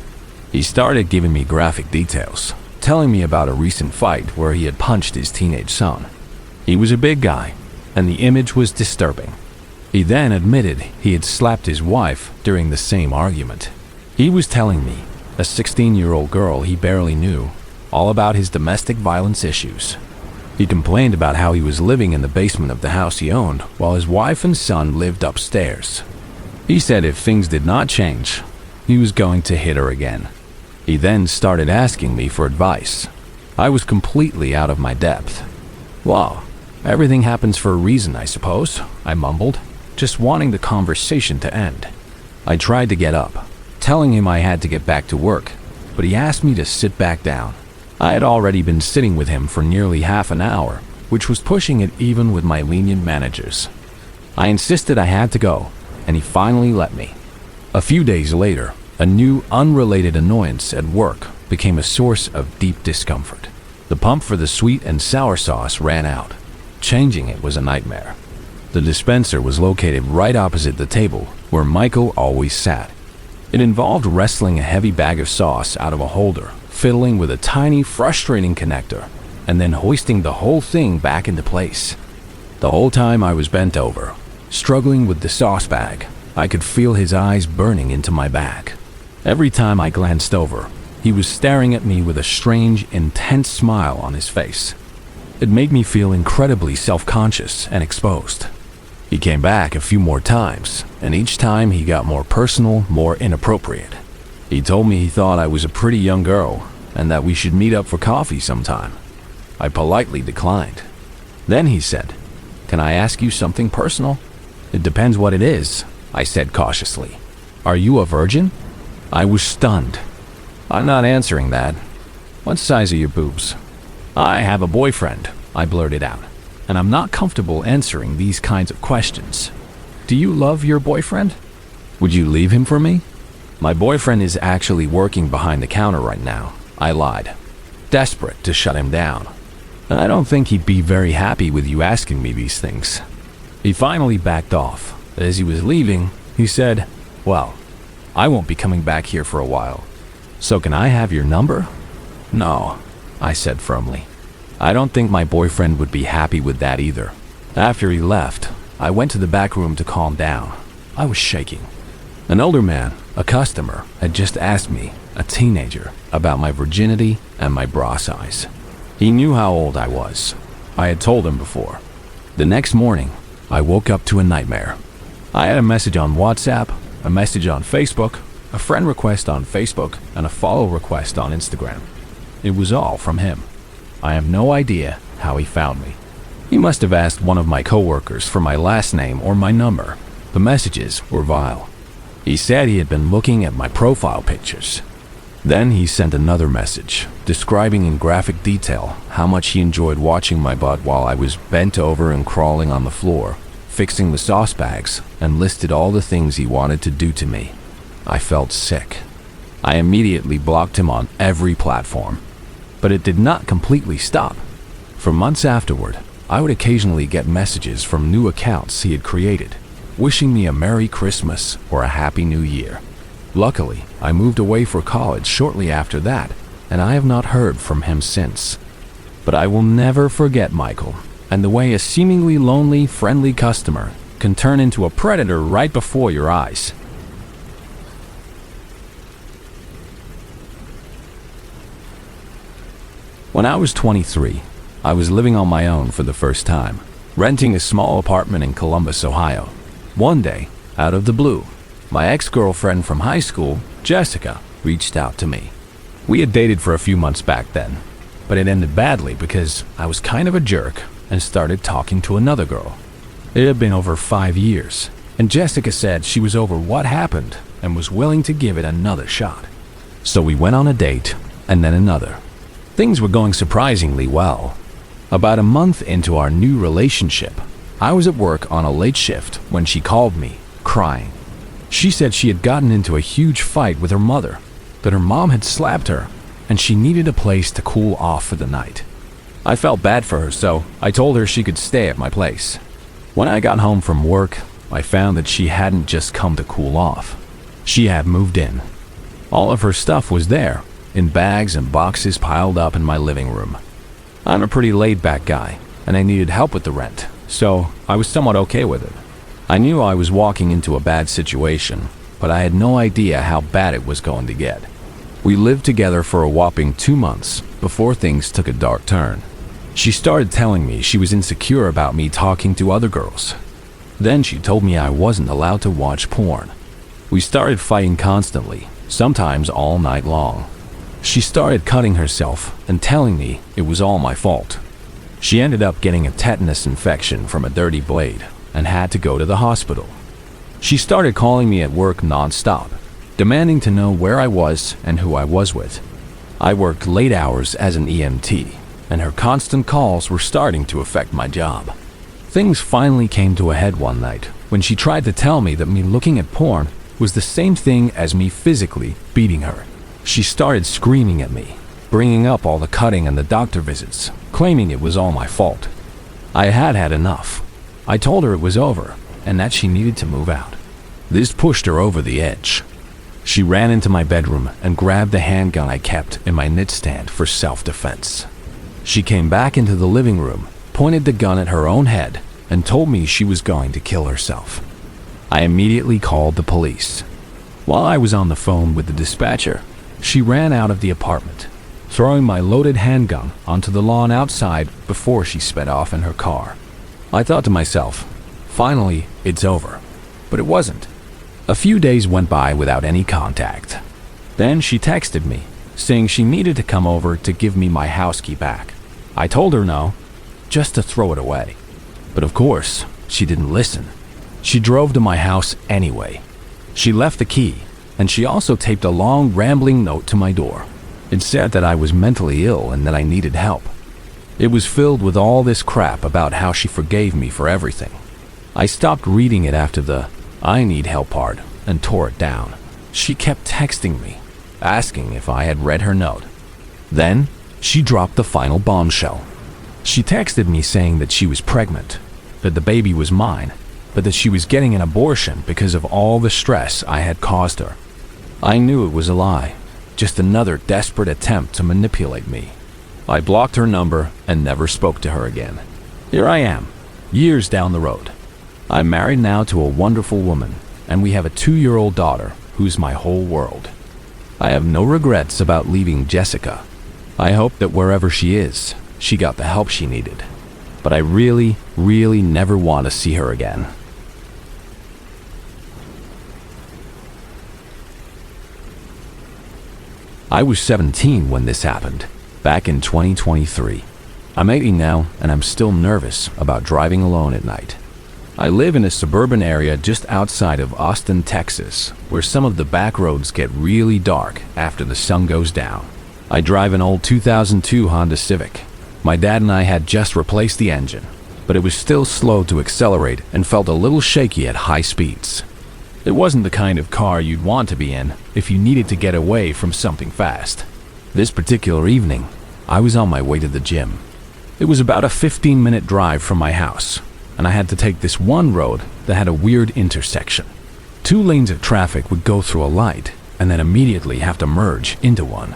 He started giving me graphic details, telling me about a recent fight where he had punched his teenage son. He was a big guy, and the image was disturbing. He then admitted he had slapped his wife during the same argument. He was telling me, a 16-year-old girl he barely knew, all about his domestic violence issues. He complained about how he was living in the basement of the house he owned while his wife and son lived upstairs. He said if things did not change, he was going to hit her again. He then started asking me for advice. I was completely out of my depth. "Wow, everything happens for a reason, I suppose," I mumbled, just wanting the conversation to end. I tried to get up, telling him I had to get back to work, but he asked me to sit back down. I had already been sitting with him for nearly half an hour, which was pushing it even with my lenient managers. I insisted I had to go, and he finally let me. A few days later, a new unrelated annoyance at work became a source of deep discomfort. The pump for the sweet and sour sauce ran out. Changing it was a nightmare. The dispenser was located right opposite the table where Michael always sat. It involved wresting a heavy bag of sauce out of a holder, fiddling with a tiny, frustrating connector, and then hoisting the whole thing back into place. The whole time I was bent over, struggling with the sauce bag, I could feel his eyes burning into my back. Every time I glanced over, he was staring at me with a strange, intense smile on his face. It made me feel incredibly self-conscious and exposed. He came back a few more times, and each time he got more personal, more inappropriate. He told me he thought I was a pretty young girl, and that we should meet up for coffee sometime. I politely declined. Then he said, "Can I ask you something personal?" "It depends what it is," I said cautiously. "Are you a virgin?" I was stunned. "I'm not answering that." "What size are your boobs?" "I have a boyfriend," I blurted out, "and I'm not comfortable answering these kinds of questions." "Do you love your boyfriend?" "Would you leave him for me?" "My boyfriend is actually working behind the counter right now," I lied, desperate to shut him down. and I don't think he'd be very happy with you asking me these things." He finally backed off. As he was leaving, he said, "Well, I won't be coming back here for a while. So can I have your number?" "No," I said firmly. I don't think my boyfriend would be happy with that either. After he left, I went to the back room to calm down. I was shaking. An older man, a customer, had just asked me, a teenager, about my virginity and my bra size. He knew how old I was. I had told him before. The next morning, I woke up to a nightmare. I had a message on WhatsApp, a message on Facebook, a friend request on Facebook, and a follow request on Instagram. It was all from him. I have no idea how he found me. He must have asked one of my coworkers for my last name or my number. The messages were vile. He said he had been looking at my profile pictures. Then he sent another message, describing in graphic detail how much he enjoyed watching my butt while I was bent over and crawling on the floor, fixing the sauce bags, and listed all the things he wanted to do to me. I felt sick. I immediately blocked him on every platform. But it did not completely stop. For months afterward, I would occasionally get messages from new accounts he had created, wishing me a Merry Christmas or a Happy New Year. Luckily, I moved away for college shortly after that, and I have not heard from him since. But I will never forget Michael, and the way a seemingly lonely, friendly customer can turn into a predator right before your eyes. When I was 23, I was living on my own for the first time, renting a small apartment in Columbus, Ohio. One day, out of the blue, my ex-girlfriend from high school, Jessica, reached out to me. We had dated for a few months back then, but it ended badly because I was kind of a jerk and started talking to another girl. It had been over 5 years, and Jessica said she was over what happened and was willing to give it another shot. So we went on a date, and then another. Things were going surprisingly well. About a month into our new relationship, I was at work on a late shift when she called me, crying. She said she had gotten into a huge fight with her mother, that her mom had slapped her, and she needed a place to cool off for the night. I felt bad for her, so I told her she could stay at my place. When I got home from work, I found that she hadn't just come to cool off. She had moved in. All of her stuff was there, in bags and boxes piled up in my living room. I'm a pretty laid-back guy, and I needed help with the rent, so I was somewhat okay with it. I knew I was walking into a bad situation, but I had no idea how bad it was going to get. We lived together for a whopping 2 months before things took a dark turn. She started telling me she was insecure about me talking to other girls. Then she told me I wasn't allowed to watch porn. We started fighting constantly, sometimes all night long. She started cutting herself and telling me it was all my fault. She ended up getting a tetanus infection from a dirty blade and had to go to the hospital. She started calling me at work non-stop, demanding to know where I was and who I was with. I worked late hours as an EMT, and her constant calls were starting to affect my job. Things finally came to a head one night when she tried to tell me that me looking at porn was the same thing as me physically beating her. She started screaming at me, bringing up all the cutting and the doctor visits, claiming it was all my fault. I had had enough. I told her it was over and that she needed to move out. This pushed her over the edge. She ran into my bedroom and grabbed the handgun I kept in my nightstand for self-defense. She came back into the living room, pointed the gun at her own head, and told me she was going to kill herself. I immediately called the police. While I was on the phone with the dispatcher, she ran out of the apartment, throwing my loaded handgun onto the lawn outside before she sped off in her car. I thought to myself, finally, it's over. But it wasn't. A few days went by without any contact. Then she texted me, saying she needed to come over to give me my house key back. I told her no, just to throw it away. But of course, she didn't listen. She drove to my house anyway. She left the key, and she also taped a long, rambling note to my door. It said that I was mentally ill and that I needed help. It was filled with all this crap about how she forgave me for everything. I stopped reading it after the "I need help" part and tore it down. She kept texting me, asking if I had read her note. Then, she dropped the final bombshell. She texted me saying that she was pregnant, that the baby was mine, but that she was getting an abortion because of all the stress I had caused her. I knew it was a lie, just another desperate attempt to manipulate me. I blocked her number and never spoke to her again. Here I am, years down the road. I'm married now to a wonderful woman, and we have a 2-year-old daughter who's my whole world. I have no regrets about leaving Jessica. I hope that wherever she is, she got the help she needed. But I really, really never want to see her again. I was 17 when this happened, back in 2023. I'm 80 now, and I'm still nervous about driving alone at night. I live in a suburban area just outside of Austin, Texas, where some of the back roads get really dark after the sun goes down. I drive an old 2002 Honda Civic. My dad and I had just replaced the engine, but it was still slow to accelerate and felt a little shaky at high speeds. It wasn't the kind of car you'd want to be in if you needed to get away from something fast. This particular evening, I was on my way to the gym. It was about a 15-minute drive from my house, and I had to take this one road that had a weird intersection. 2 lanes of traffic would go through a light and then immediately have to merge into one.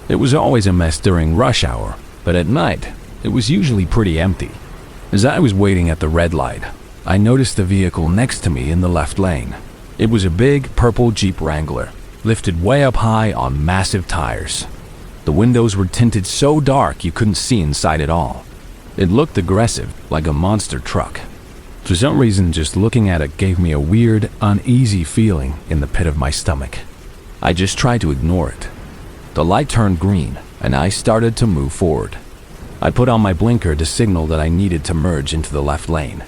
It was always a mess during rush hour, but at night, it was usually pretty empty. As I was waiting at the red light, I noticed a vehicle next to me in the left lane. It was a big purple Jeep Wrangler, lifted way up high on massive tires. The windows were tinted so dark you couldn't see inside at all. It looked aggressive, like a monster truck. For some reason, just looking at it gave me a weird, uneasy feeling in the pit of my stomach. I just tried to ignore it. The light turned green, and I started to move forward. I put on my blinker to signal that I needed to merge into the left lane.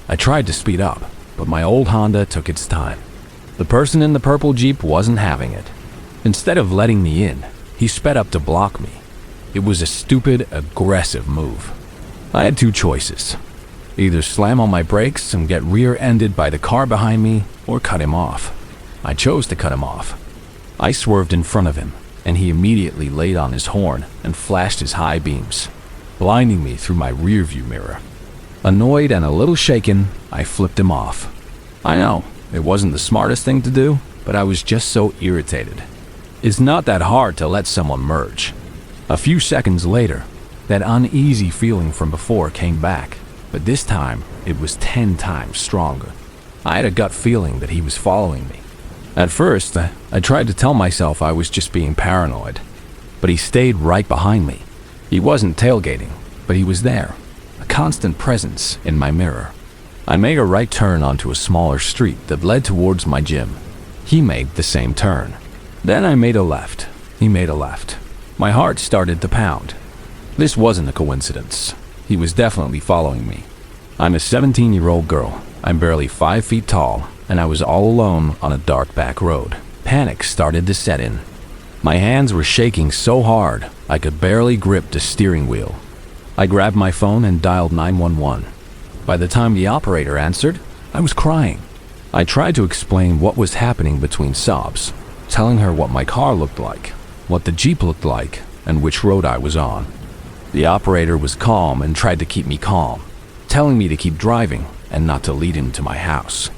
I tried to speed up, but my old Honda took its time. The person in the purple Jeep wasn't having it. Instead of letting me in, he sped up to block me. It was a stupid, aggressive move. I had 2 choices. Either slam on my brakes and get rear-ended by the car behind me, or cut him off. I chose to cut him off. I swerved in front of him, and he immediately laid on his horn and flashed his high beams, blinding me through my rearview mirror. Annoyed and a little shaken, I flipped him off. I know, it wasn't the smartest thing to do, but I was just so irritated. It's not that hard to let someone merge. A few seconds later, that uneasy feeling from before came back, but this time it was 10 times stronger. I had a gut feeling that he was following me. At first, I tried to tell myself I was just being paranoid, but he stayed right behind me. He wasn't tailgating, but he was there, a constant presence in my mirror. I made a right turn onto a smaller street that led towards my gym. He made the same turn. Then I made a left. He made a left. My heart started to pound. This wasn't a coincidence. He was definitely following me. I'm a 17-year-old girl. I'm barely 5 feet tall, and I was all alone on a dark back road. Panic started to set in. My hands were shaking so hard, I could barely grip the steering wheel. I grabbed my phone and dialed 911. By the time the operator answered, I was crying. I tried to explain what was happening between sobs, telling her what my car looked like, what the Jeep looked like, and which road I was on. The operator was calm and tried to keep me calm, telling me to keep driving and not to lead him to my house.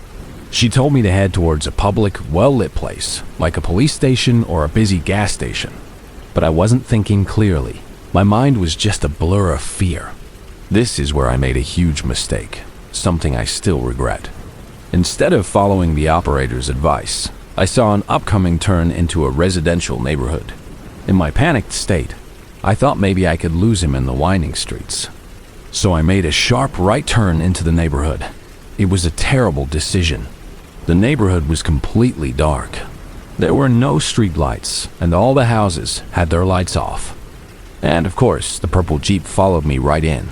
She told me to head towards a public, well-lit place, like a police station or a busy gas station. But I wasn't thinking clearly. My mind was just a blur of fear. This is where I made a huge mistake, something I still regret. Instead of following the operator's advice, I saw an upcoming turn into a residential neighborhood. In my panicked state, I thought maybe I could lose him in the winding streets. So I made a sharp right turn into the neighborhood. It was a terrible decision. The neighborhood was completely dark. There were no street lights, and all the houses had their lights off. And of course, the purple Jeep followed me right in.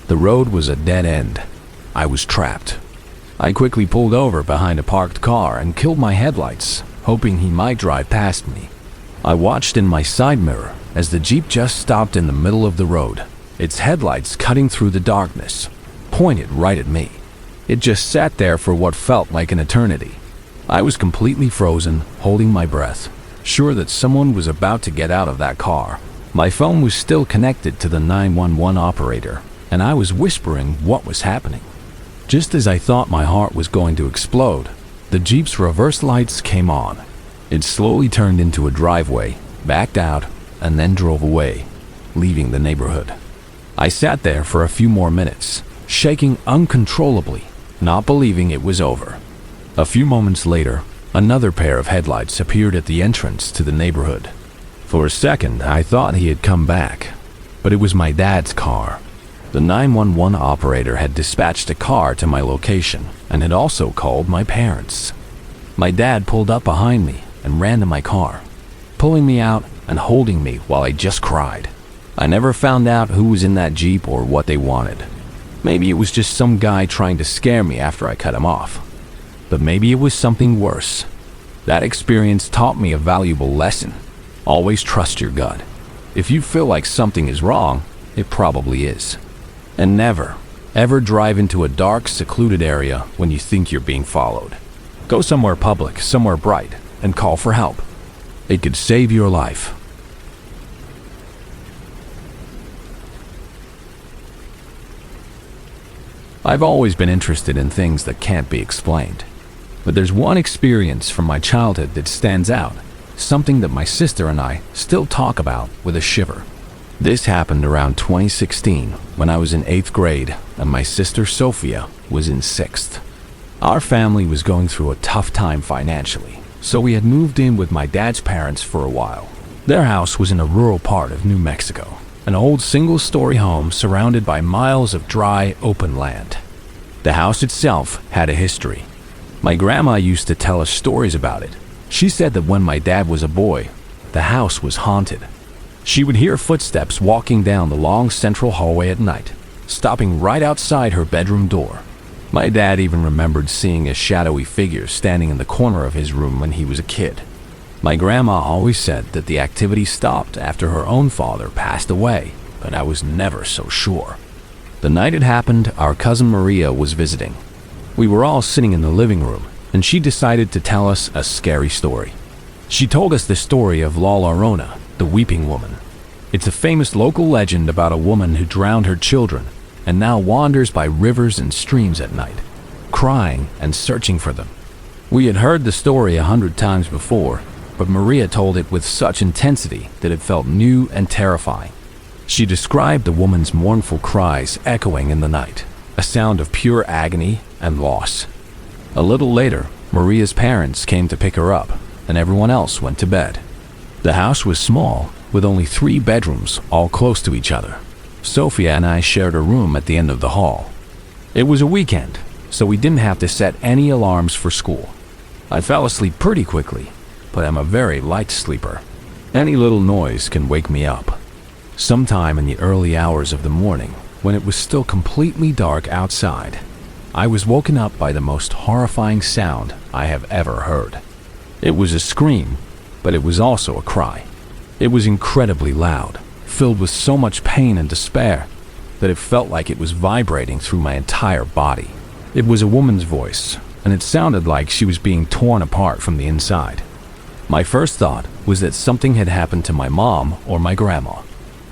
The road was a dead end. I was trapped. I quickly pulled over behind a parked car and killed my headlights, hoping he might drive past me. I watched in my side mirror as the Jeep just stopped in the middle of the road, its headlights cutting through the darkness, pointed right at me. It just sat there for what felt like an eternity. I was completely frozen, holding my breath, sure that someone was about to get out of that car. My phone was still connected to the 911 operator, and I was whispering what was happening. Just as I thought my heart was going to explode, the Jeep's reverse lights came on. It slowly turned into a driveway, backed out, and then drove away, leaving the neighborhood. I sat there for a few more minutes, shaking uncontrollably, not believing it was over. A few moments later, another pair of headlights appeared at the entrance to the neighborhood. For a second, I thought he had come back, but it was my dad's car. The 911 operator had dispatched a car to my location and had also called my parents. My dad pulled up behind me and ran to my car, pulling me out and holding me while I just cried. I never found out who was in that Jeep or what they wanted. Maybe it was just some guy trying to scare me after I cut him off. But maybe it was something worse. That experience taught me a valuable lesson. Always trust your gut. If you feel like something is wrong, it probably is. And never, ever drive into a dark, secluded area when you think you're being followed. Go somewhere public, somewhere bright, and call for help. It could save your life. I've always been interested in things that can't be explained. But there's one experience from my childhood that stands out, something that my sister and I still talk about with a shiver. This happened around 2016 when I was in 8th grade and my sister Sophia was in 6th. Our family was going through a tough time financially, so we had moved in with my dad's parents for a while. Their house was in a rural part of New Mexico, an old single-story home surrounded by miles of dry, open land. The house itself had a history. My grandma used to tell us stories about it. She said that when my dad was a boy, the house was haunted. She would hear footsteps walking down the long central hallway at night, stopping right outside her bedroom door. My dad even remembered seeing a shadowy figure standing in the corner of his room when he was a kid. My grandma always said that the activity stopped after her own father passed away, but I was never so sure. The night it happened, our cousin Maria was visiting. We were all sitting in the living room, and she decided to tell us a scary story. She told us the story of La Llorona, the weeping woman. It's a famous local legend about a woman who drowned her children and now wanders by rivers and streams at night, crying and searching for them. We had heard the story 100 times before, but Maria told it with such intensity that it felt new and terrifying. She described the woman's mournful cries echoing in the night, a sound of pure agony and loss. A little later, Maria's parents came to pick her up, and everyone else went to bed. The house was small, with only 3 bedrooms, all close to each other. Sophia and I shared a room at the end of the hall. It was a weekend, so we didn't have to set any alarms for school. I fell asleep pretty quickly, but I'm a very light sleeper. Any little noise can wake me up. Sometime in the early hours of the morning, when it was still completely dark outside, I was woken up by the most horrifying sound I have ever heard. It was a scream, but it was also a cry. It was incredibly loud, filled with so much pain and despair that it felt like it was vibrating through my entire body. It was a woman's voice, and it sounded like she was being torn apart from the inside. My first thought was that something had happened to my mom or my grandma.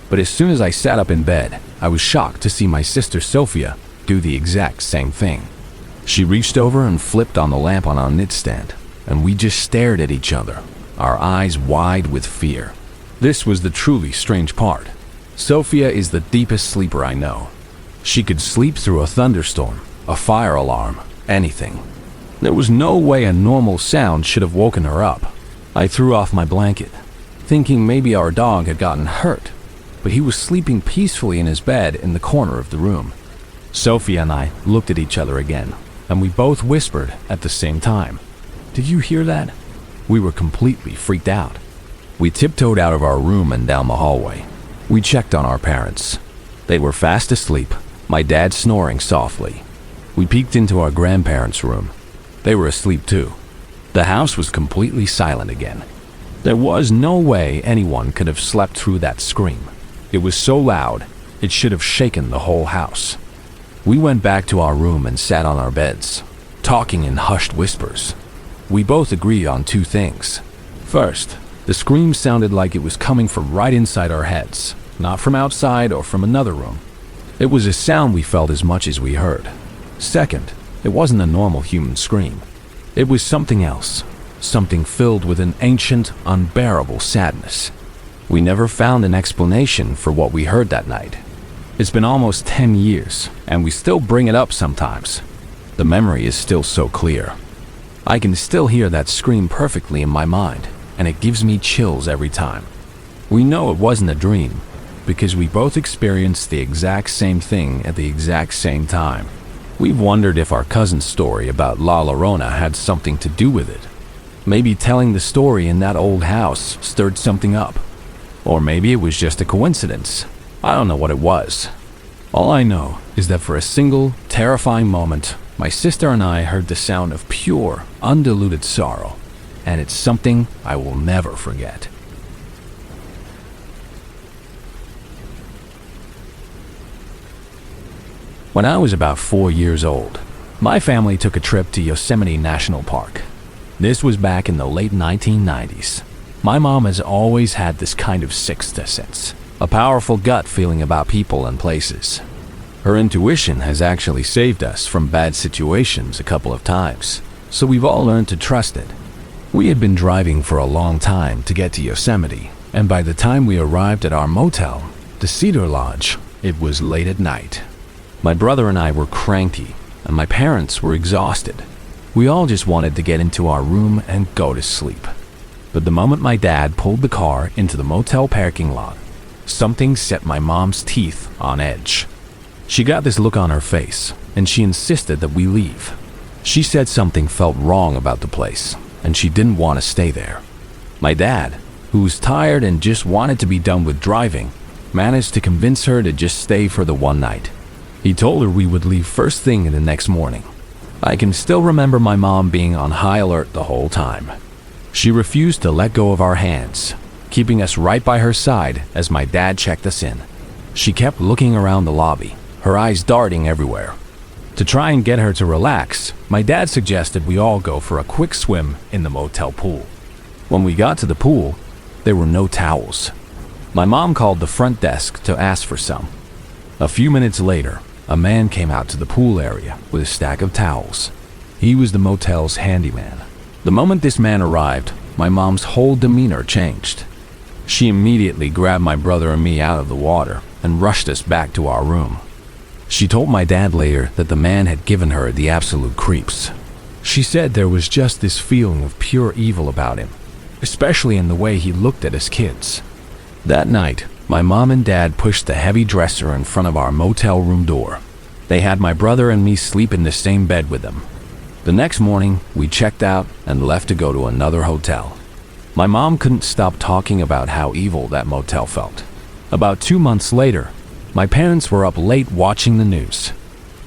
But as soon as I sat up in bed, I was shocked to see my sister Sophia do the exact same thing. She reached over and flipped on the lamp on our nightstand, and we just stared at each other, our eyes wide with fear. This was the truly strange part. Sophia is the deepest sleeper I know. She could sleep through a thunderstorm, a fire alarm, anything. There was no way a normal sound should have woken her up. I threw off my blanket, thinking maybe our dog had gotten hurt, but he was sleeping peacefully in his bed in the corner of the room. Sophia and I looked at each other again, and we both whispered at the same time, "Did you hear that?" We were completely freaked out. We tiptoed out of our room and down the hallway. We checked on our parents. They were fast asleep, my dad snoring softly. We peeked into our grandparents' room. They were asleep too. The house was completely silent again. There was no way anyone could have slept through that scream. It was so loud, it should have shaken the whole house. We went back to our room and sat on our beds, talking in hushed whispers. We both agreed on 2 things. First, The scream sounded like it was coming from right inside our heads, not from outside or from another room. It was a sound we felt as much as we heard. Second, it wasn't a normal human scream. It was something else, something filled with an ancient, unbearable sadness. We never found an explanation for what we heard that night. It's been almost 10 years, and we still bring it up sometimes. The memory is still so clear. I can still hear that scream perfectly in my mind, and it gives me chills every time. We know it wasn't a dream, because we both experienced the exact same thing at the exact same time. We've wondered if our cousin's story about La Llorona had something to do with it. Maybe telling the story in that old house stirred something up. Or maybe it was just a coincidence. I don't know what it was. All I know is that for a single, terrifying moment, my sister and I heard the sound of pure, undiluted sorrow, and it's something I will never forget. When I was about 4 years old, my family took a trip to Yosemite National Park. This was back in the late 1990s. My mom has always had this kind of sixth sense, a powerful gut feeling about people and places. Her intuition has actually saved us from bad situations a couple of times, so we've all learned to trust it. We had been driving for a long time to get to Yosemite, and by the time we arrived at our motel, the Cedar Lodge, it was late at night. My brother and I were cranky, and my parents were exhausted. We all just wanted to get into our room and go to sleep. But the moment my dad pulled the car into the motel parking lot, something set my mom's teeth on edge. She got this look on her face, and she insisted that we leave. She said something felt wrong about the place, and she didn't want to stay there. My dad, who was tired and just wanted to be done with driving, managed to convince her to just stay for the one night. He told her we would leave first thing the next morning. I can still remember my mom being on high alert the whole time. She refused to let go of our hands, keeping us right by her side as my dad checked us in. She kept looking around the lobby, her eyes darting everywhere. To try and get her to relax, my dad suggested we all go for a quick swim in the motel pool. When we got to the pool, there were no towels. My mom called the front desk to ask for some. A few minutes later, a man came out to the pool area with a stack of towels. He was the motel's handyman. The moment this man arrived, my mom's whole demeanor changed. She immediately grabbed my brother and me out of the water and rushed us back to our room. She told my dad later that the man had given her the absolute creeps. She said there was just this feeling of pure evil about him, especially in the way he looked at his kids. That night, my mom and dad pushed the heavy dresser in front of our motel room door. They had my brother and me sleep in the same bed with them. The next morning, we checked out and left to go to another hotel. My mom couldn't stop talking about how evil that motel felt. About 2 months later, my parents were up late watching the news.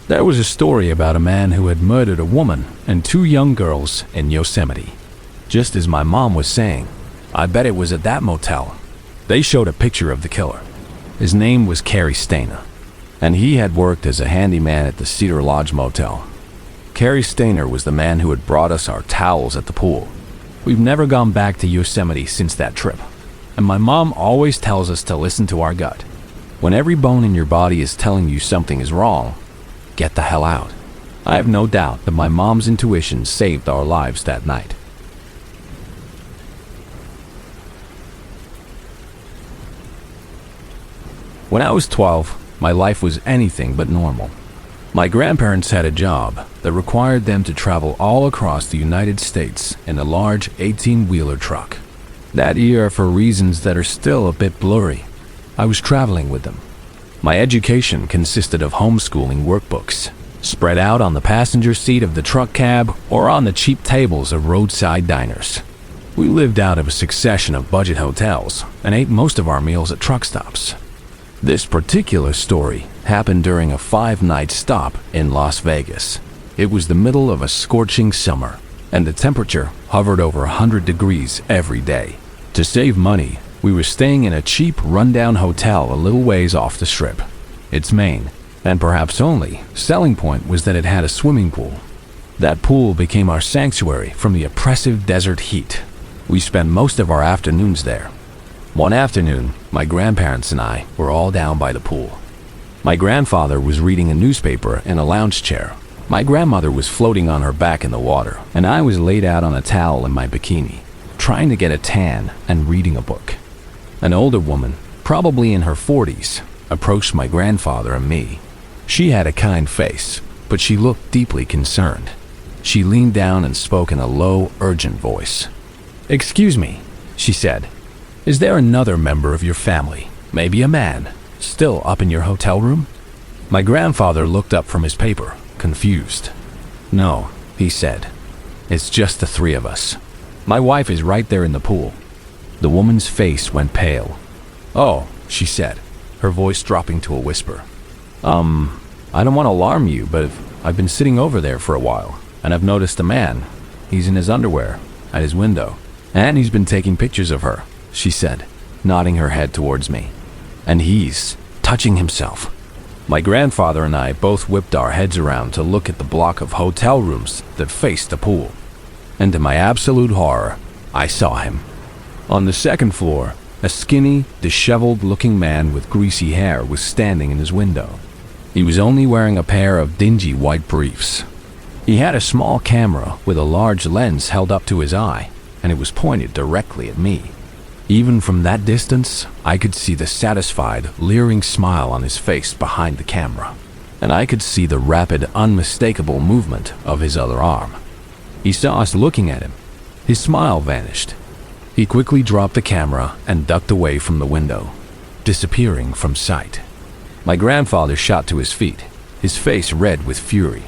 There was a story about a man who had murdered a woman and 2 young girls in Yosemite. Just as my mom was saying, I bet it was at that motel. They showed a picture of the killer. His name was Cary Stayner, and he had worked as a handyman at the Cedar Lodge Motel. Cary Stayner was the man who had brought us our towels at the pool. We've never gone back to Yosemite since that trip, and my mom always tells us to listen to our gut. When every bone in your body is telling you something is wrong, get the hell out. I have no doubt that my mom's intuition saved our lives that night. When I was 12, my life was anything but normal. My grandparents had a job that required them to travel all across the United States in a large 18-wheeler truck. That year, for reasons that are still a bit blurry, I was traveling with them. My education consisted of homeschooling workbooks, spread out on the passenger seat of the truck cab or on the cheap tables of roadside diners. We lived out of a succession of budget hotels and ate most of our meals at truck stops. This particular story happened during a 5-night stop in Las Vegas. It was the middle of a scorching summer, and the temperature hovered over 100 degrees every day. To save money, we were staying in a cheap, rundown hotel a little ways off the strip. Its main, and perhaps only, selling point was that it had a swimming pool. That pool became our sanctuary from the oppressive desert heat. We spent most of our afternoons there. One afternoon, my grandparents and I were all down by the pool. My grandfather was reading a newspaper in a lounge chair. My grandmother was floating on her back in the water, and I was laid out on a towel in my bikini, trying to get a tan and reading a book. An older woman, probably in her 40s, approached my grandfather and me. She had a kind face, but she looked deeply concerned. She leaned down and spoke in a low, urgent voice. "Excuse me," she said. "Is there another member of your family, maybe a man, still up in your hotel room?" My grandfather looked up from his paper, confused. "No," he said. "It's just the three of us. My wife is right there in the pool." The woman's face went pale. "Oh," she said, her voice dropping to a whisper. I don't want to alarm you, but I've been sitting over there for a while, and I've noticed a man. He's in his underwear, at his window, and he's been taking pictures of her," she said, nodding her head towards me. "And he's touching himself." My grandfather and I both whipped our heads around to look at the block of hotel rooms that faced the pool. And to my absolute horror, I saw him. On the second floor, a skinny, disheveled-looking man with greasy hair was standing in his window. He was only wearing a pair of dingy white briefs. He had a small camera with a large lens held up to his eye, and it was pointed directly at me. Even from that distance, I could see the satisfied, leering smile on his face behind the camera, and I could see the rapid, unmistakable movement of his other arm. He saw us looking at him. His smile vanished. He quickly dropped the camera and ducked away from the window, disappearing from sight. My grandfather shot to his feet, his face red with fury.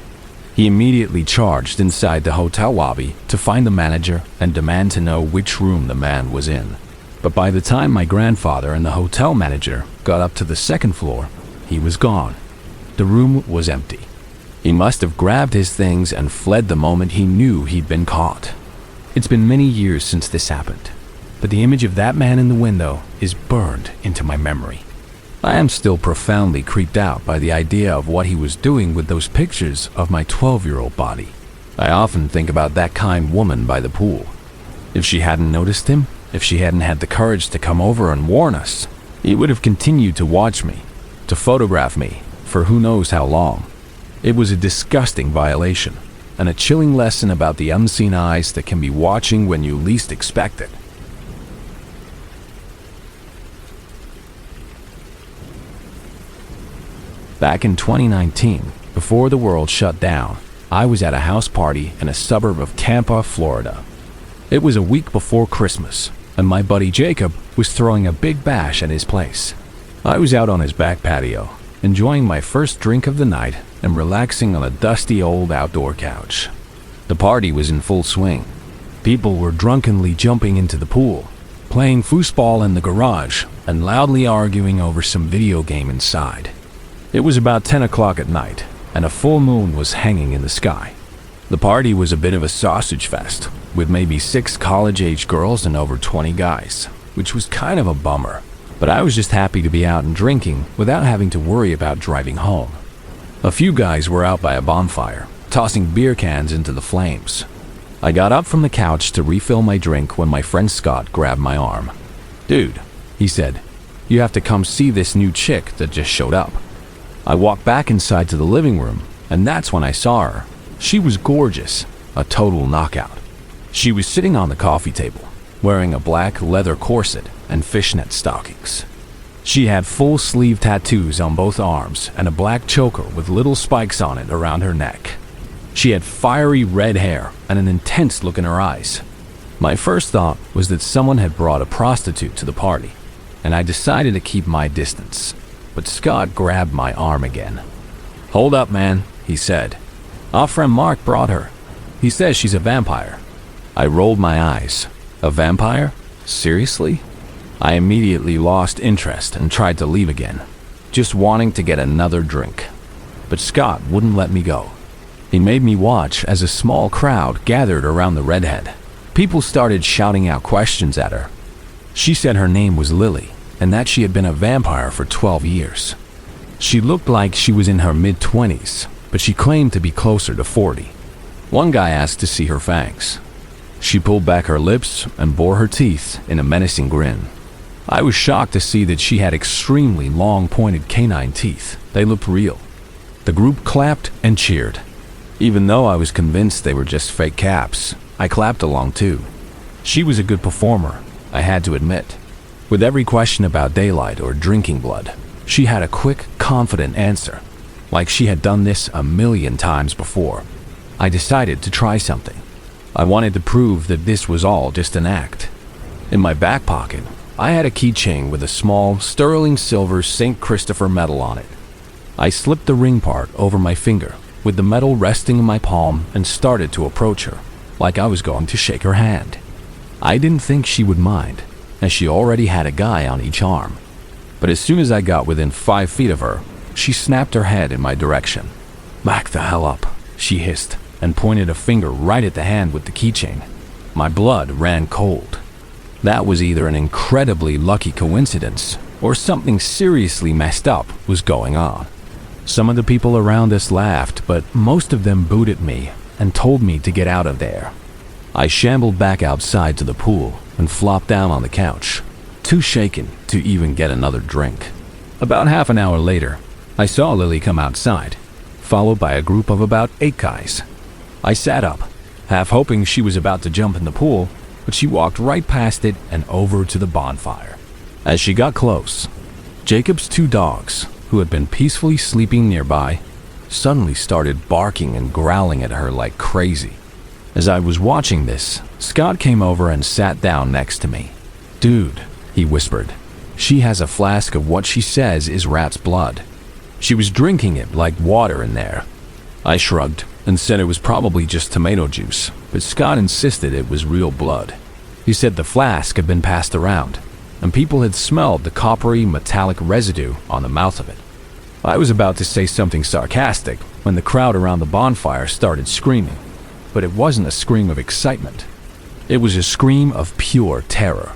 He immediately charged inside the hotel lobby to find the manager and demand to know which room the man was in. But by the time my grandfather and the hotel manager got up to the second floor, he was gone. The room was empty. He must have grabbed his things and fled the moment he knew he'd been caught. It's been many years since this happened, but the image of that man in the window is burned into my memory. I am still profoundly creeped out by the idea of what he was doing with those pictures of my 12-year-old body. I often think about that kind woman by the pool. If she hadn't noticed him, if she hadn't had the courage to come over and warn us, he would have continued to watch me, to photograph me, for who knows how long. It was a disgusting violation, and a chilling lesson about the unseen eyes that can be watching when you least expect it. Back in 2019, before the world shut down, I was at a house party in a suburb of Tampa, Florida. It was a week before Christmas, and my buddy Jacob was throwing a big bash at his place. I was out on his back patio, enjoying my first drink of the night and relaxing on a dusty old outdoor couch. The party was in full swing. People were drunkenly jumping into the pool, playing foosball in the garage, and loudly arguing over some video game inside. It was about 10 o'clock at night, and a full moon was hanging in the sky. The party was a bit of a sausage fest, with maybe 6 college-age girls and over 20 guys, which was kind of a bummer. But I was just happy to be out and drinking without having to worry about driving home. A few guys were out by a bonfire, tossing beer cans into the flames. I got up from the couch to refill my drink when my friend Scott grabbed my arm. "Dude," he said, "you have to come see this new chick that just showed up." I walked back inside to the living room, and that's when I saw her. She was gorgeous, a total knockout. She was sitting on the coffee table, wearing a black leather corset and fishnet stockings. She had full sleeve tattoos on both arms and a black choker with little spikes on it around her neck. She had fiery red hair and an intense look in her eyes. My first thought was that someone had brought a prostitute to the party, and I decided to keep my distance. But Scott grabbed my arm again. "Hold up, man," he said. "Our friend Mark brought her. He says she's a vampire." I rolled my eyes. A vampire? Seriously? I immediately lost interest and tried to leave again, just wanting to get another drink. But Scott wouldn't let me go. He made me watch as a small crowd gathered around the redhead. People started shouting out questions at her. She said her name was Lily, and that she had been a vampire for 12 years. She looked like she was in her mid-20s, but she claimed to be closer to 40. One guy asked to see her fangs. She pulled back her lips and bore her teeth in a menacing grin. I was shocked to see that she had extremely long pointed canine teeth. They looked real. The group clapped and cheered. Even though I was convinced they were just fake caps, I clapped along too. She was a good performer, I had to admit. With every question about daylight or drinking blood, she had a quick, confident answer, like she had done this a million times before. I decided to try something. I wanted to prove that this was all just an act. In my back pocket, I had a keychain with a small, sterling silver St. Christopher medal on it. I slipped the ring part over my finger, with the medal resting in my palm, and started to approach her, like I was going to shake her hand. I didn't think she would mind, as she already had a guy on each arm. But as soon as I got within 5 feet of her, she snapped her head in my direction. "Back the hell up," she hissed, and pointed a finger right at the hand with the keychain. My blood ran cold. That was either an incredibly lucky coincidence, or something seriously messed up was going on. Some of the people around us laughed, but most of them booed at me and told me to get out of there. I shambled back outside to the pool and flopped down on the couch, too shaken to even get another drink. About half an hour later, I saw Lily come outside, followed by a group of about 8 guys. I sat up, half hoping she was about to jump in the pool, but she walked right past it and over to the bonfire. As she got close, Jacob's 2 dogs, who had been peacefully sleeping nearby, suddenly started barking and growling at her like crazy. As I was watching this, Scott came over and sat down next to me. "Dude," he whispered, "she has a flask of what she says is rat's blood. She was drinking it like water in there." I shrugged and said it was probably just tomato juice, but Scott insisted it was real blood. He said the flask had been passed around, and people had smelled the coppery metallic residue on the mouth of it. I was about to say something sarcastic when the crowd around the bonfire started screaming, but it wasn't a scream of excitement. It was a scream of pure terror.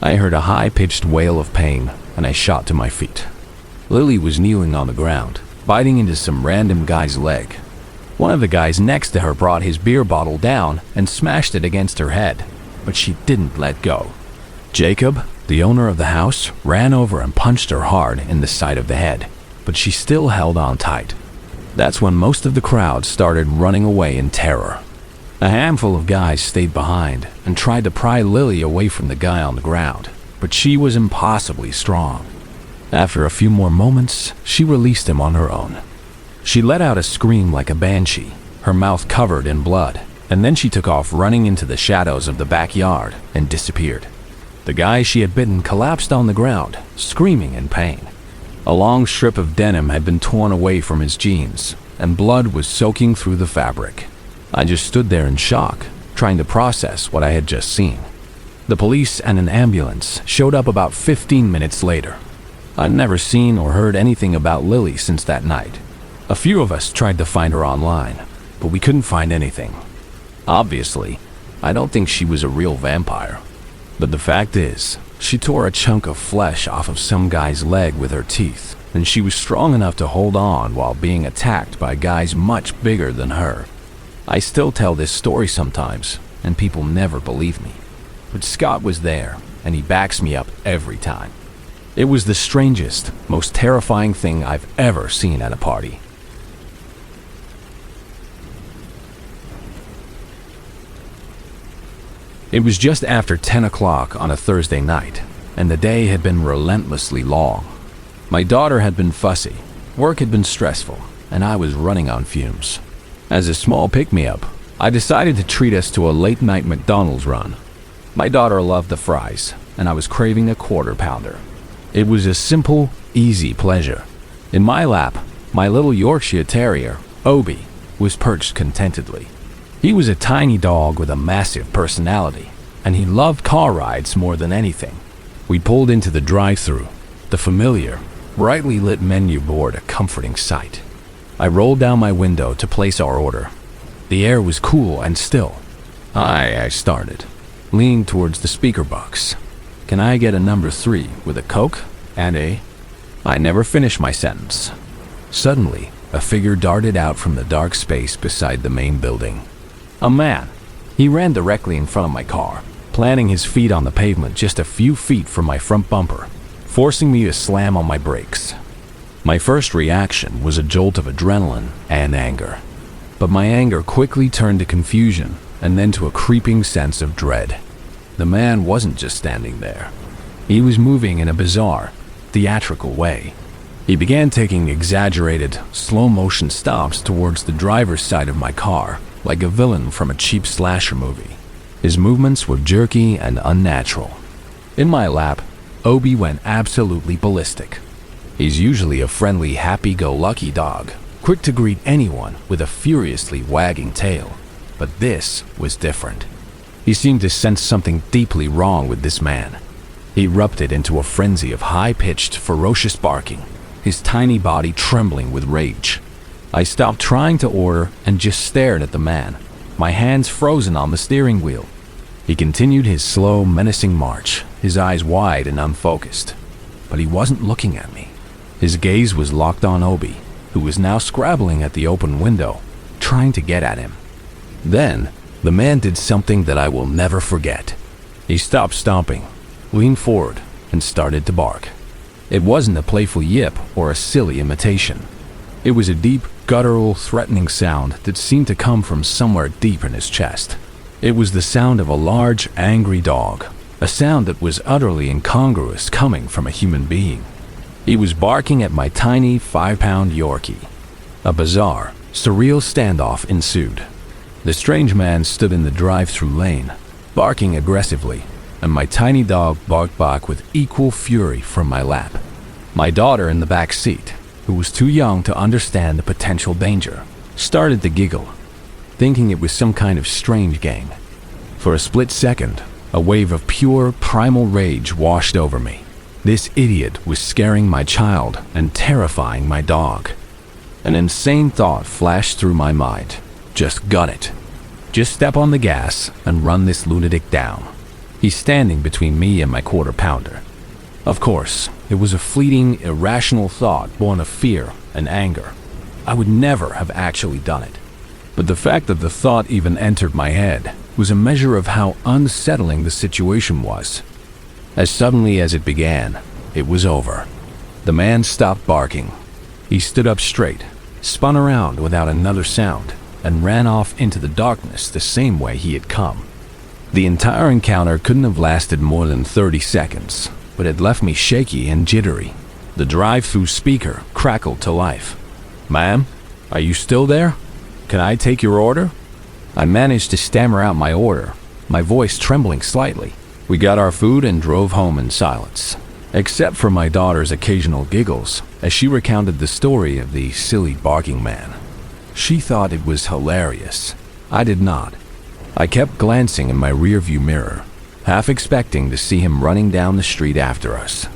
I heard a high-pitched wail of pain, and I shot to my feet. Lily was kneeling on the ground, biting into some random guy's leg. One of the guys next to her brought his beer bottle down and smashed it against her head, but she didn't let go. Jacob, the owner of the house, ran over and punched her hard in the side of the head, but she still held on tight. That's when most of the crowd started running away in terror. A handful of guys stayed behind and tried to pry Lily away from the guy on the ground, but she was impossibly strong. After a few more moments, she released him on her own. She let out a scream like a banshee, her mouth covered in blood, and then she took off running into the shadows of the backyard and disappeared. The guy she had bitten collapsed on the ground, screaming in pain. A long strip of denim had been torn away from his jeans, and blood was soaking through the fabric. I just stood there in shock, trying to process what I had just seen. The police and an ambulance showed up about 15 minutes later. I'd never seen or heard anything about Lily since that night. A few of us tried to find her online, but we couldn't find anything. Obviously, I don't think she was a real vampire. But the fact is, she tore a chunk of flesh off of some guy's leg with her teeth, and she was strong enough to hold on while being attacked by guys much bigger than her. I still tell this story sometimes, and people never believe me. But Scott was there, and he backs me up every time. It was the strangest, most terrifying thing I've ever seen at a party. It was just after 10 o'clock on a Thursday night, and the day had been relentlessly long. My daughter had been fussy, work had been stressful, and I was running on fumes. As a small pick-me-up, I decided to treat us to a late-night McDonald's run. My daughter loved the fries, and I was craving a quarter-pounder. It was a simple, easy pleasure. In my lap, my little Yorkshire Terrier, Obi, was perched contentedly. He was a tiny dog with a massive personality, and he loved car rides more than anything. We pulled into the drive-thru, the familiar, brightly lit menu board a comforting sight. I rolled down my window to place our order. The air was cool and still. I started, leaning towards the speaker box. "Can I get a number 3 with a Coke and a..." I never finished my sentence. Suddenly, a figure darted out from the dark space beside the main building. A man, He ran directly in front of my car, planting his feet on the pavement just a few feet from my front bumper, forcing me to slam on my brakes. My first reaction was a jolt of adrenaline and anger, but my anger quickly turned to confusion and then to a creeping sense of dread. The man wasn't just standing there. He was moving in a bizarre, theatrical way. He began taking exaggerated, slow-motion stops towards the driver's side of my car, like a villain from a cheap slasher movie. His movements were jerky and unnatural. In my lap, Obi went absolutely ballistic. He's usually a friendly, happy-go-lucky dog, quick to greet anyone with a furiously wagging tail. But this was different. He seemed to sense something deeply wrong with this man. He erupted into a frenzy of high-pitched, ferocious barking, his tiny body trembling with rage. I stopped trying to order and just stared at the man, my hands frozen on the steering wheel. He continued his slow, menacing march, his eyes wide and unfocused. But he wasn't looking at me. His gaze was locked on Obi, who was now scrabbling at the open window, trying to get at him. Then, the man did something that I will never forget. He stopped stomping, leaned forward, and started to bark. It wasn't a playful yip or a silly imitation. It was a deep, guttural, threatening sound that seemed to come from somewhere deep in his chest. It was the sound of a large, angry dog, a sound that was utterly incongruous coming from a human being. He was barking at my tiny 5-pound Yorkie. A bizarre, surreal standoff ensued. The strange man stood in the drive-thru lane, barking aggressively, and my tiny dog barked back with equal fury from my lap. My daughter in the back seat, who was too young to understand the potential danger, started to giggle, thinking it was some kind of strange game. For a split second, a wave of pure, primal rage washed over me. This idiot was scaring my child and terrifying my dog. An insane thought flashed through my mind. Just gun it. Just step on the gas and run this lunatic down. He's standing between me and my quarter-pounder. Of course, it was a fleeting, irrational thought born of fear and anger. I would never have actually done it. But the fact that the thought even entered my head was a measure of how unsettling the situation was. As suddenly as it began, it was over. The man stopped barking. He stood up straight, spun around without another sound, and ran off into the darkness the same way he had come. The entire encounter couldn't have lasted more than 30 seconds, but it left me shaky and jittery. The drive-thru speaker crackled to life. "Ma'am, are you still there? Can I take your order?" I managed to stammer out my order, my voice trembling slightly. We got our food and drove home in silence, except for my daughter's occasional giggles as she recounted the story of the silly barking man. She thought it was hilarious. I did not. I kept glancing in my rearview mirror, half expecting to see him running down the street after us.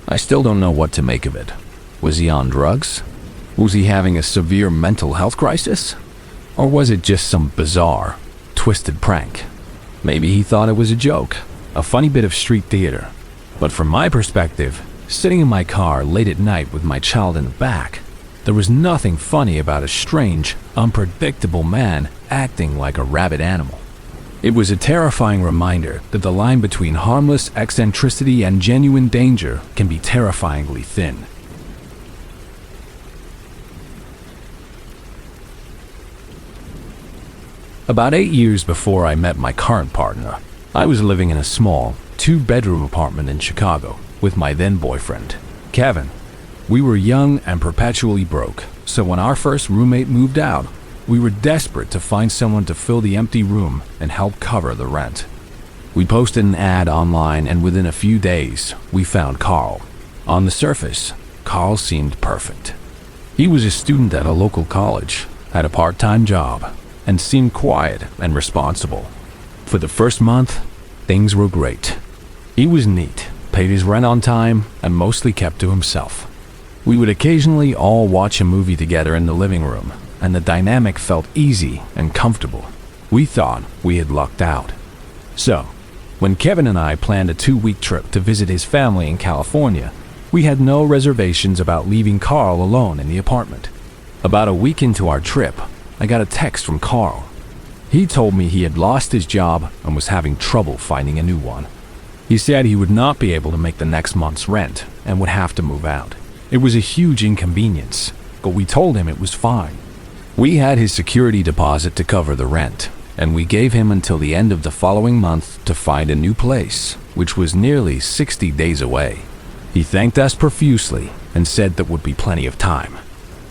I still don't know what to make of it. Was he on drugs? Was he having a severe mental health crisis? Or was it just some bizarre, twisted prank? Maybe he thought it was a joke, a funny bit of street theater. But from my perspective, sitting in my car late at night with my child in the back, there was nothing funny about a strange, unpredictable man acting like a rabid animal. It was a terrifying reminder that the line between harmless eccentricity and genuine danger can be terrifyingly thin. About 8 years before I met my current partner, I was living in a small, 2-bedroom apartment in Chicago with my then-boyfriend, Kevin. We were young and perpetually broke, so when our first roommate moved out, we were desperate to find someone to fill the empty room and help cover the rent. We posted an ad online, and within a few days, we found Carl. On the surface, Carl seemed perfect. He was a student at a local college, had a part-time job, and seemed quiet and responsible. For the first month, things were great. He was neat, paid his rent on time, and mostly kept to himself. We would occasionally all watch a movie together in the living room, and the dynamic felt easy and comfortable. We thought we had lucked out. So, when Kevin and I planned a 2-week trip to visit his family in California, we had no reservations about leaving Carl alone in the apartment. About a week into our trip, I got a text from Carl. He told me he had lost his job and was having trouble finding a new one. He said he would not be able to make the next month's rent and would have to move out. It was a huge inconvenience, but we told him it was fine. We had his security deposit to cover the rent, and we gave him until the end of the following month to find a new place, which was nearly 60 days away. He thanked us profusely and said there would be plenty of time.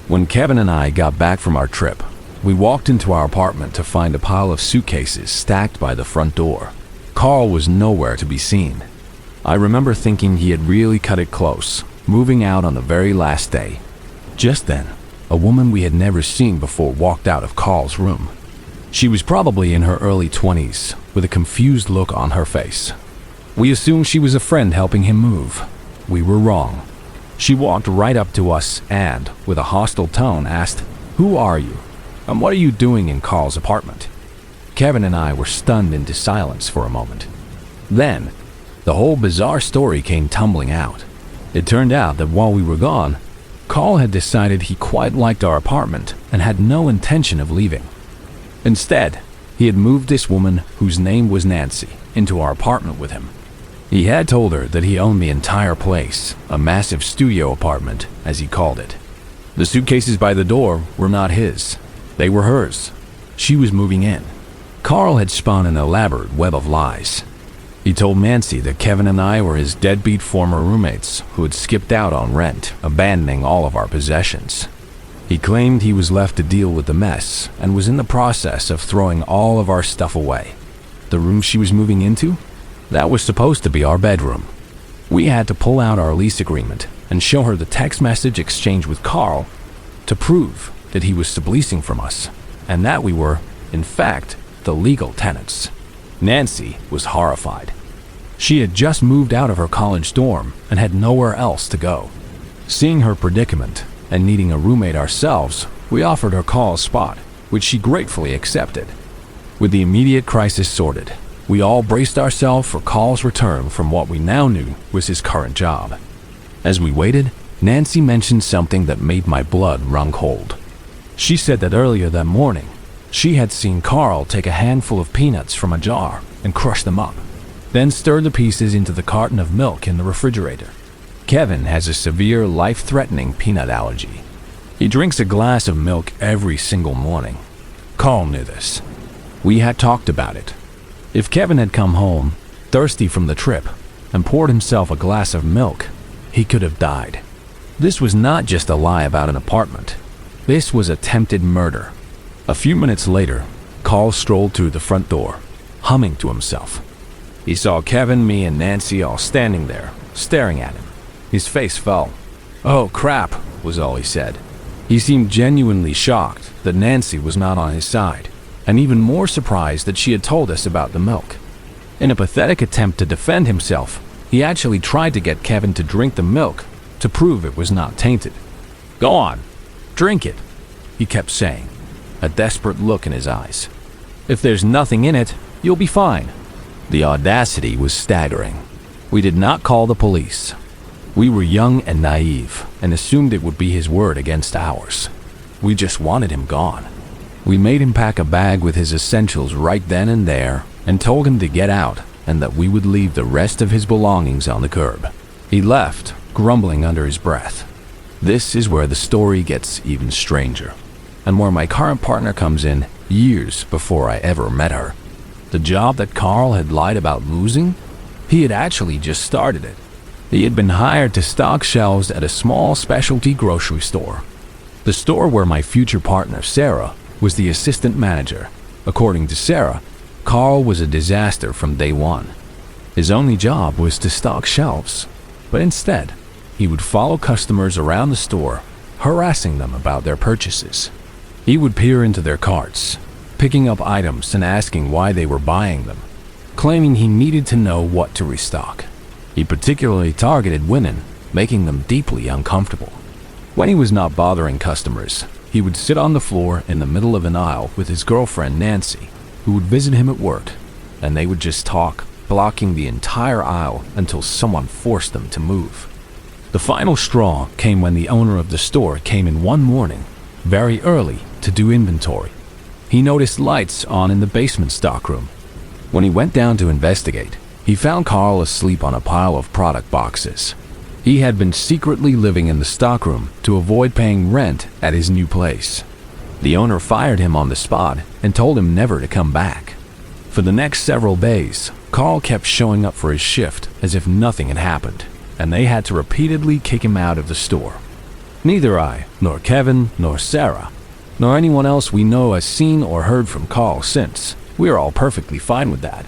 When Kevin and I got back from our trip, we walked into our apartment to find a pile of suitcases stacked by the front door. Carl was nowhere to be seen. I remember thinking he had really cut it close, moving out on the very last day. Just then, a woman we had never seen before walked out of Carl's room. She was probably in her early 20s, with a confused look on her face. We assumed she was a friend helping him move. We were wrong. She walked right up to us and, with a hostile tone, asked, "Who are you? And what are you doing in Carl's apartment?" Kevin and I were stunned into silence for a moment. Then, the whole bizarre story came tumbling out. It turned out that while we were gone, Carl had decided he quite liked our apartment and had no intention of leaving. Instead, he had moved this woman, whose name was Nancy, into our apartment with him. He had told her that he owned the entire place, a massive studio apartment, as he called it. The suitcases by the door were not his. They were hers. She was moving in. Carl had spun an elaborate web of lies. He told Nancy that Kevin and I were his deadbeat former roommates who had skipped out on rent, abandoning all of our possessions. He claimed he was left to deal with the mess and was in the process of throwing all of our stuff away. The room she was moving into? That was supposed to be our bedroom. We had to pull out our lease agreement and show her the text message exchange with Carl to prove that he was subleasing from us and that we were, in fact, the legal tenants. Nancy was horrified. She had just moved out of her college dorm and had nowhere else to go. Seeing her predicament and needing a roommate ourselves, we offered her Carl a spot, which she gratefully accepted. With the immediate crisis sorted, we all braced ourselves for Carl's return from what we now knew was his current job. As we waited, Nancy mentioned something that made my blood run cold. She said that earlier that morning, she had seen Carl take a handful of peanuts from a jar and crush them up, then stir the pieces into the carton of milk in the refrigerator. Kevin has a severe, life-threatening peanut allergy. He drinks a glass of milk every single morning. Carl knew this. We had talked about it. If Kevin had come home, thirsty from the trip, and poured himself a glass of milk, he could have died. This was not just a lie about an apartment. This was attempted murder. A few minutes later, Carl strolled through the front door, humming to himself. He saw Kevin, me, and Nancy all standing there, staring at him. His face fell. "Oh, crap," was all he said. He seemed genuinely shocked that Nancy was not on his side, and even more surprised that she had told us about the milk. In a pathetic attempt to defend himself, he actually tried to get Kevin to drink the milk to prove it was not tainted. "Go on, drink it," he kept saying, a desperate look in his eyes. "If there's nothing in it, you'll be fine." The audacity was staggering. We did not call the police. We were young and naive and assumed it would be his word against ours. We just wanted him gone. We made him pack a bag with his essentials right then and there and told him to get out and that we would leave the rest of his belongings on the curb. He left, grumbling under his breath. This is where the story gets even stranger, and where my current partner comes in years before I ever met her. The job that Carl had lied about losing? He had actually just started it. He had been hired to stock shelves at a small specialty grocery store. The store where my future partner, Sarah, was the assistant manager. According to Sarah, Carl was a disaster from day one. His only job was to stock shelves, but instead, he would follow customers around the store, harassing them about their purchases. He would peer into their carts, picking up items and asking why they were buying them, claiming he needed to know what to restock. He particularly targeted women, making them deeply uncomfortable. When he was not bothering customers, he would sit on the floor in the middle of an aisle with his girlfriend Nancy, who would visit him at work, and they would just talk, blocking the entire aisle until someone forced them to move. The final straw came when the owner of the store came in one morning, very early, to do inventory. he noticed lights on in the basement stockroom. When he went down to investigate, he found Carl asleep on a pile of product boxes. He had been secretly living in the stockroom to avoid paying rent at his new place. The owner fired him on the spot and told him never to come back. For the next several days, Carl kept showing up for his shift as if nothing had happened, and they had to repeatedly kick him out of the store. Neither I, nor Kevin, nor Sarah, nor anyone else we know has seen or heard from Carl since. We are all perfectly fine with that.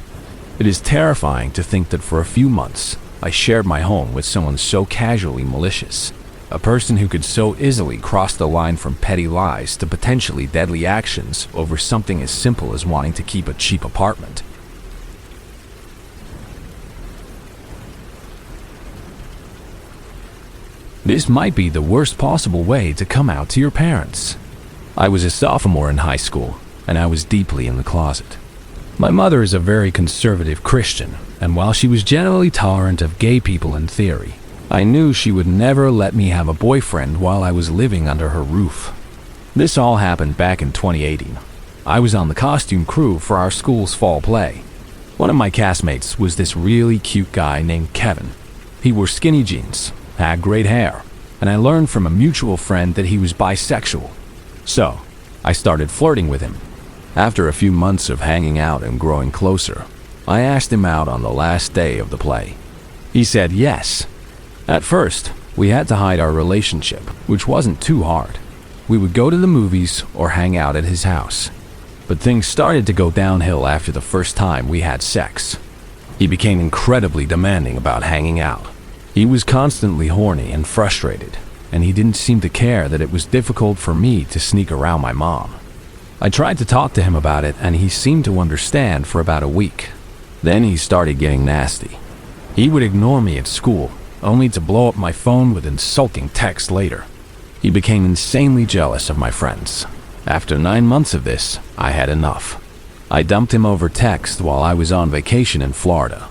It is terrifying to think that for a few months, I shared my home with someone so casually malicious, a person who could so easily cross the line from petty lies to potentially deadly actions over something as simple as wanting to keep a cheap apartment. This might be the worst possible way to come out to your parents. I was a sophomore in high school, and I was deeply in the closet. My mother is a very conservative Christian, and while she was generally tolerant of gay people in theory, I knew she would never let me have a boyfriend while I was living under her roof. This all happened back in 2018. I was on the costume crew for our school's fall play. One of my castmates was this really cute guy named Kevin. He wore skinny jeans, had great hair, and I learned from a mutual friend that he was bisexual. So, I started flirting with him. After a few months of hanging out and growing closer, I asked him out on the last day of the play. He said yes. At first, we had to hide our relationship, which wasn't too hard. We would go to the movies or hang out at his house. But things started to go downhill after the first time we had sex. He became incredibly demanding about hanging out. He was constantly horny and frustrated, and he didn't seem to care that it was difficult for me to sneak around my mom. I tried to talk to him about it, and he seemed to understand for about a week. Then he started getting nasty. He would ignore me at school, only to blow up my phone with insulting texts later. He became insanely jealous of my friends. After 9 months of this, I had enough. I dumped him over text while I was on vacation in Florida.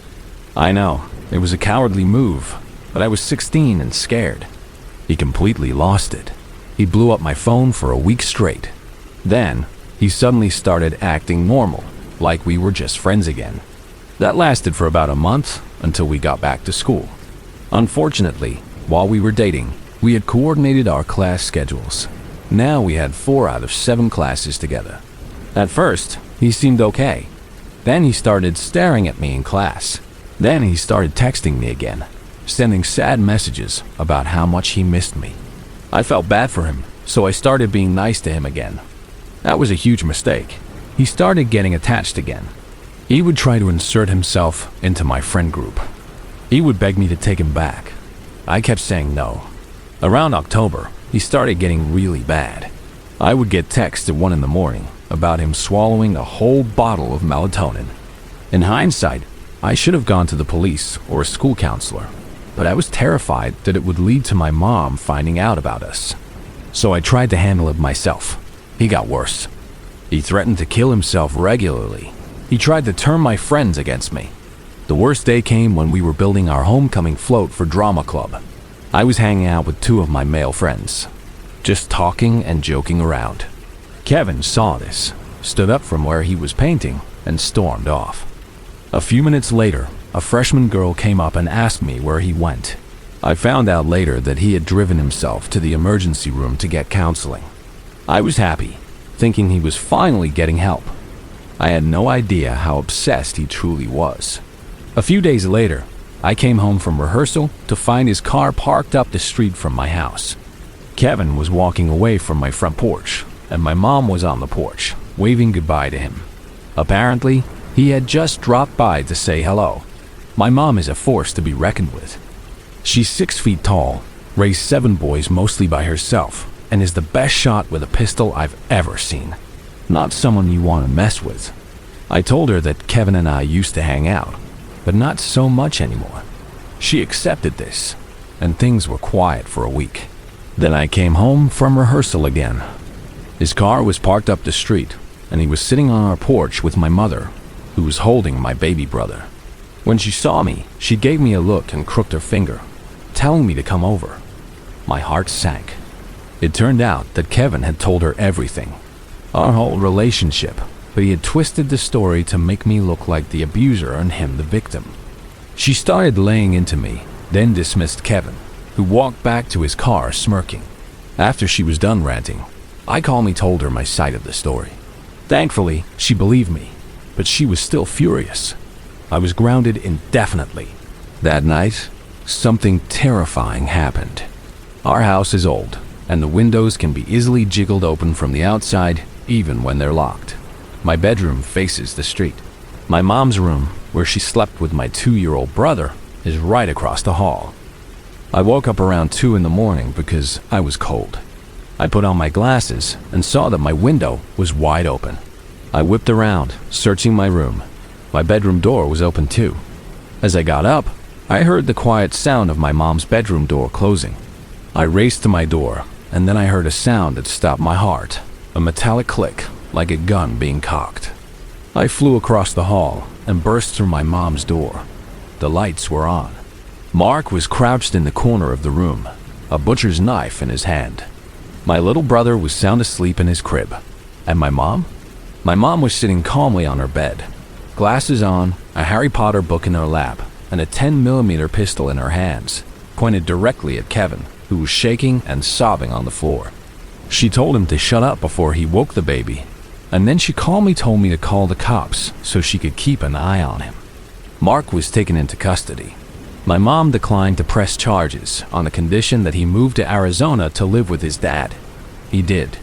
I know, it was a cowardly move, but I was 16 and scared. He completely lost it. He blew up my phone for a week straight. Then, he suddenly started acting normal, like we were just friends again. That lasted for about a month until we got back to school. Unfortunately, while we were dating, we had coordinated our class schedules. Now we had 4 out of 7 classes together. At first, he seemed okay. Then he started staring at me in class. Then he started texting me again, sending sad messages about how much he missed me. I felt bad for him, so I started being nice to him again. That was a huge mistake. He started getting attached again. He would try to insert himself into my friend group. He would beg me to take him back. I kept saying no. Around October, he started getting really bad. I would get texts at 1 in the morning about him swallowing a whole bottle of melatonin. In hindsight, I should have gone to the police or a school counselor, but I was terrified that it would lead to my mom finding out about us. So I tried to handle it myself. He got worse. He threatened to kill himself regularly. He tried to turn my friends against me. The worst day came when we were building our homecoming float for drama club. I was hanging out with 2 of my male friends, just talking and joking around. Kevin saw this, stood up from where he was painting, and stormed off. A few minutes later, a freshman girl came up and asked me where he went. I found out later that he had driven himself to the emergency room to get counseling. I was happy, thinking he was finally getting help. I had no idea how obsessed he truly was. A few days later, I came home from rehearsal to find his car parked up the street from my house. Kevin was walking away from my front porch, and my mom was on the porch, waving goodbye to him. Apparently, he had just dropped by to say hello. My mom is a force to be reckoned with. She's 6 feet tall, raised 7 boys mostly by herself, and is the best shot with a pistol I've ever seen. Not someone you want to mess with. I told her that Kevin and I used to hang out, but not so much anymore. She accepted this, and things were quiet for a week. Then I came home from rehearsal again. His car was parked up the street, and he was sitting on our porch with my mother, who was holding my baby brother. When she saw me, she gave me a look and crooked her finger, telling me to come over. My heart sank. It turned out that Kevin had told her everything. our whole relationship, but he had twisted the story to make me look like the abuser and him the victim. She started laying into me, then dismissed Kevin, who walked back to his car smirking. After she was done ranting, I calmly told her my side of the story. Thankfully, she believed me, but she was still furious. I was grounded indefinitely. That night, something terrifying happened. Our house is old, and the windows can be easily jiggled open from the outside, even when they're locked. My bedroom faces the street. My mom's room, where she slept with my 2-year-old brother, is right across the hall. I woke up around 2 in the morning because I was cold. I put on my glasses and saw that my window was wide open. I whipped around, searching my room. My bedroom door was open too. As I got up, I heard the quiet sound of my mom's bedroom door closing. I raced to my door, and then I heard a sound that stopped my heart, a metallic click, like a gun being cocked. I flew across the hall and burst through my mom's door. The lights were on. Mark was crouched in the corner of the room, a butcher's knife in his hand. My little brother was sound asleep in his crib. And my mom? My mom was sitting calmly on her bed, glasses on, a Harry Potter book in her lap, and a 10mm pistol in her hands, pointed directly at Kevin, who was shaking and sobbing on the floor. She told him to shut up before he woke the baby, and then she calmly told me to call the cops so she could keep an eye on him. Mark was taken into custody. My mom declined to press charges on the condition that he moved to Arizona to live with his dad. He did.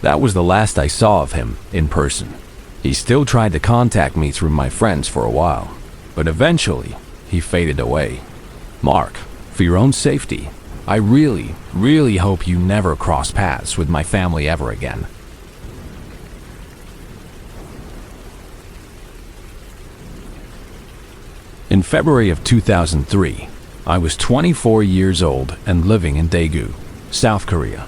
That was the last I saw of him in person. He still tried to contact me through my friends for a while, but eventually he faded away. Mark, for your own safety, I really, really hope you never cross paths with my family ever again. In February of 2003, I was 24 years old and living in Daegu, South Korea.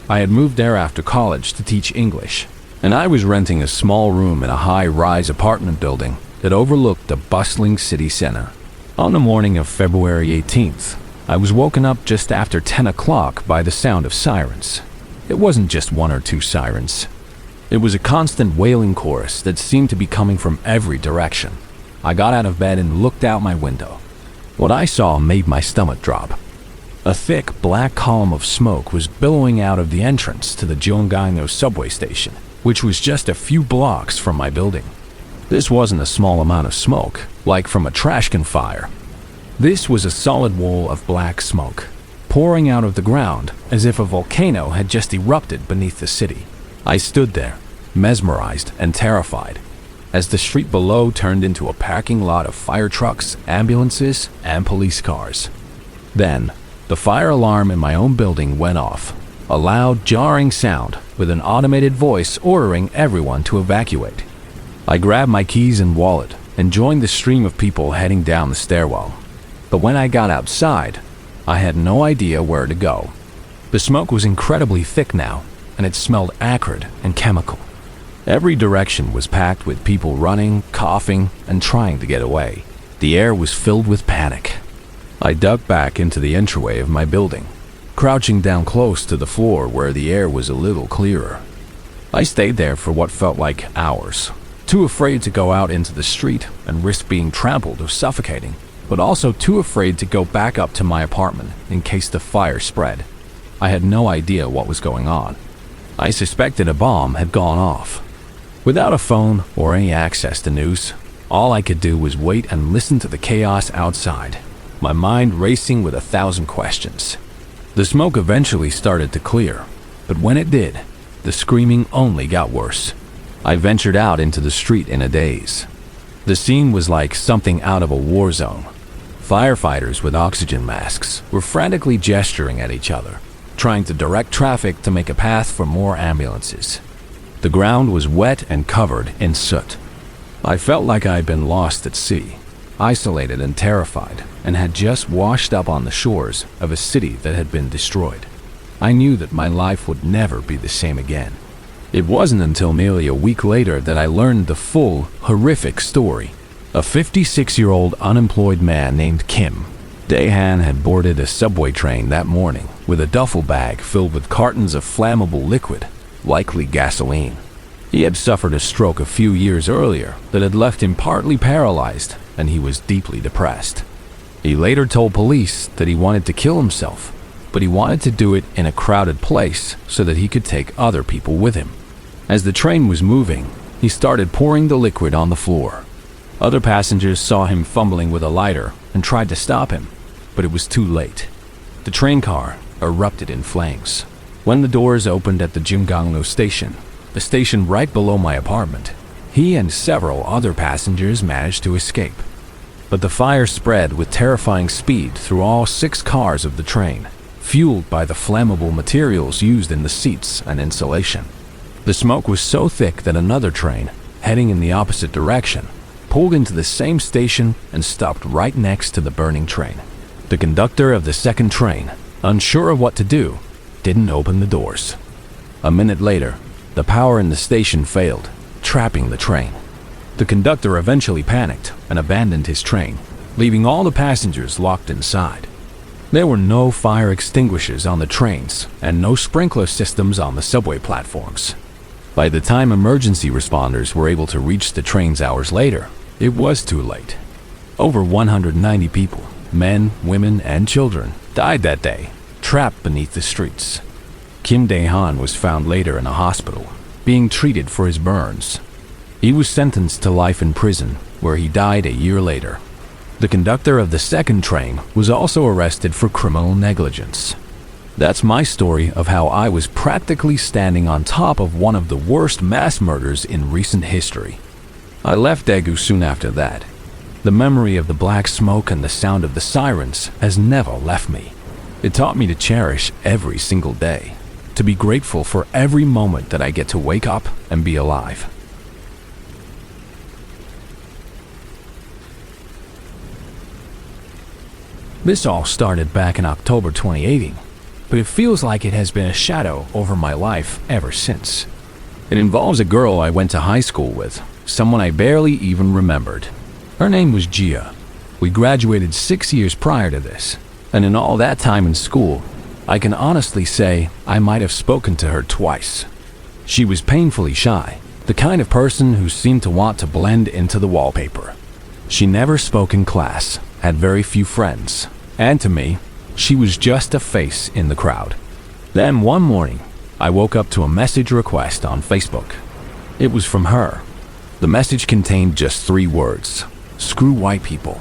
I had moved there after college to teach English, and I was renting a small room in a high-rise apartment building that overlooked the bustling city center. On the morning of February 18th, I was woken up just after 10 o'clock by the sound of sirens. It wasn't just 1 or 2 sirens. It was a constant wailing chorus that seemed to be coming from every direction. I got out of bed and looked out my window. What I saw made my stomach drop. A thick black column of smoke was billowing out of the entrance to the Jeongaino subway station, which was just a few blocks from my building. This wasn't a small amount of smoke, like from a trash can fire. This was a solid wall of black smoke, pouring out of the ground as if a volcano had just erupted beneath the city. I stood there, mesmerized and terrified, as the street below turned into a parking lot of fire trucks, ambulances, and police cars. Then, the fire alarm in my own building went off, a loud, jarring sound with an automated voice ordering everyone to evacuate. I grabbed my keys and wallet and joined the stream of people heading down the stairwell. But when I got outside, I had no idea where to go. The smoke was incredibly thick now, and it smelled acrid and chemical. Every direction was packed with people running, coughing, and trying to get away. The air was filled with panic. I dug back into the entryway of my building, crouching down close to the floor where the air was a little clearer. I stayed there for what felt like hours, too afraid to go out into the street and risk being trampled or suffocating, but also too afraid to go back up to my apartment in case the fire spread. I had no idea what was going on. I suspected a bomb had gone off. Without a phone or any access to news, all I could do was wait and listen to the chaos outside, my mind racing with 1,000 questions. The smoke eventually started to clear, but when it did, the screaming only got worse. I ventured out into the street in a daze. The scene was like something out of a war zone. Firefighters with oxygen masks were frantically gesturing at each other, trying to direct traffic to make a path for more ambulances. The ground was wet and covered in soot. I felt like I'd been lost at sea, isolated and terrified, and had just washed up on the shores of a city that had been destroyed. I knew that my life would never be the same again. It wasn't until nearly a week later that I learned the full, horrific story. A 56-year-old unemployed man named Kim Dae-han had boarded a subway train that morning with a duffel bag filled with cartons of flammable liquid, likely gasoline. He had suffered a stroke a few years earlier that had left him partly paralyzed, and he was deeply depressed. He later told police that he wanted to kill himself, but he wanted to do it in a crowded place so that he could take other people with him. As the train was moving, he started pouring the liquid on the floor. Other passengers saw him fumbling with a lighter and tried to stop him, but it was too late. The train car erupted in flames. When the doors opened at the Jimganglo station, the station right below my apartment, he and several other passengers managed to escape. But the fire spread with terrifying speed through all 6 cars of the train, fueled by the flammable materials used in the seats and insulation. The smoke was so thick that another train, heading in the opposite direction, pulled into the same station and stopped right next to the burning train. The conductor of the second train, unsure of what to do, didn't open the doors. A minute later, the power in the station failed, trapping the train. The conductor eventually panicked and abandoned his train, leaving all the passengers locked inside. There were no fire extinguishers on the trains and no sprinkler systems on the subway platforms. By the time emergency responders were able to reach the trains hours later, it was too late. Over 190 people, men, women, and children, died that day, trapped beneath the streets. Kim Dae-han was found later in a hospital, being treated for his burns. He was sentenced to life in prison, where he died a year later. The conductor of the second train was also arrested for criminal negligence. That's my story of how I was practically standing on top of one of the worst mass murders in recent history. I left Daegu soon after that. The memory of the black smoke and the sound of the sirens has never left me. It taught me to cherish every single day, to be grateful for every moment that I get to wake up and be alive. This all started back in October 2018, but it feels like it has been a shadow over my life ever since. It involves a girl I went to high school with, someone I barely even remembered. Her name was Gia. We graduated 6 years prior to this, and in all that time in school, I can honestly say I might have spoken to her twice. She was painfully shy, the kind of person who seemed to want to blend into the wallpaper. She never spoke in class, had very few friends, and to me, she was just a face in the crowd. Then one morning, I woke up to a message request on Facebook. It was from her. The message contained just 3 words: "Screw white people."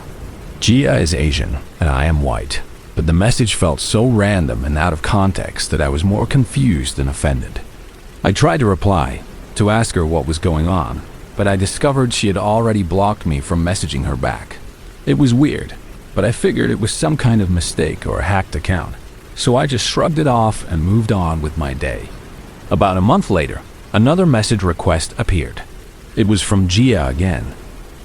Gia is Asian, and I am white, but the message felt so random and out of context that I was more confused than offended. I tried to reply, to ask her what was going on, but I discovered she had already blocked me from messaging her back. It was weird, but I figured it was some kind of mistake or a hacked account, so I just shrugged it off and moved on with my day. About a month later, another message request appeared. It was from Gia again.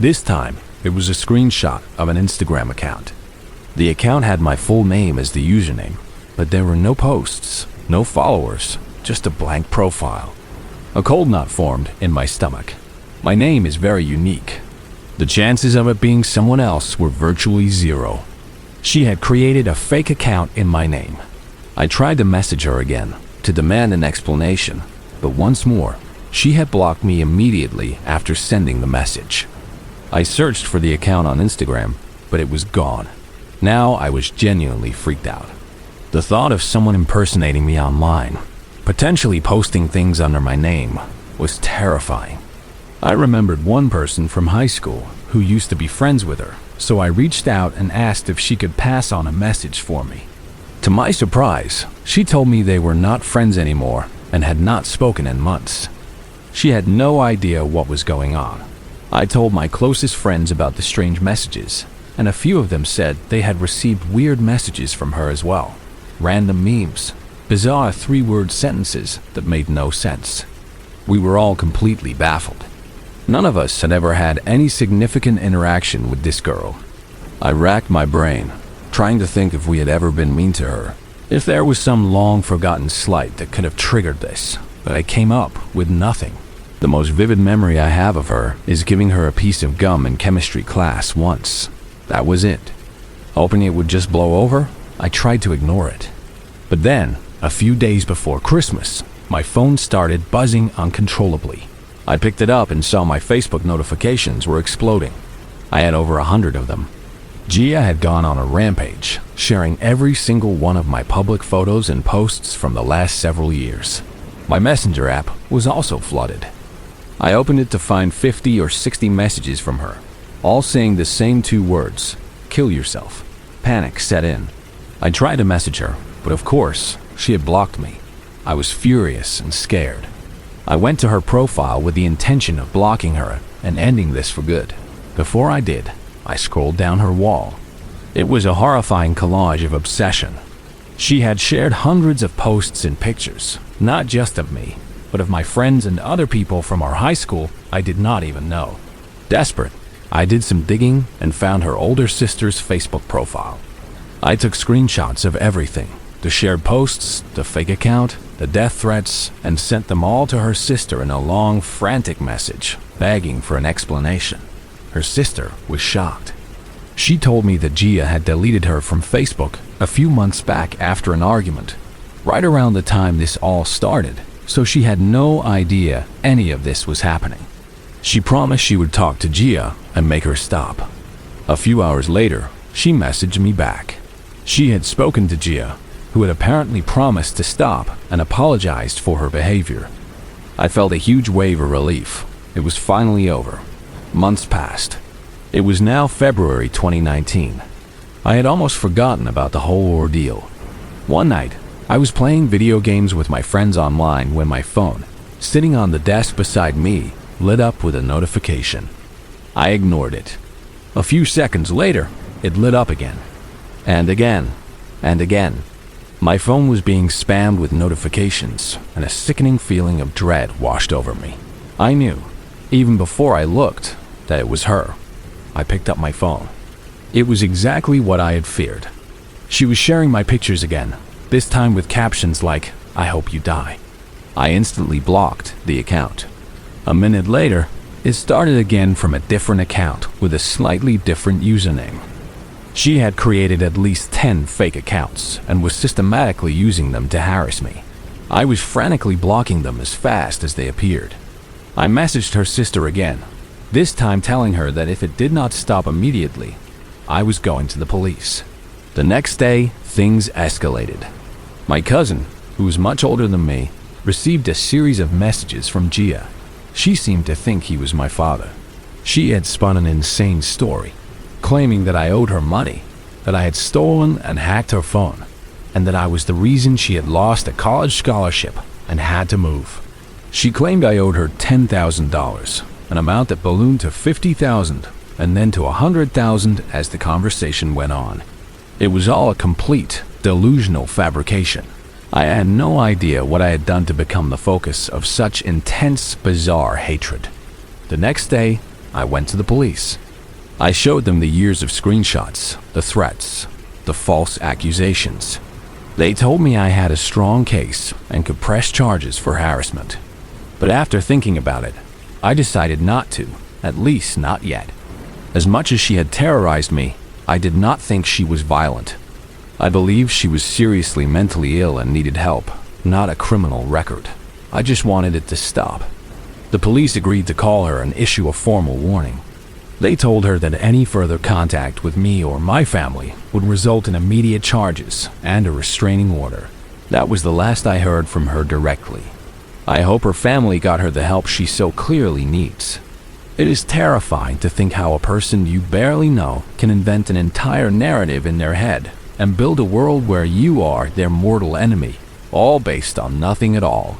This time, it was a screenshot of an Instagram account. The account had my full name as the username, but there were no posts, no followers, just a blank profile. A cold knot formed in my stomach. My name is very unique. The chances of it being someone else were virtually 0. She had created a fake account in my name. I tried to message her again, to demand an explanation, but once more, she had blocked me immediately after sending the message. I searched for the account on Instagram, but it was gone. Now I was genuinely freaked out. The thought of someone impersonating me online, potentially posting things under my name, was terrifying. I remembered one person from high school who used to be friends with her, so I reached out and asked if she could pass on a message for me. To my surprise, she told me they were not friends anymore and had not spoken in months. She had no idea what was going on. I told my closest friends about the strange messages, and a few of them said they had received weird messages from her as well. Random memes, bizarre 3-word sentences that made no sense. We were all completely baffled. None of us had ever had any significant interaction with this girl. I racked my brain, trying to think if we had ever been mean to her, if there was some long-forgotten slight that could have triggered this, but I came up with nothing. The most vivid memory I have of her is giving her a piece of gum in chemistry class once. That was it. Hoping it would just blow over, I tried to ignore it. But then, a few days before Christmas, my phone started buzzing uncontrollably. I picked it up and saw my Facebook notifications were exploding. I had over 100 of them. Gia had gone on a rampage, sharing every single one of my public photos and posts from the last several years. My Messenger app was also flooded. I opened it to find 50 or 60 messages from her, all saying the same two words: kill yourself. Panic set in. I tried to message her, but of course, she had blocked me. I was furious and scared. I went to her profile with the intention of blocking her and ending this for good. Before I did, I scrolled down her wall. It was a horrifying collage of obsession. She had shared hundreds of posts and pictures, not just of me, but of my friends and other people from our high school I did not even know. Desperate, I did some digging and found her older sister's Facebook profile. I took screenshots of everything: the shared posts, the fake account, the death threats, and sent them all to her sister in a long, frantic message, begging for an explanation. Her sister was shocked. She told me that Gia had deleted her from Facebook a few months back after an argument, right around the time this all started, so she had no idea any of this was happening. She promised she would talk to Gia and make her stop. A few hours later, she messaged me back. She had spoken to Gia, who had apparently promised to stop and apologized for her behavior. I felt a huge wave of relief. It was finally over. Months passed. It was now February 2019. I had almost forgotten about the whole ordeal. One night, I was playing video games with my friends online when my phone, sitting on the desk beside me, lit up with a notification. I ignored it. A few seconds later, it lit up again. And again. And again. My phone was being spammed with notifications, and a sickening feeling of dread washed over me. I knew, even before I looked, that it was her. I picked up my phone. It was exactly what I had feared. She was sharing my pictures again, this time with captions like, "I hope you die." I instantly blocked the account. A minute later, it started again from a different account with a slightly different username. She had created at least 10 fake accounts and was systematically using them to harass me. I was frantically blocking them as fast as they appeared. I messaged her sister again, this time telling her that if it did not stop immediately, I was going to the police. The next day, things escalated. My cousin, who was much older than me, received a series of messages from Gia. She seemed to think he was my father. She had spun an insane story, claiming that I owed her money, that I had stolen and hacked her phone, and that I was the reason she had lost a college scholarship and had to move. She claimed I owed her $10,000, an amount that ballooned to $50,000 and then to $100,000 as the conversation went on. It was all a complete, delusional fabrication. I had no idea what I had done to become the focus of such intense, bizarre hatred. The next day, I went to the police. I showed them the years of screenshots, the threats, the false accusations. They told me I had a strong case and could press charges for harassment. But after thinking about it, I decided not to, at least not yet. As much as she had terrorized me, I did not think she was violent. I believed she was seriously mentally ill and needed help, not a criminal record. I just wanted it to stop. The police agreed to call her and issue a formal warning. They told her that any further contact with me or my family would result in immediate charges and a restraining order. That was the last I heard from her directly. I hope her family got her the help she so clearly needs. It is terrifying to think how a person you barely know can invent an entire narrative in their head and build a world where you are their mortal enemy, all based on nothing at all.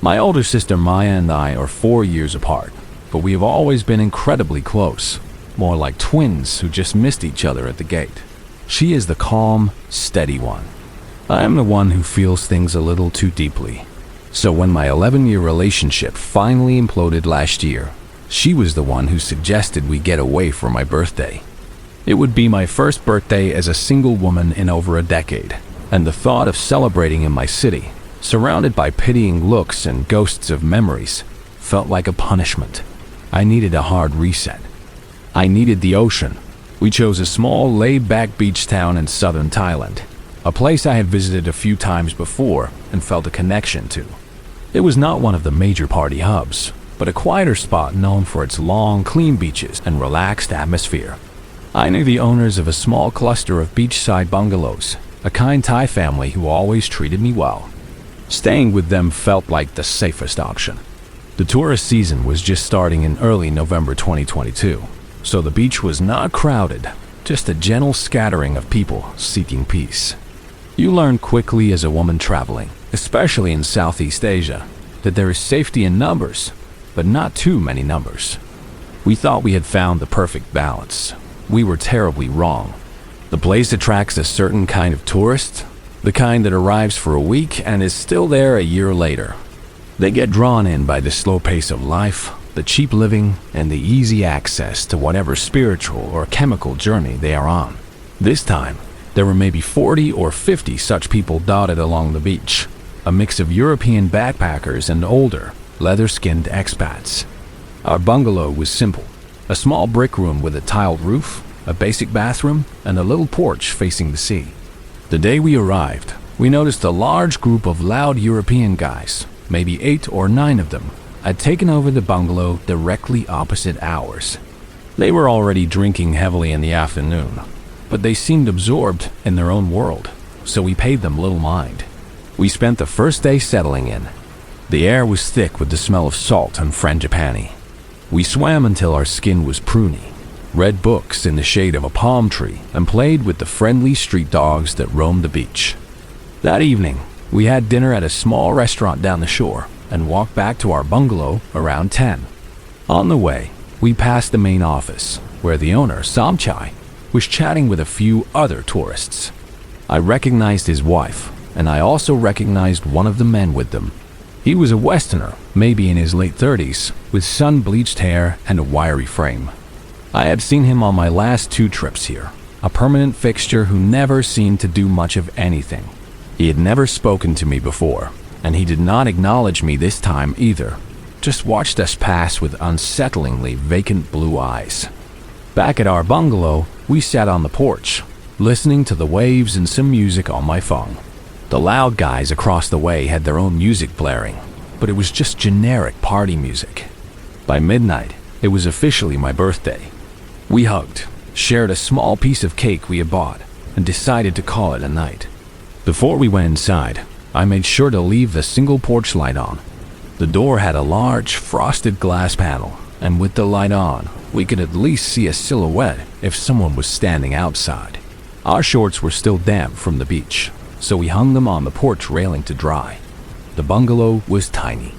My older sister Maya and I are 4 years apart, but we have always been incredibly close, more like twins who just missed each other at the gate. She is the calm, steady one. I am the one who feels things a little too deeply. So when my 11-year relationship finally imploded last year, she was the one who suggested we get away for my birthday. It would be my first birthday as a single woman in over a decade, and the thought of celebrating in my city, surrounded by pitying looks and ghosts of memories, felt like a punishment. I needed a hard reset. I needed the ocean. We chose a small, laid-back beach town in southern Thailand. a place I had visited a few times before and felt a connection to. It was not one of the major party hubs, but a quieter spot known for its long, clean beaches and relaxed atmosphere. I knew the owners of a small cluster of beachside bungalows, a kind Thai family who always treated me well. Staying with them felt like the safest option. The tourist season was just starting in early November 2022, so the beach was not crowded, just a gentle scattering of people seeking peace. You learn quickly as a woman traveling, especially in Southeast Asia, that there is safety in numbers, but not too many numbers. We thought we had found the perfect balance. We were terribly wrong. The place attracts a certain kind of tourist, the kind that arrives for a week and is still there a year later. They get drawn in by the slow pace of life, the cheap living, and the easy access to whatever spiritual or chemical journey they are on. This time, there were maybe 40 or 50 such people dotted along the beach, a mix of European backpackers and older, leather-skinned expats. Our bungalow was simple, a small brick room with a tiled roof, a basic bathroom, and a little porch facing the sea. The day we arrived, we noticed a large group of loud European guys, maybe 8 or 9 of them, had taken over the bungalow directly opposite ours. They were already drinking heavily in the afternoon, but they seemed absorbed in their own world, so we paid them little mind. We spent the first day settling in. The air was thick with the smell of salt and frangipani. We swam until our skin was pruny, read books in the shade of a palm tree, and played with the friendly street dogs that roamed the beach. That evening, we had dinner at a small restaurant down the shore and walked back to our bungalow around 10. On the way, we passed the main office, where the owner, Samchai, was chatting with a few other tourists. I recognized his wife, and I also recognized one of the men with them. He was a Westerner, maybe in his late 30s, with sun-bleached hair and a wiry frame. I had seen him on my last 2 trips here, a permanent fixture who never seemed to do much of anything. He had never spoken to me before, and he did not acknowledge me this time either, just watched us pass with unsettlingly vacant blue eyes. Back at our bungalow, we sat on the porch, listening to the waves and some music on my phone. The loud guys across the way had their own music blaring, but it was just generic party music. By midnight, it was officially my birthday. We hugged, shared a small piece of cake we had bought, and decided to call it a night. Before we went inside, I made sure to leave the single porch light on. The door had a large, frosted glass panel, and with the light on, we could at least see a silhouette if someone was standing outside. Our shorts were still damp from the beach, so we hung them on the porch railing to dry. The bungalow was tiny.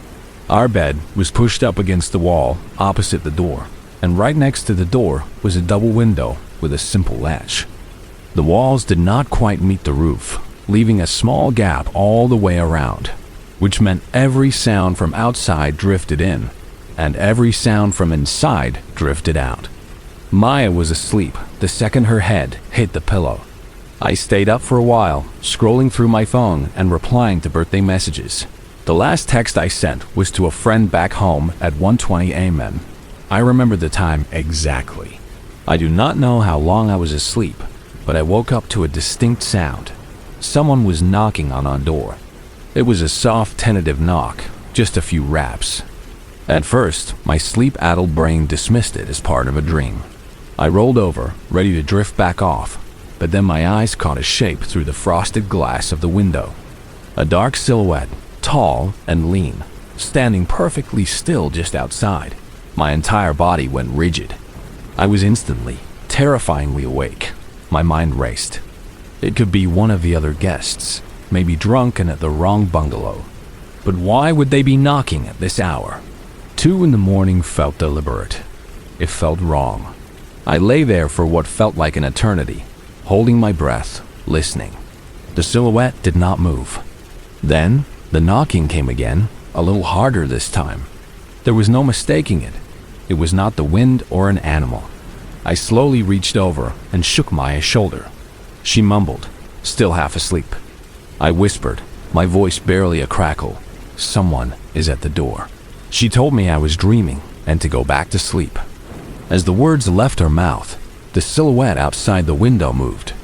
Our bed was pushed up against the wall opposite the door, and right next to the door was a double window with a simple latch. The walls did not quite meet the roof, leaving a small gap all the way around, which meant every sound from outside drifted in, and every sound from inside drifted out. Maya was asleep the second her head hit the pillow. I stayed up for a while, scrolling through my phone and replying to birthday messages. The last text I sent was to a friend back home at 1:20 a.m. I remember the time exactly. I do not know how long I was asleep, but I woke up to a distinct sound. Someone was knocking on our door. It was a soft, tentative knock, just a few raps. At first, my sleep-addled brain dismissed it as part of a dream. I rolled over, ready to drift back off, but then my eyes caught a shape through the frosted glass of the window. A dark silhouette, tall and lean, standing perfectly still just outside. My entire body went rigid. I was instantly, terrifyingly awake. My mind raced. It could be one of the other guests, maybe drunk and at the wrong bungalow. But why would they be knocking at this hour? 2 in the morning felt deliberate. It felt wrong. I lay there for what felt like an eternity, holding my breath, listening. The silhouette did not move. Then, the knocking came again, a little harder this time. There was no mistaking it. It was not the wind or an animal. I slowly reached over and shook Maya's shoulder. She mumbled, still half asleep. I whispered, my voice barely a crackle, "Someone is at the door." She told me I was dreaming and to go back to sleep. As the words left her mouth, the silhouette outside the window moved.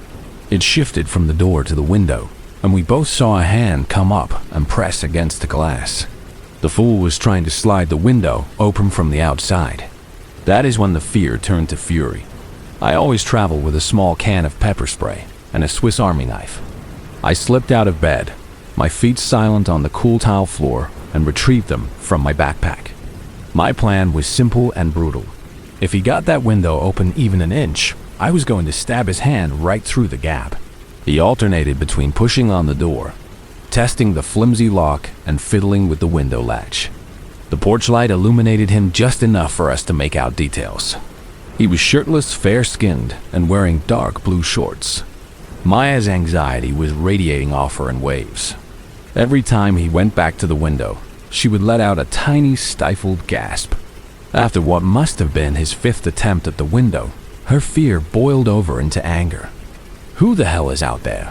It shifted from the door to the window, and we both saw a hand come up and press against the glass. The fool was trying to slide the window open from the outside. That is when the fear turned to fury. I always travel with a small can of pepper spray and a Swiss Army knife. I slipped out of bed, my feet silent on the cool tile floor, and retrieved them from my backpack. My plan was simple and brutal. If he got that window open even an inch, I was going to stab his hand right through the gap. He alternated between pushing on the door, testing the flimsy lock, and fiddling with the window latch. The porch light illuminated him just enough for us to make out details. He was shirtless, fair-skinned, and wearing dark blue shorts. Maya's anxiety was radiating off her in waves. Every time he went back to the window, she would let out a tiny, stifled gasp. After what must have been his 5th attempt at the window, her fear boiled over into anger. "Who the hell is out there?"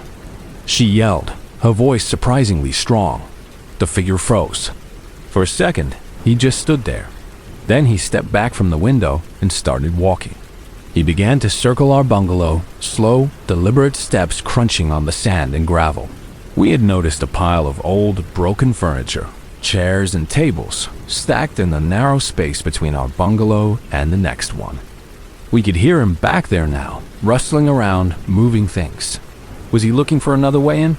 she yelled, her voice surprisingly strong. The figure froze. For a second, he just stood there. Then he stepped back from the window and started walking. He began to circle our bungalow, slow, deliberate steps crunching on the sand and gravel. We had noticed a pile of old, broken furniture, chairs and tables, stacked in the narrow space between our bungalow and the next one. We could hear him back there now, rustling around, moving things. Was he looking for another way in?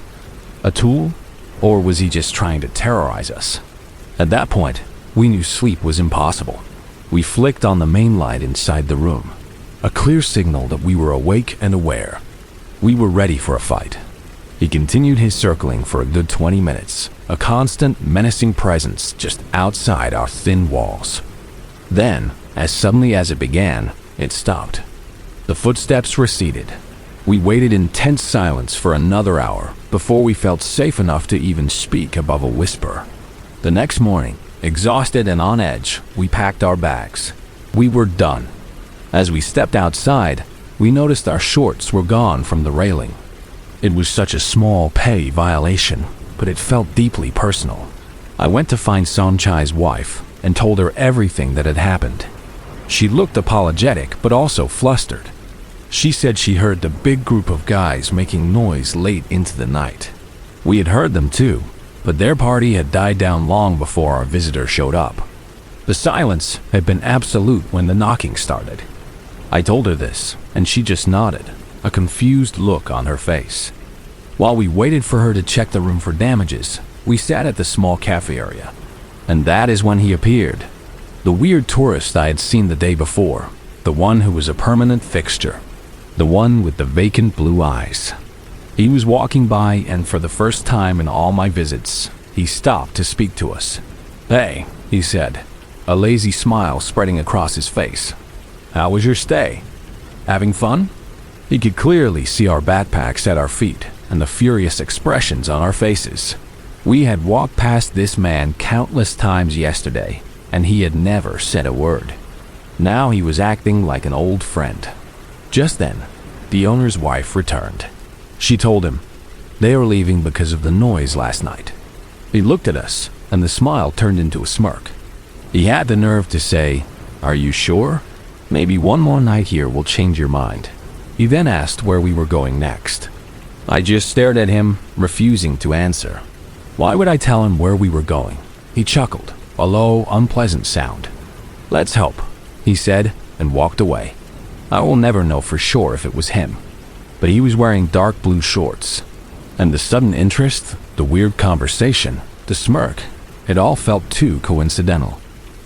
A tool? Or was he just trying to terrorize us? At that point, we knew sleep was impossible. We flicked on the main light inside the room, a clear signal that we were awake and aware. We were ready for a fight. He continued his circling for a good 20 minutes, a constant, menacing presence just outside our thin walls. Then, as suddenly as it began, it stopped. The footsteps receded. We waited in tense silence for another hour before we felt safe enough to even speak above a whisper. The next morning, exhausted and on edge, we packed our bags. We were done. As we stepped outside, we noticed our shorts were gone from the railing. It was such a small pay violation, but it felt deeply personal. I went to find Sonchai's wife and told her everything that had happened. She looked apologetic, but also flustered. She said she heard the big group of guys making noise late into the night. We had heard them too, but their party had died down long before our visitor showed up. The silence had been absolute when the knocking started. I told her this, and she just nodded, a confused look on her face. While we waited for her to check the room for damages, we sat at the small cafe area. And that is when he appeared. The weird tourist I had seen the day before, the one who was a permanent fixture, the one with the vacant blue eyes. He was walking by, and for the first time in all my visits, he stopped to speak to us. "Hey," he said, a lazy smile spreading across his face. "How was your stay? Having fun?" He could clearly see our backpacks at our feet and the furious expressions on our faces. We had walked past this man countless times yesterday, and he had never said a word. Now he was acting like an old friend. Just then, the owner's wife returned. She told him they were leaving because of the noise last night. He looked at us, and the smile turned into a smirk. He had the nerve to say, "Are you sure? Maybe one more night here will change your mind." He then asked where we were going next. I just stared at him, refusing to answer. Why would I tell him where we were going? He chuckled, a low, unpleasant sound. "Let's hope," he said, and walked away. I will never know for sure if it was him, but he was wearing dark blue shorts. And the sudden interest, the weird conversation, the smirk, it all felt too coincidental.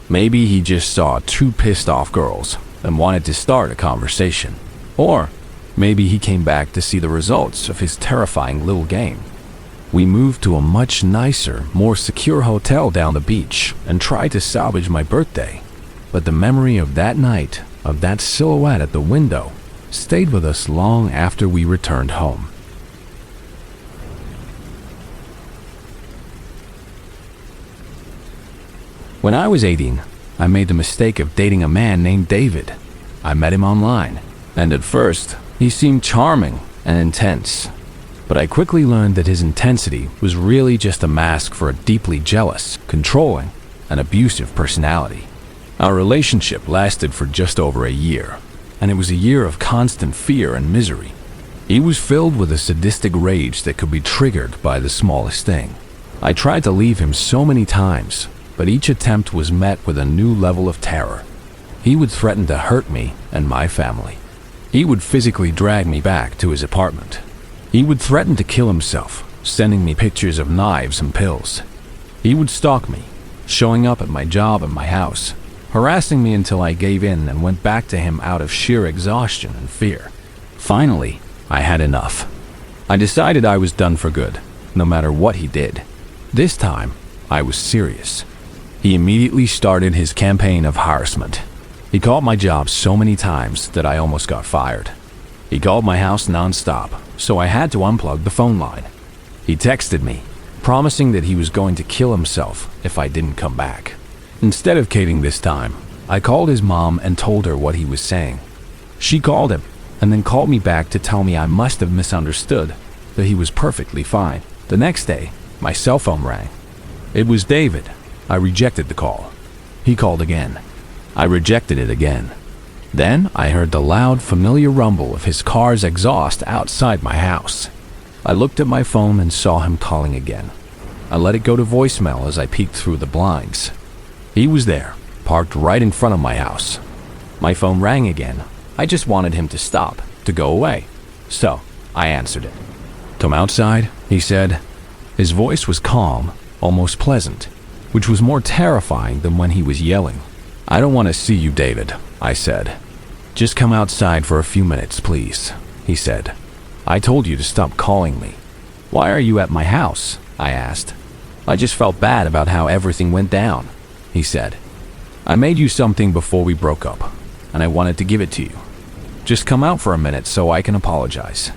Maybe he just saw two pissed off girls and wanted to start a conversation. Or maybe he came back to see the results of his terrifying little game. We moved to a much nicer, more secure hotel down the beach and tried to salvage my birthday. But the memory of that night, of that silhouette at the window, stayed with us long after we returned home. When I was 18, I made the mistake of dating a man named David. I met him online, and at first, he seemed charming and intense. But I quickly learned that his intensity was really just a mask for a deeply jealous, controlling, and abusive personality. Our relationship lasted for just over a year, and it was a year of constant fear and misery. He was filled with a sadistic rage that could be triggered by the smallest thing. I tried to leave him so many times, but each attempt was met with a new level of terror. He would threaten to hurt me and my family. He would physically drag me back to his apartment. He would threaten to kill himself, sending me pictures of knives and pills. He would stalk me, showing up at my job and my house, harassing me until I gave in and went back to him out of sheer exhaustion and fear. Finally, I had enough. I decided I was done for good, no matter what he did. This time, I was serious. He immediately started his campaign of harassment. He called my job so many times that I almost got fired. He called my house nonstop, so I had to unplug the phone line. He texted me, promising that he was going to kill himself if I didn't come back. Instead of Kating this time, I called his mom and told her what he was saying. She called him and then called me back to tell me I must have misunderstood, that he was perfectly fine. The next day, my cell phone rang. It was David. I rejected the call. He called again. I rejected it again. Then I heard the loud, familiar rumble of his car's exhaust outside my house. I looked at my phone and saw him calling again. I let it go to voicemail as I peeked through the blinds. He was there, parked right in front of my house. My phone rang again. I just wanted him to stop, to go away. So I answered it. "Come outside," he said. His voice was calm, almost pleasant, which was more terrifying than when he was yelling. "I don't want to see you, David," I said. "Just come outside for a few minutes, please," he said. "I told you to stop calling me." "Why are you at my house?" I asked. "I just felt bad about how everything went down," he said. "I made you something before we broke up, and I wanted to give it to you. Just come out for a minute so I can apologize.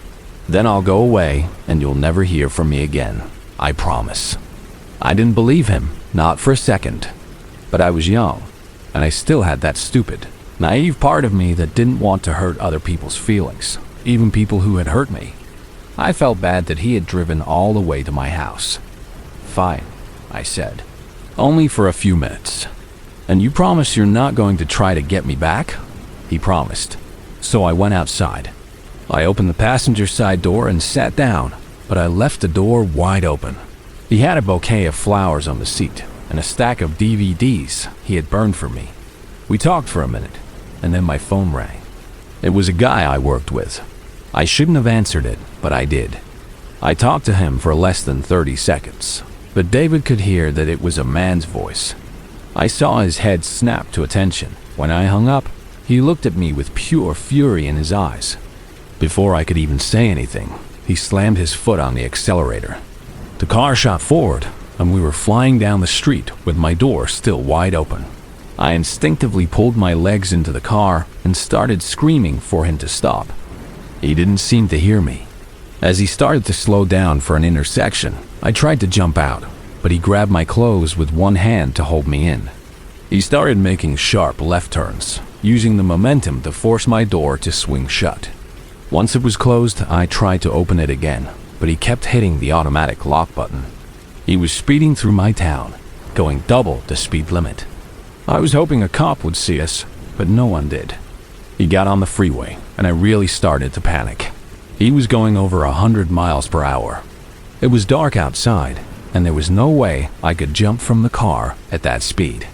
Then I'll go away and you'll never hear from me again. I promise." I didn't believe him, not for a second. But I was young, and I still had that stupid, naive part of me that didn't want to hurt other people's feelings, even people who had hurt me. I felt bad that he had driven all the way to my house. "Fine," I said. "Only for a few minutes. And you promise you're not going to try to get me back?" He promised. So I went outside. I opened the passenger side door and sat down, but I left the door wide open. He had a bouquet of flowers on the seat and a stack of DVDs he had burned for me. We talked for a minute, and then my phone rang. It was a guy I worked with. I shouldn't have answered it, but I did. I talked to him for less than 30 seconds, but David could hear that it was a man's voice. I saw his head snap to attention. When I hung up, he looked at me with pure fury in his eyes. Before I could even say anything, he slammed his foot on the accelerator. The car shot forward, and we were flying down the street with my door still wide open. I instinctively pulled my legs into the car and started screaming for him to stop. He didn't seem to hear me. As he started to slow down for an intersection, I tried to jump out, but he grabbed my clothes with one hand to hold me in. He started making sharp left turns, using the momentum to force my door to swing shut. Once it was closed, I tried to open it again, but he kept hitting the automatic lock button. He was speeding through my town, going double the speed limit. I was hoping a cop would see us, but no one did. He got on the freeway, and I really started to panic. He was going over 100 miles per hour. It was dark outside, and there was no way I could jump from the car at that speed.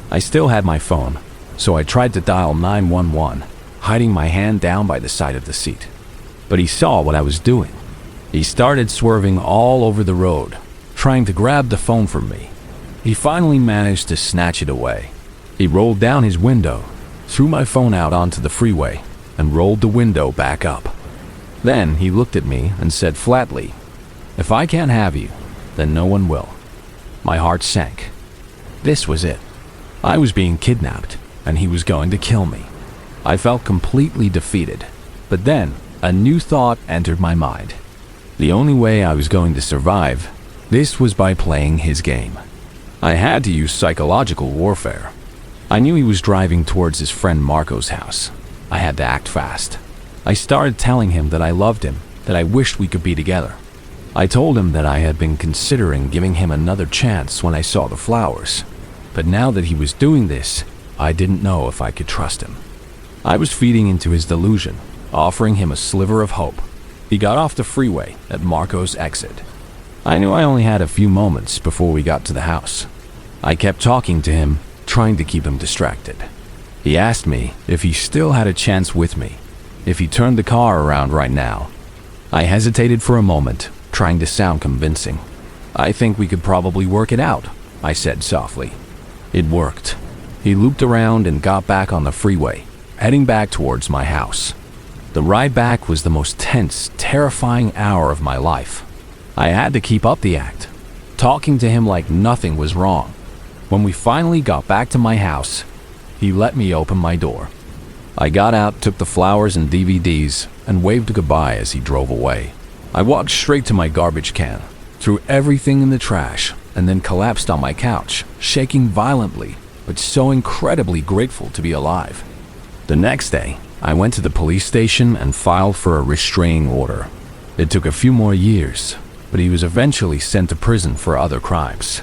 I still had my phone, so I tried to dial 911, hiding my hand down by the side of the seat. But he saw what I was doing. He started swerving all over the road, trying to grab the phone from me. He finally managed to snatch it away. He rolled down his window, threw my phone out onto the freeway, and rolled the window back up. Then he looked at me and said flatly, "If I can't have you, then no one will." My heart sank. This was it. I was being kidnapped, and he was going to kill me. I felt completely defeated. But then, a new thought entered my mind. The only way I was going to survive, this was by playing his game. I had to use psychological warfare. I knew he was driving towards his friend Marco's house. I had to act fast. I started telling him that I loved him, that I wished we could be together. I told him that I had been considering giving him another chance when I saw the flowers. But now that he was doing this, I didn't know if I could trust him. I was feeding into his delusion, offering him a sliver of hope. He got off the freeway at Marco's exit. I knew I only had a few moments before we got to the house. I kept talking to him, trying to keep him distracted. He asked me if he still had a chance with me, if he turned the car around right now. I hesitated for a moment, trying to sound convincing. "I think we could probably work it out," I said softly. It worked. He looped around and got back on the freeway, heading back towards my house. The ride back was the most tense, terrifying hour of my life. I had to keep up the act, talking to him like nothing was wrong. When we finally got back to my house, he let me open my door. I got out, took the flowers and DVDs, and waved goodbye as he drove away. I walked straight to my garbage can, threw everything in the trash, and then collapsed on my couch, shaking violently, but so incredibly grateful to be alive. The next day, I went to the police station and filed for a restraining order. It took a few more years, but he was eventually sent to prison for other crimes.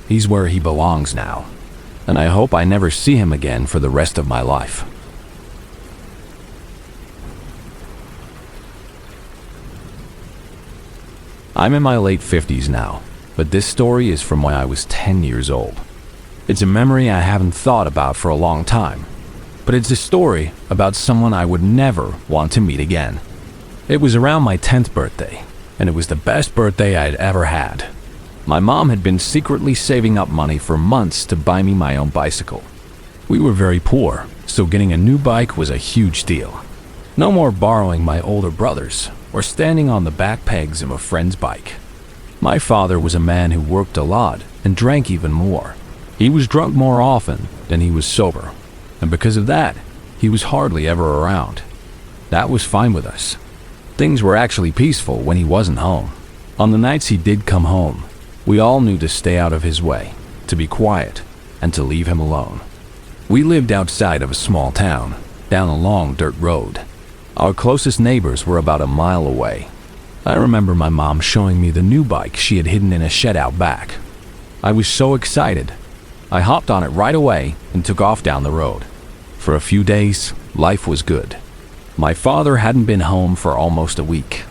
He's where he belongs now, and I hope I never see him again for the rest of my life. I'm in my late 50s now, but this story is from when I was 10 years old. It's a memory I haven't thought about for a long time, but it's a story about someone I would never want to meet again. It was around my 10th birthday, and it was the best birthday I'd ever had. My mom had been secretly saving up money for months to buy me my own bicycle. We were very poor, so getting a new bike was a huge deal. No more borrowing my older brother's or standing on the back pegs of a friend's bike. My father was a man who worked a lot and drank even more. He was drunk more often than he was sober, and because of that, he was hardly ever around. That was fine with us. Things were actually peaceful when he wasn't home. On the nights he did come home, we all knew to stay out of his way, to be quiet, and to leave him alone. We lived outside of a small town, down a long dirt road. Our closest neighbors were about a mile away. I remember my mom showing me the new bike she had hidden in a shed out back. I was so excited. I hopped on it right away and took off down the road. For a few days, life was good. My father hadn't been home for almost a week.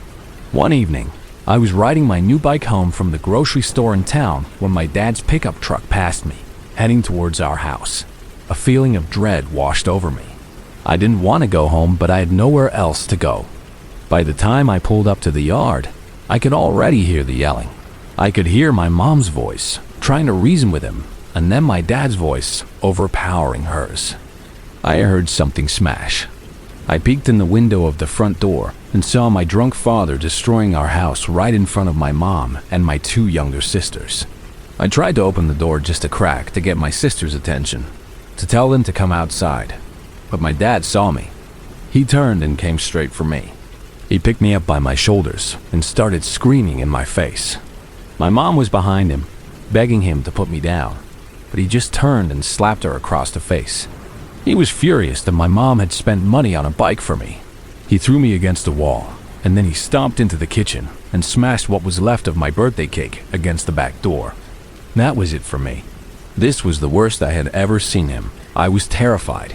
One evening, I was riding my new bike home from the grocery store in town when my dad's pickup truck passed me, heading towards our house. A feeling of dread washed over me. I didn't want to go home, but I had nowhere else to go. By the time I pulled up to the yard, I could already hear the yelling. I could hear my mom's voice, trying to reason with him, and then my dad's voice overpowering hers. I heard something smash. I peeked in the window of the front door and saw my drunk father destroying our house right in front of my mom and my two younger sisters. I tried to open the door just a crack to get my sisters' attention, to tell them to come outside. But my dad saw me. He turned and came straight for me. He picked me up by my shoulders and started screaming in my face. My mom was behind him, begging him to put me down, but he just turned and slapped her across the face. He was furious that my mom had spent money on a bike for me. He threw me against the wall, and then he stomped into the kitchen and smashed what was left of my birthday cake against the back door. That was it for me. This was the worst I had ever seen him. I was terrified.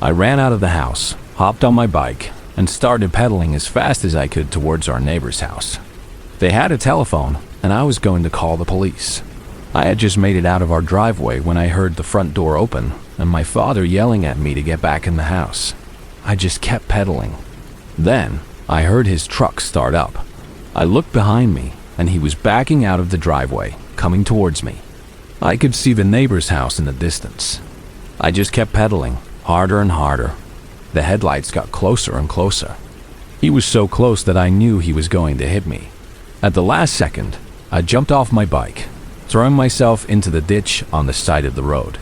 I ran out of the house, hopped on my bike, and started pedaling as fast as I could towards our neighbor's house. They had a telephone, and I was going to call the police. I had just made it out of our driveway when I heard the front door open and my father yelling at me to get back in the house. I just kept pedaling. Then, I heard his truck start up. I looked behind me, and he was backing out of the driveway, coming towards me. I could see the neighbor's house in the distance. I just kept pedaling, harder and harder. The headlights got closer and closer. He was so close that I knew he was going to hit me. At the last second, I jumped off my bike, throwing myself into the ditch on the side of the road.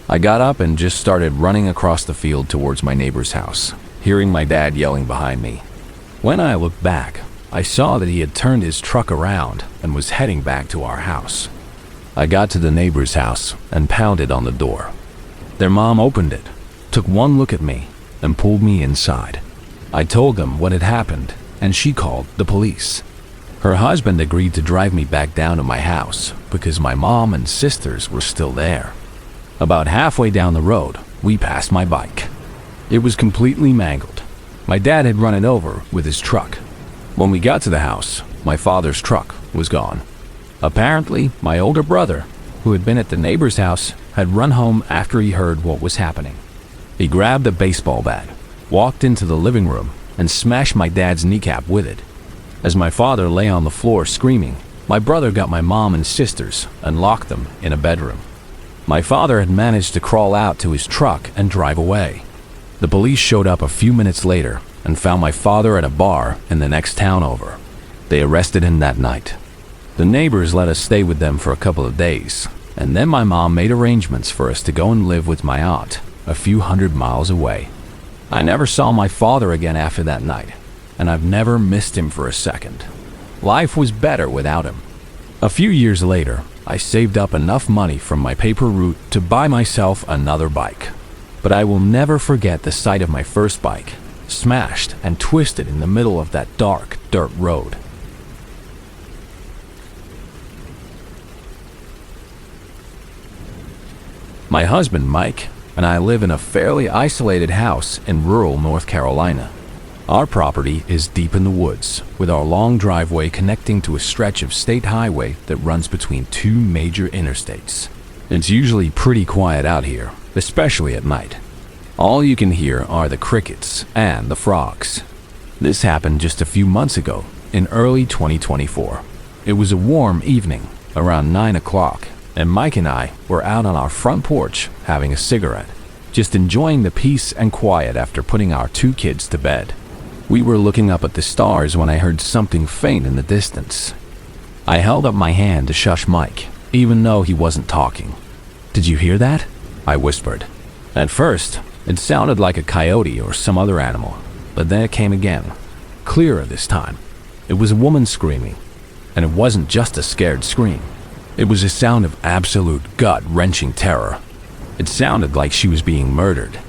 I got up and just started running across the field towards my neighbor's house, hearing my dad yelling behind me. When I looked back, I saw that he had turned his truck around and was heading back to our house. I got to the neighbor's house and pounded on the door. Their mom opened it, took one look at me, and pulled me inside. I told them what had happened, and she called the police. Her husband agreed to drive me back down to my house because my mom and sisters were still there. About halfway down the road, we passed my bike. It was completely mangled. My dad had run it over with his truck. When we got to the house, my father's truck was gone. Apparently, my older brother, who had been at the neighbor's house, had run home after he heard what was happening. He grabbed a baseball bat, walked into the living room, and smashed my dad's kneecap with it. As my father lay on the floor screaming, my brother got my mom and sisters and locked them in a bedroom. My father had managed to crawl out to his truck and drive away. The police showed up a few minutes later and found my father at a bar in the next town over. They arrested him that night. The neighbors let us stay with them for a couple of days, and then my mom made arrangements for us to go and live with my aunt a few hundred miles away. I never saw my father again after that night, and I've never missed him for a second. Life was better without him. A few years later, I saved up enough money from my paper route to buy myself another bike. But I will never forget the sight of my first bike, smashed and twisted in the middle of that dark dirt road. My husband, Mike, and I live in a fairly isolated house in rural North Carolina. Our property is deep in the woods, with our long driveway connecting to a stretch of state highway that runs between two major interstates. It's usually pretty quiet out here, especially at night. All you can hear are the crickets and the frogs. This happened just a few months ago, in early 2024. It was a warm evening, around 9 o'clock, and Mike and I were out on our front porch having a cigarette, just enjoying the peace and quiet after putting our two kids to bed. We were looking up at the stars when I heard something faint in the distance. I held up my hand to shush Mike, even though he wasn't talking. "Did you hear that?" I whispered. At first, it sounded like a coyote or some other animal, but then it came again, clearer this time. It was a woman screaming, and it wasn't just a scared scream. It was a sound of absolute gut-wrenching terror. It sounded like she was being murdered.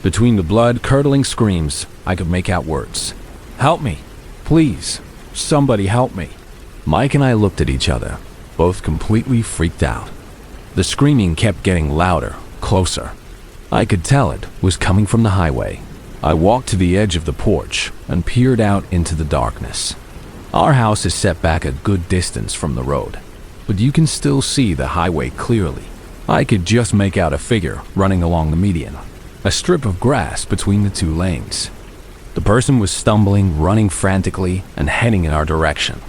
Between the blood-curdling screams, I could make out words. "Help me! Please! Somebody help me!" Mike and I looked at each other, both completely freaked out. The screaming kept getting louder, closer. I could tell it was coming from the highway. I walked to the edge of the porch and peered out into the darkness. Our house is set back a good distance from the road, but you can still see the highway clearly. I could just make out a figure running along the median, a strip of grass between the two lanes. The person was stumbling, running frantically, and heading in our direction.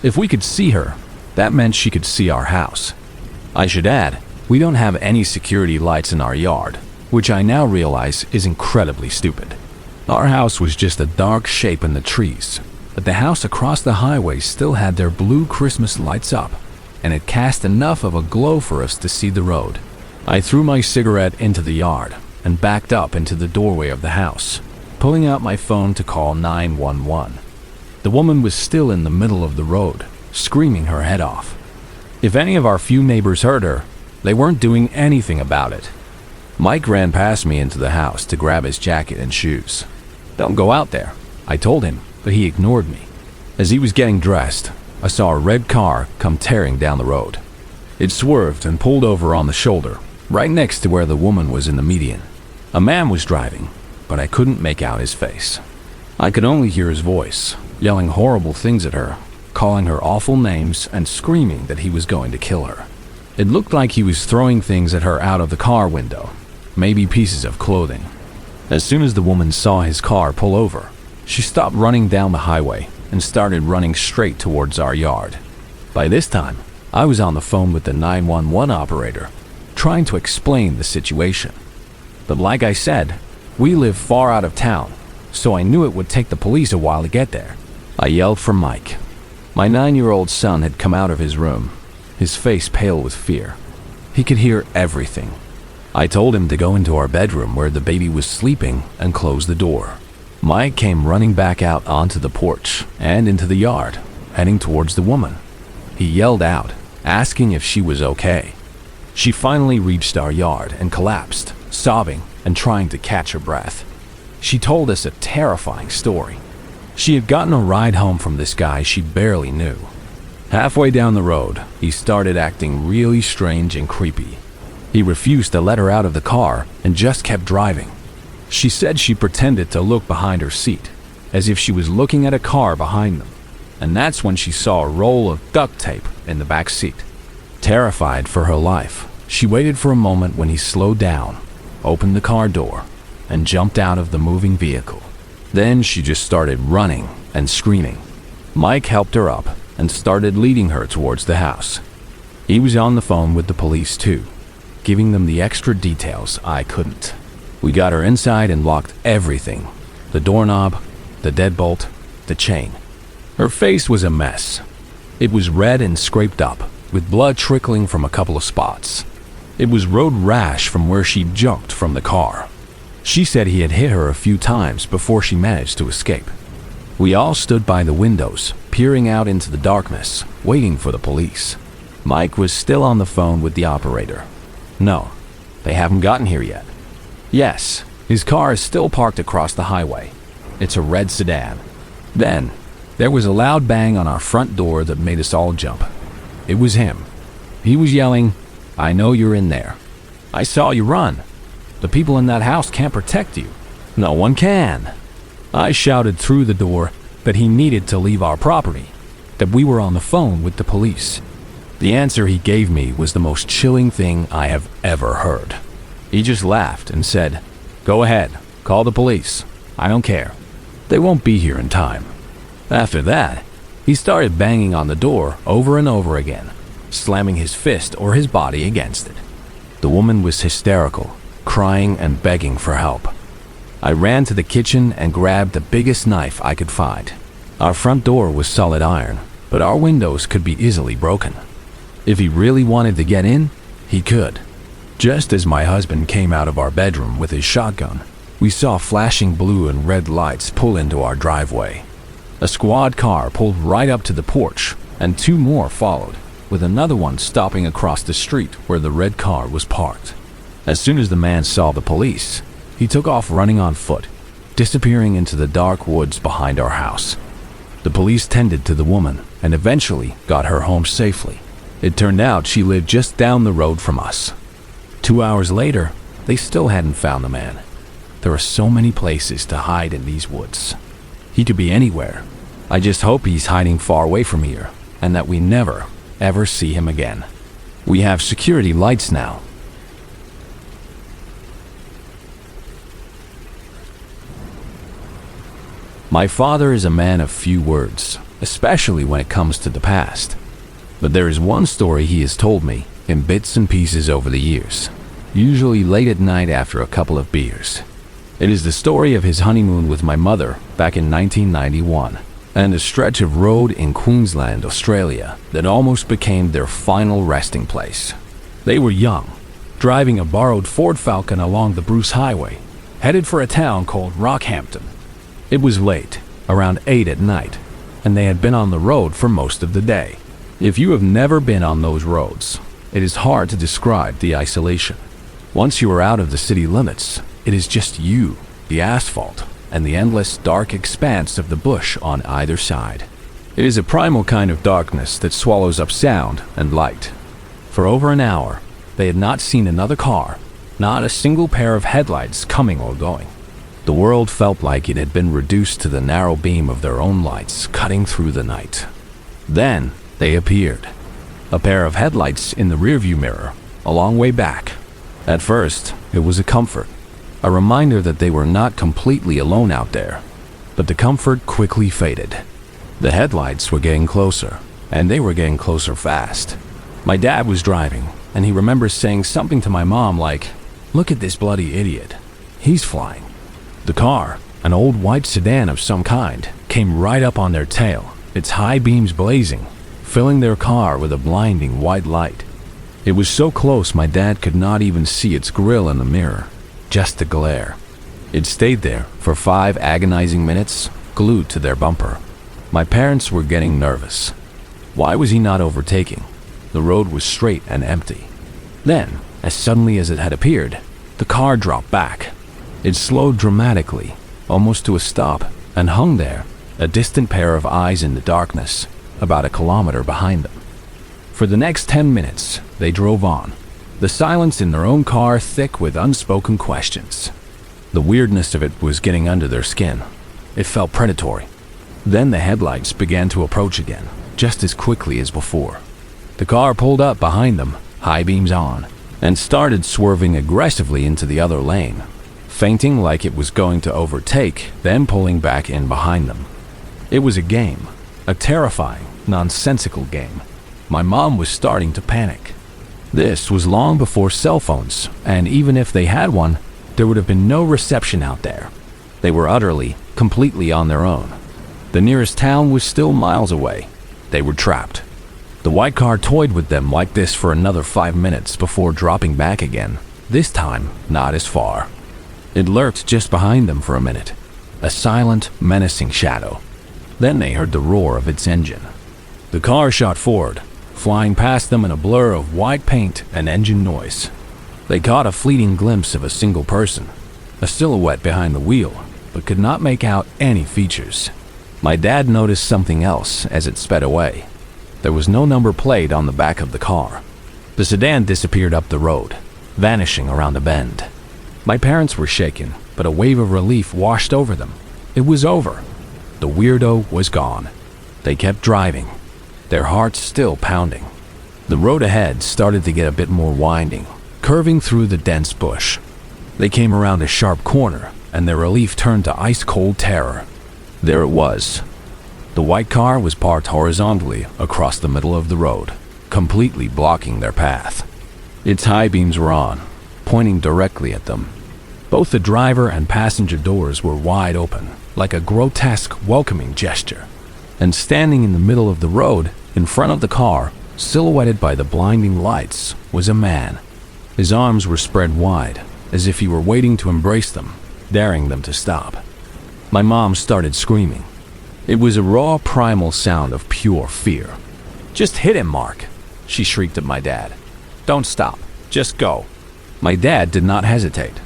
If we could see her, that meant she could see our house. I should add, we don't have any security lights in our yard, which I now realize is incredibly stupid. Our house was just a dark shape in the trees, but the house across the highway still had their blue Christmas lights up, and it cast enough of a glow for us to see the road. I threw my cigarette into the yard and backed up into the doorway of the house, pulling out my phone to call 911. The woman was still in the middle of the road, screaming her head off. If any of our few neighbors heard her, they weren't doing anything about it. Mike ran past me into the house to grab his jacket and shoes. "Don't go out there," I told him, but he ignored me. As he was getting dressed, I saw a red car come tearing down the road. It swerved and pulled over on the shoulder, right next to where the woman was in the median. A man was driving, but I couldn't make out his face. I could only hear his voice, yelling horrible things at her, calling her awful names and screaming that he was going to kill her. It looked like he was throwing things at her out of the car window, maybe pieces of clothing. As soon as the woman saw his car pull over, she stopped running down the highway and started running straight towards our yard. By this time, I was on the phone with the 911 operator, trying to explain the situation. But like I said, we live far out of town, so I knew it would take the police a while to get there. I yelled for Mike. My 9-year-old son had come out of his room, his face pale with fear. He could hear everything. I told him to go into our bedroom where the baby was sleeping and close the door. Mike came running back out onto the porch and into the yard, heading towards the woman. He yelled out, asking if she was okay. She finally reached our yard and collapsed, sobbing and trying to catch her breath. She told us a terrifying story. She had gotten a ride home from this guy she barely knew. Halfway down the road, he started acting really strange and creepy. He refused to let her out of the car and just kept driving. She said she pretended to look behind her seat, as if she was looking at a car behind them. And that's when she saw a roll of duct tape in the back seat. Terrified for her life, she waited for a moment when he slowed down, opened the car door, and jumped out of the moving vehicle. Then she just started running and screaming. Mike helped her up and started leading her towards the house. He was on the phone with the police too, giving them the extra details I couldn't. We got her inside and locked everything: the doorknob, the deadbolt, the chain. Her face was a mess. It was red and scraped up, with blood trickling from a couple of spots. It was road rash from where she jumped from the car. She said he had hit her a few times before she managed to escape. We all stood by the windows, peering out into the darkness, waiting for the police. Mike was still on the phone with the operator. No, they haven't gotten here yet. Yes, his car is still parked across the highway. It's a red sedan. Then, there was a loud bang on our front door that made us all jump. It was him. He was yelling, "I know you're in there. I saw you run. The people in that house can't protect you. No one can." I shouted through the door that he needed to leave our property, that we were on the phone with the police. The answer he gave me was the most chilling thing I have ever heard. He just laughed and said, "Go ahead, call the police. I don't care. They won't be here in time." After that, he started banging on the door over and over again, slamming his fist or his body against it. The woman was hysterical, crying and begging for help. I ran to the kitchen and grabbed the biggest knife I could find. Our front door was solid iron, but our windows could be easily broken. If he really wanted to get in, he could. Just as my husband came out of our bedroom with his shotgun, we saw flashing blue and red lights pull into our driveway. A squad car pulled right up to the porch, and two more followed, with another one stopping across the street where the red car was parked. As soon as the man saw the police, he took off running on foot, disappearing into the dark woods behind our house. The police tended to the woman and eventually got her home safely. It turned out she lived just down the road from us. 2 hours later, they still hadn't found the man. There are so many places to hide in these woods. He could be anywhere. I just hope he's hiding far away from here and that we never, ever see him again. We have security lights now. My father is a man of few words, especially when it comes to the past. But there is one story he has told me in bits and pieces over the years, usually late at night after a couple of beers. It is the story of his honeymoon with my mother back in 1991, and a stretch of road in Queensland, Australia, that almost became their final resting place. They were young, driving a borrowed Ford Falcon along the Bruce Highway, headed for a town called Rockhampton. It was late, around 8 at night, and they had been on the road for most of the day. If you have never been on those roads, it is hard to describe the isolation. Once you are out of the city limits, it is just you, the asphalt, and the endless dark expanse of the bush on either side. It is a primal kind of darkness that swallows up sound and light. For over an hour, they had not seen another car, not a single pair of headlights coming or going. The world felt like it had been reduced to the narrow beam of their own lights cutting through the night. Then they appeared. A pair of headlights in the rearview mirror, a long way back. At first, it was a comfort, a reminder that they were not completely alone out there. But the comfort quickly faded. The headlights were getting closer, and they were getting closer fast. My dad was driving, and he remembers saying something to my mom like, "Look at this bloody idiot. He's flying." The car, an old white sedan of some kind, came right up on their tail, its high beams blazing, filling their car with a blinding white light. It was so close my dad could not even see its grille in the mirror, just the glare. It stayed there for 5 agonizing minutes, glued to their bumper. My parents were getting nervous. Why was he not overtaking? The road was straight and empty. Then, as suddenly as it had appeared, the car dropped back. It slowed dramatically, almost to a stop, and hung there, a distant pair of eyes in the darkness, about a kilometer behind them. For the next 10 minutes, they drove on, the silence in their own car thick with unspoken questions. The weirdness of it was getting under their skin. It felt predatory. Then the headlights began to approach again, just as quickly as before. The car pulled up behind them, high beams on, and started swerving aggressively into the other lane, feinting like it was going to overtake, then pulling back in behind them. It was a game, a terrifying, nonsensical game. My mom was starting to panic. This was long before cell phones, and even if they had one, there would have been no reception out there. They were utterly, completely on their own. The nearest town was still miles away. They were trapped. The white car toyed with them like this for another 5 minutes before dropping back again, this time not as far. It lurked just behind them for a minute, a silent, menacing shadow. Then they heard the roar of its engine. The car shot forward, flying past them in a blur of white paint and engine noise. They caught a fleeting glimpse of a single person, a silhouette behind the wheel, but could not make out any features. My dad noticed something else as it sped away. There was no number plate on the back of the car. The sedan disappeared up the road, vanishing around a bend. My parents were shaken, but a wave of relief washed over them. It was over. The weirdo was gone. They kept driving, their hearts still pounding. The road ahead started to get a bit more winding, curving through the dense bush. They came around a sharp corner, and their relief turned to ice-cold terror. There it was. The white car was parked horizontally across the middle of the road, completely blocking their path. Its high beams were on, pointing directly at them. Both the driver and passenger doors were wide open, like a grotesque welcoming gesture. And standing in the middle of the road, in front of the car, silhouetted by the blinding lights, was a man. His arms were spread wide, as if he were waiting to embrace them, daring them to stop. My mom started screaming. It was a raw, primal sound of pure fear. "Just hit him, Mark," she shrieked at my dad. "Don't stop. Just go." My dad did not hesitate.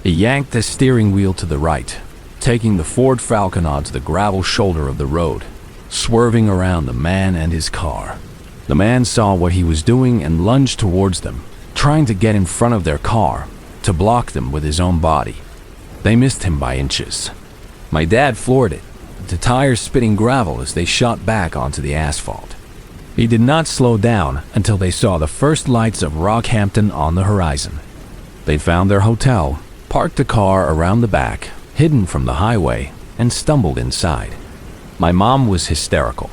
He yanked the steering wheel to the right, taking the Ford Falcon onto the gravel shoulder of the road, swerving around the man and his car. The man saw what he was doing and lunged towards them, trying to get in front of their car, to block them with his own body. They missed him by inches. My dad floored it, the tires spitting gravel as they shot back onto the asphalt. He did not slow down until they saw the first lights of Rockhampton on the horizon. They found their hotel, parked the car around the back, hidden from the highway, and stumbled inside. My mom was hysterical.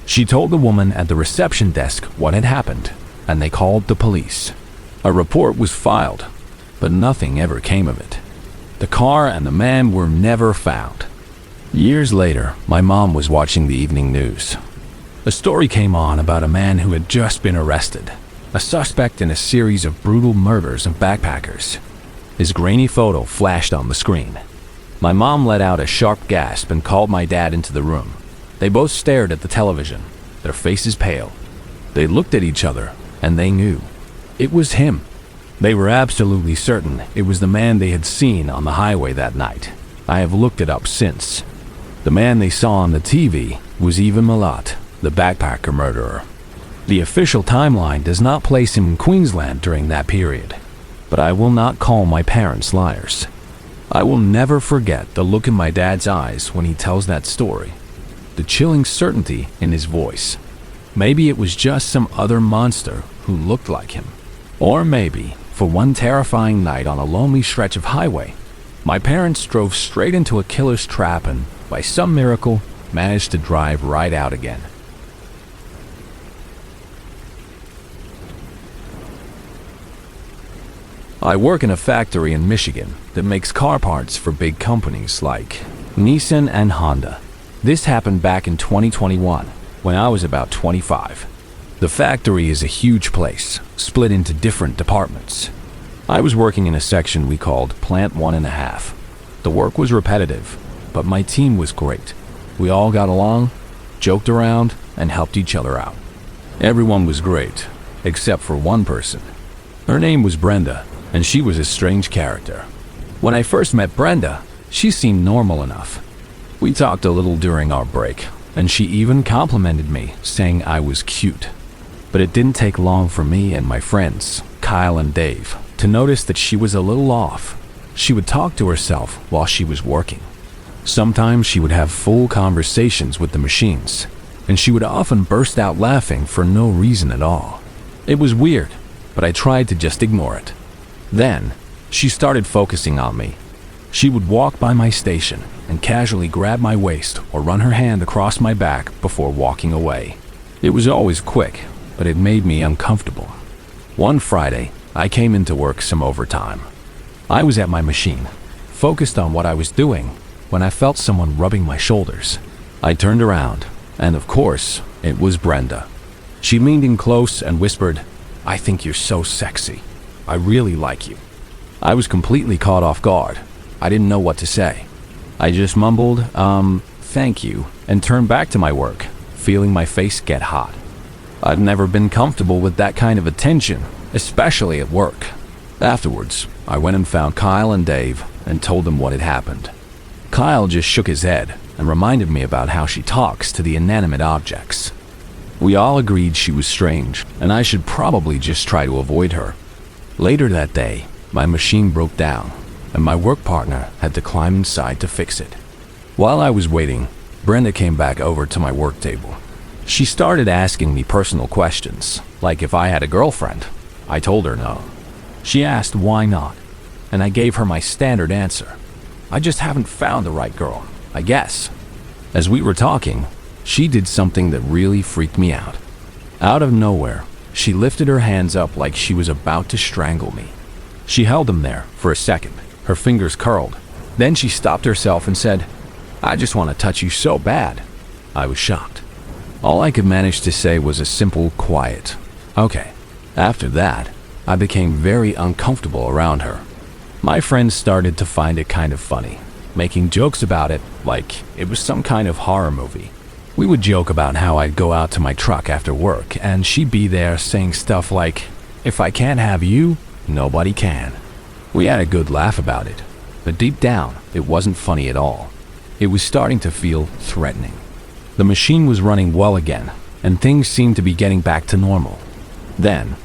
She told the woman at the reception desk what had happened, and they called the police. A report was filed, but nothing ever came of it. The car and the man were never found. Years later, my mom was watching the evening news. A story came on about a man who had just been arrested, a suspect in a series of brutal murders of backpackers. His grainy photo flashed on the screen. My mom let out a sharp gasp and called my dad into the room. They both stared at the television, their faces pale. They looked at each other, and they knew. It was him. They were absolutely certain it was the man they had seen on the highway that night. I have looked it up since. The man they saw on the TV was Ivan Milat, the backpacker murderer. The official timeline does not place him in Queensland during that period, but I will not call my parents liars. I will never forget the look in my dad's eyes when he tells that story, the chilling certainty in his voice. Maybe it was just some other monster who looked like him. Or maybe, for one terrifying night on a lonely stretch of highway, my parents drove straight into a killer's trap and, by some miracle, managed to drive right out again. I work in a factory in Michigan that makes car parts for big companies like Nissan and Honda. This happened back in 2021, when I was about 25. The factory is a huge place, split into different departments. I was working in a section we called Plant 1.5. The work was repetitive, but my team was great. We all got along, joked around, and helped each other out. Everyone was great, except for one person. Her name was Brenda, and she was a strange character. When I first met Brenda, she seemed normal enough. We talked a little during our break, and she even complimented me, saying I was cute. But it didn't take long for me and my friends, Kyle and Dave, to notice that she was a little off. She would talk to herself while she was working. Sometimes she would have full conversations with the machines, and she would often burst out laughing for no reason at all. It was weird, but I tried to just ignore it. Then, she started focusing on me. She would walk by my station and casually grab my waist or run her hand across my back before walking away. It was always quick, but it made me uncomfortable. One Friday, I came into work some overtime. I was at my machine, focused on what I was doing, when I felt someone rubbing my shoulders. I turned around, and of course, it was Brenda. She leaned in close and whispered, "I think you're so sexy. I really like you." I was completely caught off guard. I didn't know what to say. I just mumbled, thank you, and turned back to my work, feeling my face get hot. I'd never been comfortable with that kind of attention, especially at work. Afterwards, I went and found Kyle and Dave and told them what had happened. Kyle just shook his head and reminded me about how she talks to the inanimate objects. We all agreed she was strange, and I should probably just try to avoid her. Later that day, my machine broke down, and my work partner had to climb inside to fix it. While I was waiting, Brenda came back over to my work table. She started asking me personal questions, like if I had a girlfriend. I told her no. She asked why not, and I gave her my standard answer. I just haven't found the right girl, I guess. As we were talking, she did something that really freaked me out. Out of nowhere, she lifted her hands up like she was about to strangle me. She held them there for a second, her fingers curled. Then she stopped herself and said, "I just want to touch you so bad." I was shocked. All I could manage to say was a simple, quiet, "Okay." After that, I became very uncomfortable around her. My friends started to find it kind of funny, making jokes about it like it was some kind of horror movie. We would joke about how I'd go out to my truck after work and she'd be there saying stuff like, "If I can't have you, nobody can." We had a good laugh about it, but deep down, it wasn't funny at all. It was starting to feel threatening. The machine was running well again, and things seemed to be getting back to normal. Then,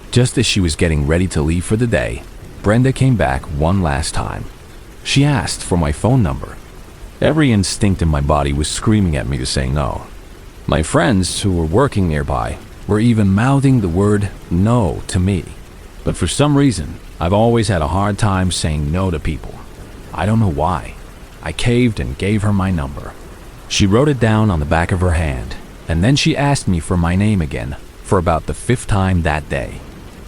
just as she was getting ready to leave for the day, Brenda came back one last time. She asked for my phone number. Every instinct in my body was screaming at me to say no. My friends who were working nearby were even mouthing the word no to me. But for some reason, I've always had a hard time saying no to people. I don't know why. I caved and gave her my number. She wrote it down on the back of her hand, and then she asked me for my name again for about the 5th time that day.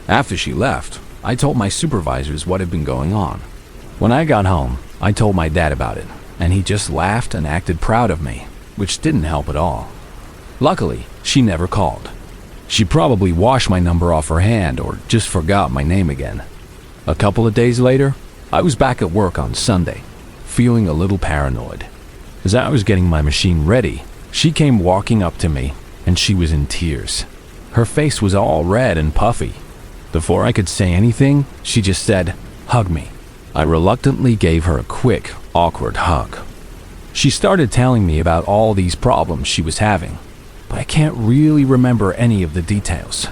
After she left, I told my supervisors what had been going on. When I got home, I told my dad about it, and he just laughed and acted proud of me, which didn't help at all. Luckily, she never called. She probably washed my number off her hand or just forgot my name again. A couple of days later, I was back at work on Sunday, feeling a little paranoid. As I was getting my machine ready, she came walking up to me, and she was in tears. Her face was all red and puffy. Before I could say anything, she just said, "Hug me." I reluctantly gave her a quick, awkward hug. She started telling me about all these problems she was having, but I can't really remember any of the details.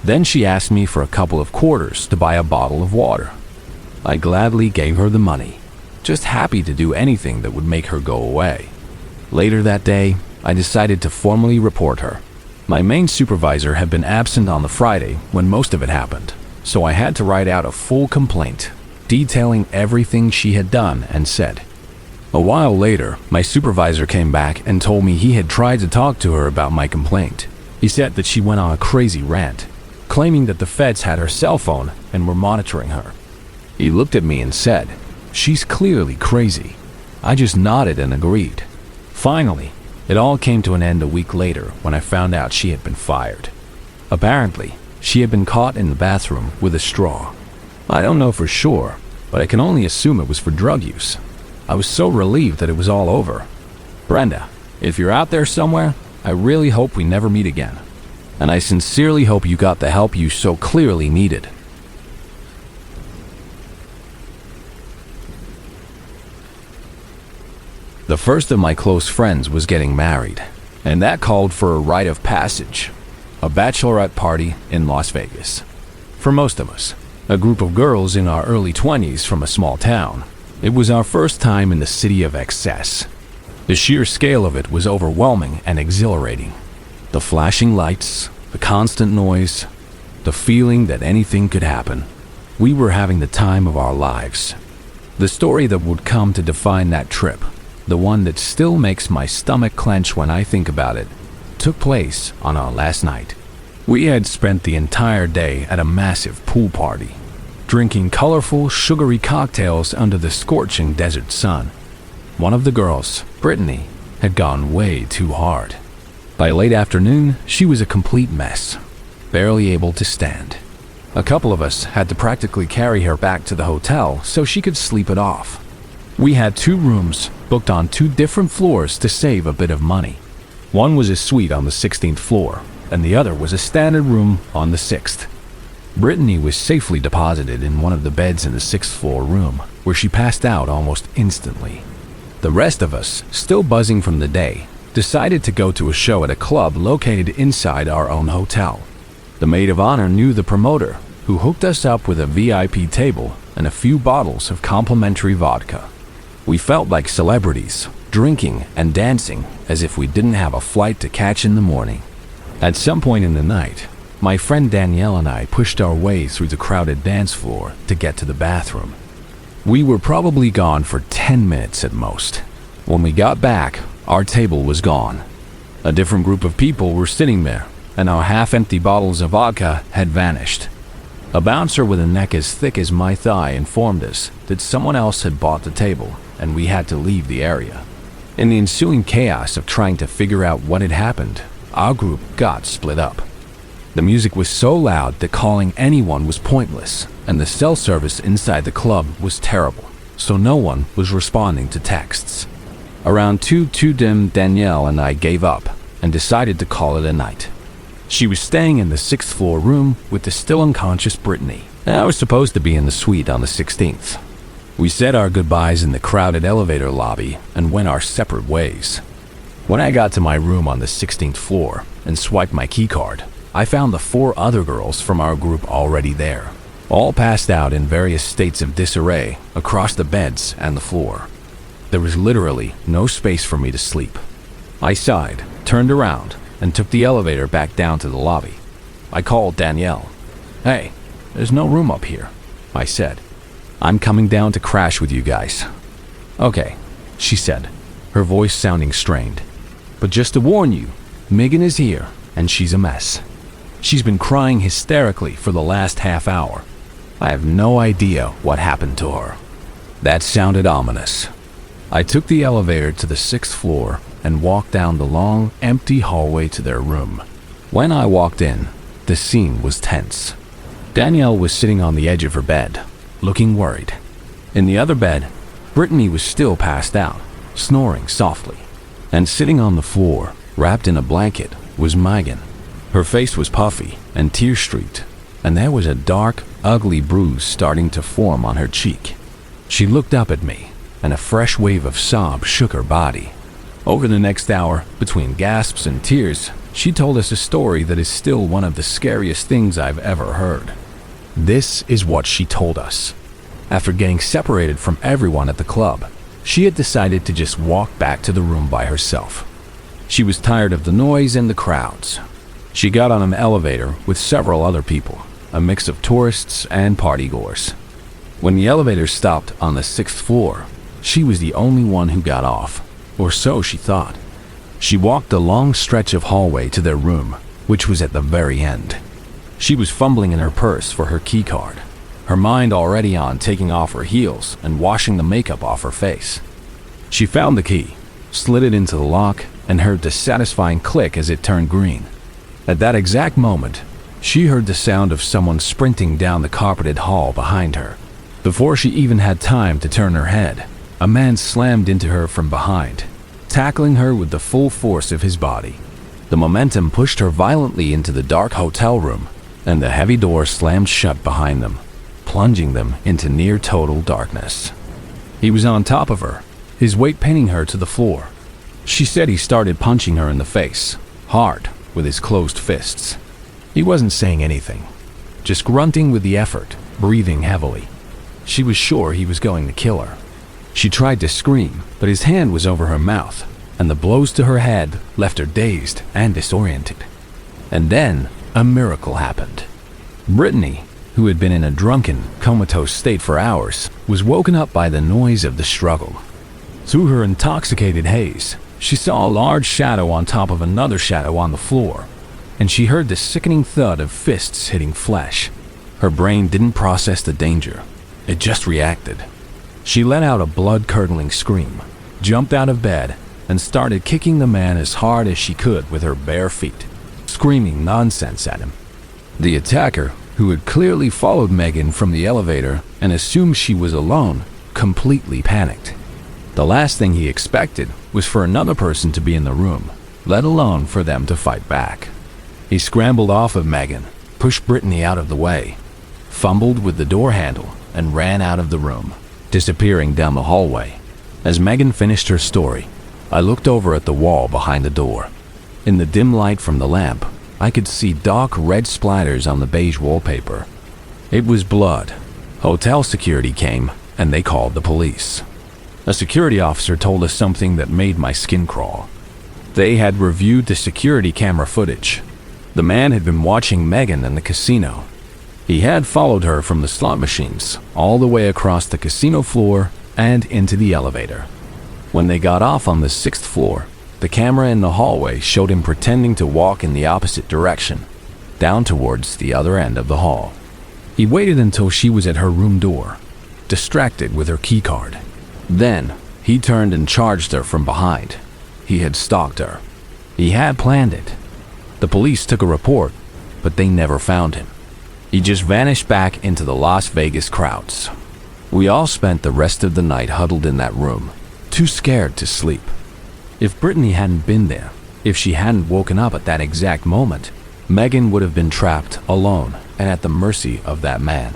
Then she asked me for a couple of quarters to buy a bottle of water. I gladly gave her the money, just happy to do anything that would make her go away. Later that day, I decided to formally report her. My main supervisor had been absent on the Friday when most of it happened, so I had to write out a full complaint, detailing everything she had done and said. A while later, my supervisor came back and told me he had tried to talk to her about my complaint. He said that she went on a crazy rant, claiming that the feds had her cell phone and were monitoring her. He looked at me and said, "She's clearly crazy." I just nodded and agreed. Finally, it all came to an end a week later when I found out she had been fired. Apparently, she had been caught in the bathroom with a straw. I don't know for sure, but I can only assume it was for drug use. I was so relieved that it was all over. Brenda, if you're out there somewhere, I really hope we never meet again. And I sincerely hope you got the help you so clearly needed. The first of my close friends was getting married, and that called for a rite of passage, a bachelorette party in Las Vegas. For most of us, a group of girls in our early 20s from a small town, It was our first time in the city of excess. The sheer scale of it was overwhelming and exhilarating. The flashing lights, the constant noise, the feeling that anything could happen. We were having the time of our lives. The story that would come to define that trip, the one that still makes my stomach clench when I think about it, took place on our last night. We had spent the entire day at a massive pool party, drinking colorful, sugary cocktails under the scorching desert sun. One of the girls, Brittany, had gone way too hard. By late afternoon, she was a complete mess, barely able to stand. A couple of us had to practically carry her back to the hotel so she could sleep it off. We had 2 rooms booked on 2 different floors to save a bit of money. One was a suite on the 16th floor, and the other was a standard room on the 6th. Brittany was safely deposited in one of the beds in the 6th floor room, where she passed out almost instantly. The rest of us, still buzzing from the day, decided to go to a show at a club located inside our own hotel. The maid of honor knew the promoter, who hooked us up with a VIP table and a few bottles of complimentary vodka. We felt like celebrities, drinking and dancing as if we didn't have a flight to catch in the morning. At some point in the night, my friend Danielle and I pushed our way through the crowded dance floor to get to the bathroom. We were probably gone for 10 minutes at most. When we got back, our table was gone. A different group of people were sitting there, and our half-empty bottles of vodka had vanished. A bouncer with a neck as thick as my thigh informed us that someone else had bought the table, and we had to leave the area. In the ensuing chaos of trying to figure out what had happened, our group got split up. The music was so loud that calling anyone was pointless, and the cell service inside the club was terrible, so no one was responding to texts. Around 2 dim, Danielle and I gave up and decided to call it a night. She was staying in the 6th floor room with the still unconscious Brittany, and I was supposed to be in the suite on the 16th. We said our goodbyes in the crowded elevator lobby and went our separate ways. When I got to my room on the 16th floor and swiped my keycard, I found the 4 other girls from our group already there, all passed out in various states of disarray across the beds and the floor. There was literally no space for me to sleep. I sighed, turned around, and took the elevator back down to the lobby. I called Danielle. "Hey, there's no room up here," I said. "I'm coming down to crash with you guys." "Okay," she said, her voice sounding strained. "But just to warn you, Megan is here, and she's a mess. She's been crying hysterically for the last half hour. I have no idea what happened to her." That sounded ominous. I took the elevator to the 6th floor and walked down the long, empty hallway to their room. When I walked in, the scene was tense. Danielle was sitting on the edge of her bed, looking worried. In the other bed, Brittany was still passed out, snoring softly. And sitting on the floor, wrapped in a blanket, was Megan. Her face was puffy and tear-streaked, and there was a dark, ugly bruise starting to form on her cheek. She looked up at me, and a fresh wave of sobs shook her body. Over the next hour, between gasps and tears, she told us a story that is still one of the scariest things I've ever heard. This is what she told us. After getting separated from everyone at the club, she had decided to just walk back to the room by herself. She was tired of the noise and the crowds. She got on an elevator with several other people, a mix of tourists and partygoers. When the elevator stopped on the 6th floor, she was the only one who got off, or so she thought. She walked a long stretch of hallway to their room, which was at the very end. She was fumbling in her purse for her keycard, her mind already on taking off her heels and washing the makeup off her face. She found the key, slid it into the lock, and heard the satisfying click as it turned green. At that exact moment, she heard the sound of someone sprinting down the carpeted hall behind her. Before she even had time to turn her head, a man slammed into her from behind, tackling her with the full force of his body. The momentum pushed her violently into the dark hotel room, and the heavy door slammed shut behind them, plunging them into near-total darkness. He was on top of her, his weight pinning her to the floor. She said he started punching her in the face, hard, with his closed fists. He wasn't saying anything, just grunting with the effort, breathing heavily. She was sure he was going to kill her. She tried to scream, but his hand was over her mouth, and the blows to her head left her dazed and disoriented. And then a miracle happened. Brittany, who had been in a drunken, comatose state for hours, was woken up by the noise of the struggle. Through her intoxicated haze, she saw a large shadow on top of another shadow on the floor, and she heard the sickening thud of fists hitting flesh. Her brain didn't process the danger. It just reacted. She let out a blood-curdling scream, jumped out of bed, and started kicking the man as hard as she could with her bare feet, screaming nonsense at him. The attacker, who had clearly followed Megan from the elevator and assumed she was alone, completely panicked. The last thing he expected was for another person to be in the room, let alone for them to fight back. He scrambled off of Megan, pushed Brittany out of the way, fumbled with the door handle, and ran out of the room, disappearing down the hallway. As Megan finished her story, I looked over at the wall behind the door. In the dim light from the lamp, I could see dark red splatters on the beige wallpaper. It was blood. Hotel security came, and they called the police. A security officer told us something that made my skin crawl. They had reviewed the security camera footage. The man had been watching Megan in the casino. He had followed her from the slot machines all the way across the casino floor and into the elevator. When they got off on the 6th floor, the camera in the hallway showed him pretending to walk in the opposite direction, down towards the other end of the hall. He waited until she was at her room door, distracted with her keycard. Then, he turned and charged her from behind. He had stalked her. He had planned it. The police took a report, but they never found him. He just vanished back into the Las Vegas crowds. We all spent the rest of the night huddled in that room, too scared to sleep. If Brittany hadn't been there, if she hadn't woken up at that exact moment, Megan would have been trapped alone and at the mercy of that man.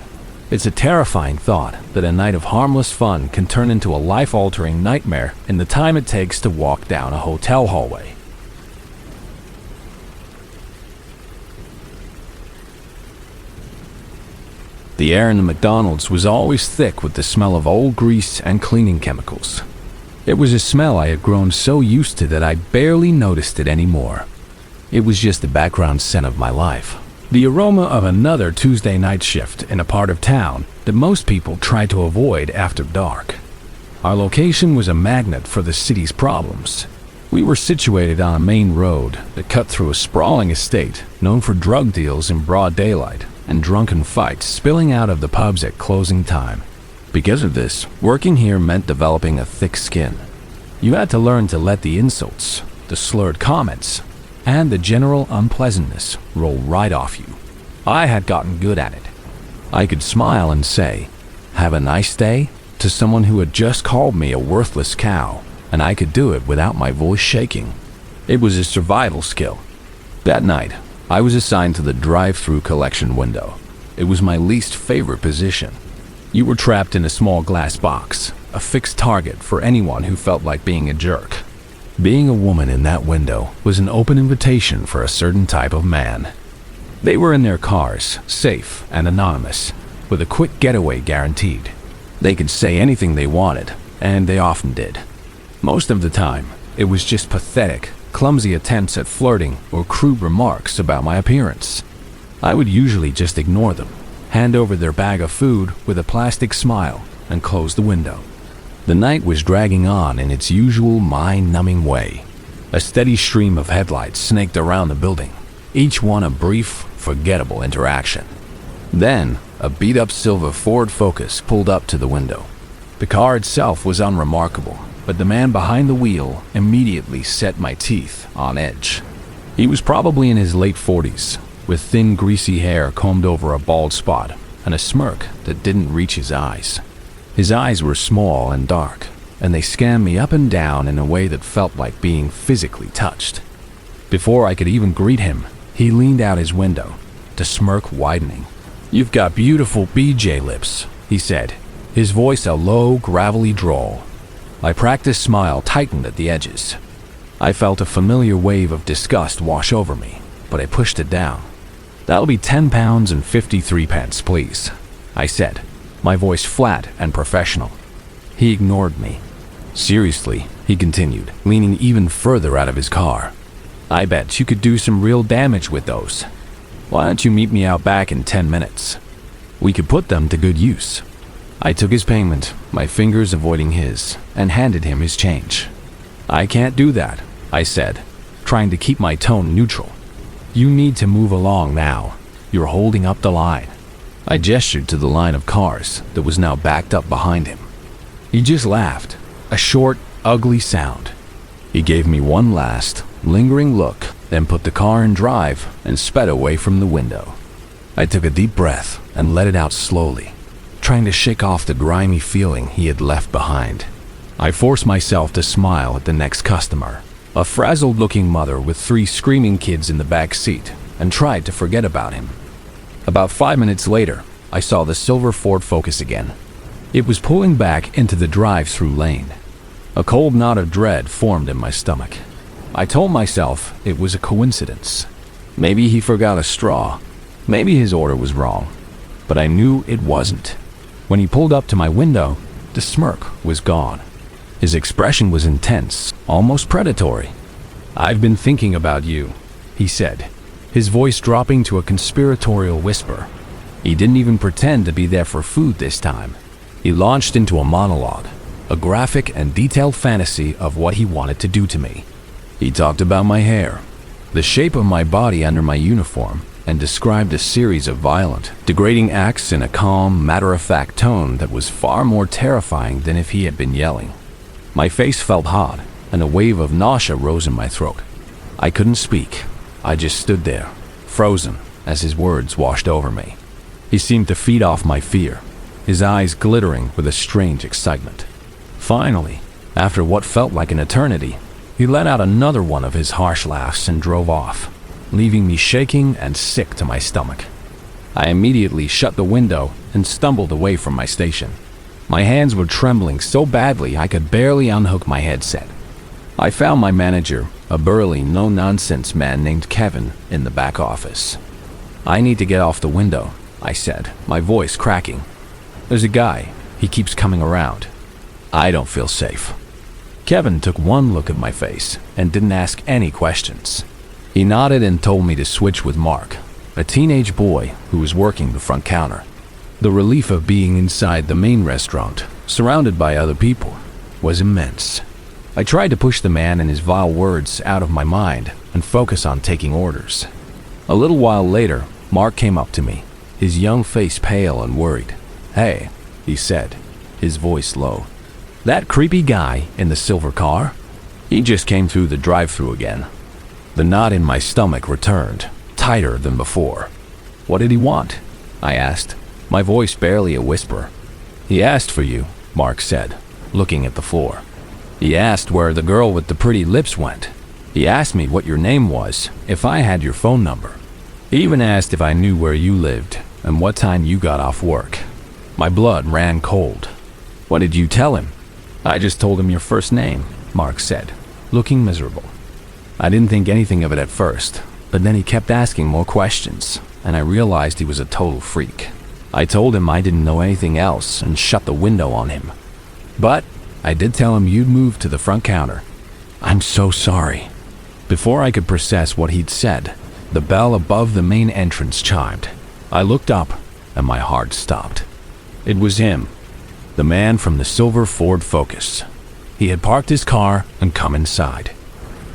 It's a terrifying thought that a night of harmless fun can turn into a life-altering nightmare in the time it takes to walk down a hotel hallway. The air in the McDonald's was always thick with the smell of old grease and cleaning chemicals. It was a smell I had grown so used to that I barely noticed it anymore. It was just the background scent of my life. The aroma of another Tuesday night shift in a part of town that most people try to avoid after dark. Our location was a magnet for the city's problems. We were situated on a main road that cut through a sprawling estate known for drug deals in broad daylight and drunken fights spilling out of the pubs at closing time. Because of this, working here meant developing a thick skin. You had to learn to let the insults, the slurred comments, and the general unpleasantness roll right off you. I had gotten good at it. I could smile and say, "Have a nice day," to someone who had just called me a worthless cow, and I could do it without my voice shaking. It was a survival skill. That night, I was assigned to the drive-thru collection window. It was my least favorite position. You were trapped in a small glass box, a fixed target for anyone who felt like being a jerk. Being a woman in that window was an open invitation for a certain type of man. They were in their cars, safe and anonymous, with a quick getaway guaranteed. They could say anything they wanted, and they often did. Most of the time, it was just pathetic, clumsy attempts at flirting or crude remarks about my appearance. I would usually just ignore them, hand over their bag of food with a plastic smile, and close the window. The night was dragging on in its usual mind-numbing way. A steady stream of headlights snaked around the building, each one a brief, forgettable interaction. Then, a beat-up silver Ford Focus pulled up to the window. The car itself was unremarkable, but the man behind the wheel immediately set my teeth on edge. He was probably in his late 40s, with thin, greasy hair combed over a bald spot and a smirk that didn't reach his eyes. His eyes were small and dark, and they scanned me up and down in a way that felt like being physically touched. Before I could even greet him, he leaned out his window, the smirk widening. "You've got beautiful BJ lips," he said, his voice a low, gravelly drawl. My practiced smile tightened at the edges. I felt a familiar wave of disgust wash over me, but I pushed it down. "That'll be £10 and 53 pence, please," I said, my voice flat and professional. He ignored me. Seriously, he continued, leaning even further out of his car. I bet you could do some real damage with those. Why don't you meet me out back in 10 minutes? We could put them to good use. I took his payment, my fingers avoiding his, and handed him his change. I can't do that, I said, trying to keep my tone neutral. You need to move along now. You're holding up the line. I gestured to the line of cars that was now backed up behind him. He just laughed, a short, ugly sound. He gave me one last, lingering look, then put the car in drive and sped away from the window. I took a deep breath and let it out slowly, trying to shake off the grimy feeling he had left behind. I forced myself to smile at the next customer, a frazzled-looking mother with 3 screaming kids in the back seat, and tried to forget about him. About 5 minutes later, I saw the silver Ford Focus again. It was pulling back into the drive-thru lane. A cold knot of dread formed in my stomach. I told myself it was a coincidence. Maybe he forgot a straw. Maybe his order was wrong. But I knew it wasn't. When he pulled up to my window, the smirk was gone. His expression was intense, almost predatory. "I've been thinking about you," he said, his voice dropping to a conspiratorial whisper. He didn't even pretend to be there for food this time. He launched into a monologue, a graphic and detailed fantasy of what he wanted to do to me. He talked about my hair, the shape of my body under my uniform, and described a series of violent, degrading acts in a calm, matter-of-fact tone that was far more terrifying than if he had been yelling. My face felt hot, and a wave of nausea rose in my throat. I couldn't speak. I just stood there, frozen, as his words washed over me. He seemed to feed off my fear, his eyes glittering with a strange excitement. Finally, after what felt like an eternity, he let out another one of his harsh laughs and drove off, leaving me shaking and sick to my stomach. I immediately shut the window and stumbled away from my station. My hands were trembling so badly I could barely unhook my headset. I found my manager, a burly, no-nonsense man named Kevin, in the back office. "I need to get off the window," I said, my voice cracking. "There's a guy. He keeps coming around. I don't feel safe." Kevin took one look at my face and didn't ask any questions. He nodded and told me to switch with Mark, a teenage boy who was working the front counter. The relief of being inside the main restaurant, surrounded by other people, was immense. I tried to push the man and his vile words out of my mind and focus on taking orders. A little while later, Mark came up to me, his young face pale and worried. "Hey," he said, his voice low. "That creepy guy in the silver car? He just came through the drive-thru again." The knot in my stomach returned, tighter than before. "What did he want?" I asked, my voice barely a whisper. "He asked for you," Mark said, looking at the floor. "He asked where the girl with the pretty lips went. He asked me what your name was, if I had your phone number. He even asked if I knew where you lived and what time you got off work." My blood ran cold. "What did you tell him?" "I just told him your first name," Mark said, looking miserable. I didn't think anything of it at first, but then he kept asking more questions, and I realized he was a total freak. I told him I didn't know anything else and shut the window on him. But I did tell him you'd moved to the front counter. "I'm so sorry." Before I could process what he'd said, the bell above the main entrance chimed. I looked up, and my heart stopped. It was him, the man from the silver Ford Focus. He had parked his car and come inside.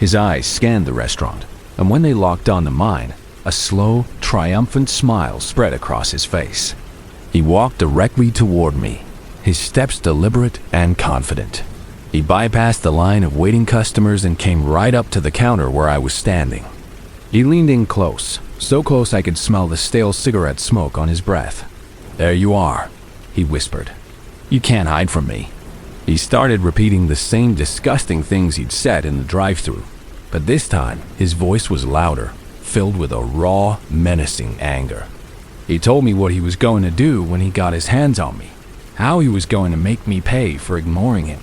His eyes scanned the restaurant, and when they locked onto mine, a slow, triumphant smile spread across his face. He walked directly toward me, his steps deliberate and confident. He bypassed the line of waiting customers and came right up to the counter where I was standing. He leaned in close, so close I could smell the stale cigarette smoke on his breath. "There you are," he whispered. "You can't hide from me." He started repeating the same disgusting things he'd said in the drive-thru, but this time his voice was louder, filled with a raw, menacing anger. He told me what he was going to do when he got his hands on me, how he was going to make me pay for ignoring him.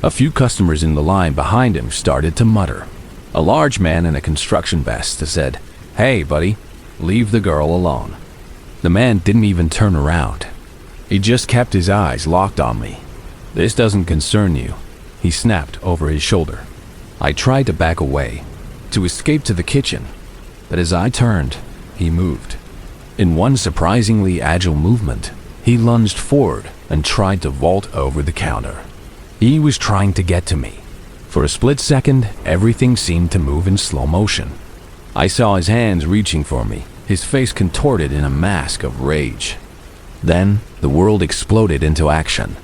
A few customers in the line behind him started to mutter. A large man in a construction vest said, "Hey, buddy, leave the girl alone." The man didn't even turn around. He just kept his eyes locked on me. "This doesn't concern you," he snapped over his shoulder. I tried to back away, to escape to the kitchen, but as I turned, he moved. In one surprisingly agile movement, he lunged forward and tried to vault over the counter. He was trying to get to me. For a split second, everything seemed to move in slow motion. I saw his hands reaching for me, his face contorted in a mask of rage. Then, the world exploded into action.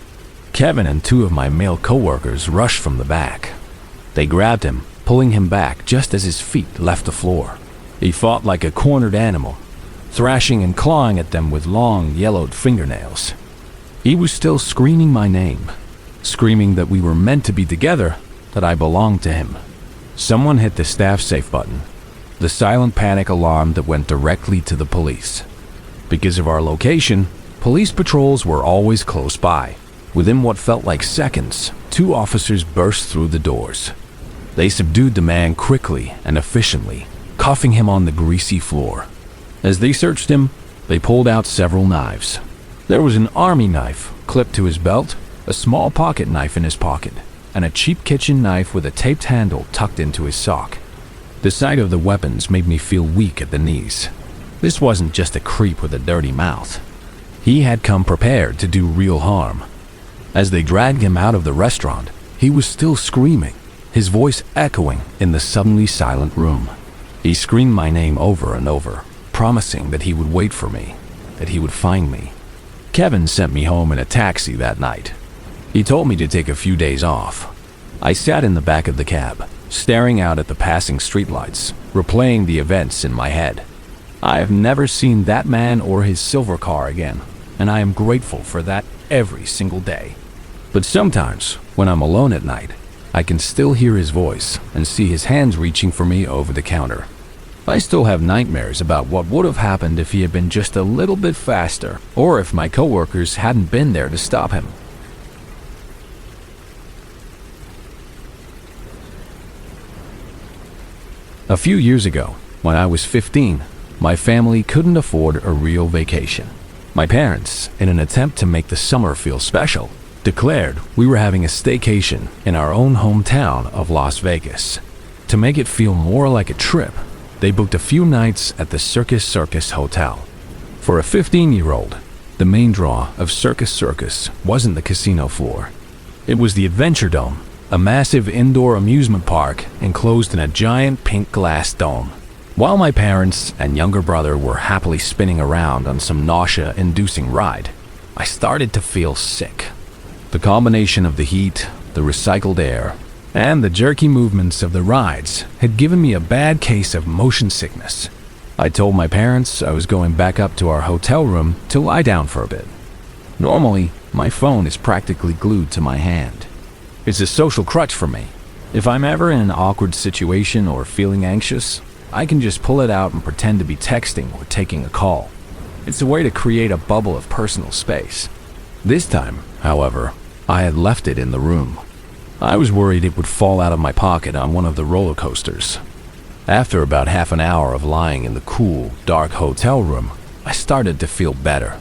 Kevin and two of my male coworkers rushed from the back. They grabbed him, pulling him back just as his feet left the floor. He fought like a cornered animal, thrashing and clawing at them with long, yellowed fingernails. He was still screaming my name, screaming that we were meant to be together, that I belonged to him. Someone hit the staff safe button, the silent panic alarm that went directly to the police. Because of our location, police patrols were always close by. Within what felt like seconds, 2 officers burst through the doors. They subdued the man quickly and efficiently, cuffing him on the greasy floor. As they searched him, they pulled out several knives. There was an army knife clipped to his belt, a small pocket knife in his pocket, and a cheap kitchen knife with a taped handle tucked into his sock. The sight of the weapons made me feel weak at the knees. This wasn't just a creep with a dirty mouth. He had come prepared to do real harm. As they dragged him out of the restaurant, he was still screaming, his voice echoing in the suddenly silent room. He screamed my name over and over, promising that he would wait for me, that he would find me. Kevin sent me home in a taxi that night. He told me to take a few days off. I sat in the back of the cab, staring out at the passing streetlights, replaying the events in my head. I have never seen that man or his silver car again, and I am grateful for that every single day. But sometimes, when I'm alone at night, I can still hear his voice and see his hands reaching for me over the counter. I still have nightmares about what would have happened if he had been just a little bit faster, or if my coworkers hadn't been there to stop him. A few years ago, when I was 15, my family couldn't afford a real vacation. My parents, in an attempt to make the summer feel special, declared we were having a staycation in our own hometown of Las Vegas. To make it feel more like a trip, they booked a few nights at the Circus Hotel. For a 15-year-old, the main draw of Circus wasn't the casino floor. It was the Adventure Dome, a massive indoor amusement park enclosed in a giant pink glass dome. While my parents and younger brother were happily spinning around on some nausea-inducing ride, I started to feel sick. The combination of the heat, the recycled air, and the jerky movements of the rides had given me a bad case of motion sickness. I told my parents I was going back up to our hotel room to lie down for a bit. Normally, my phone is practically glued to my hand. It's a social crutch for me. If I'm ever in an awkward situation or feeling anxious, I can just pull it out and pretend to be texting or taking a call. It's a way to create a bubble of personal space. This time, however, I had left it in the room. I was worried it would fall out of my pocket on one of the roller coasters. After about half an hour of lying in the cool, dark hotel room, I started to feel better.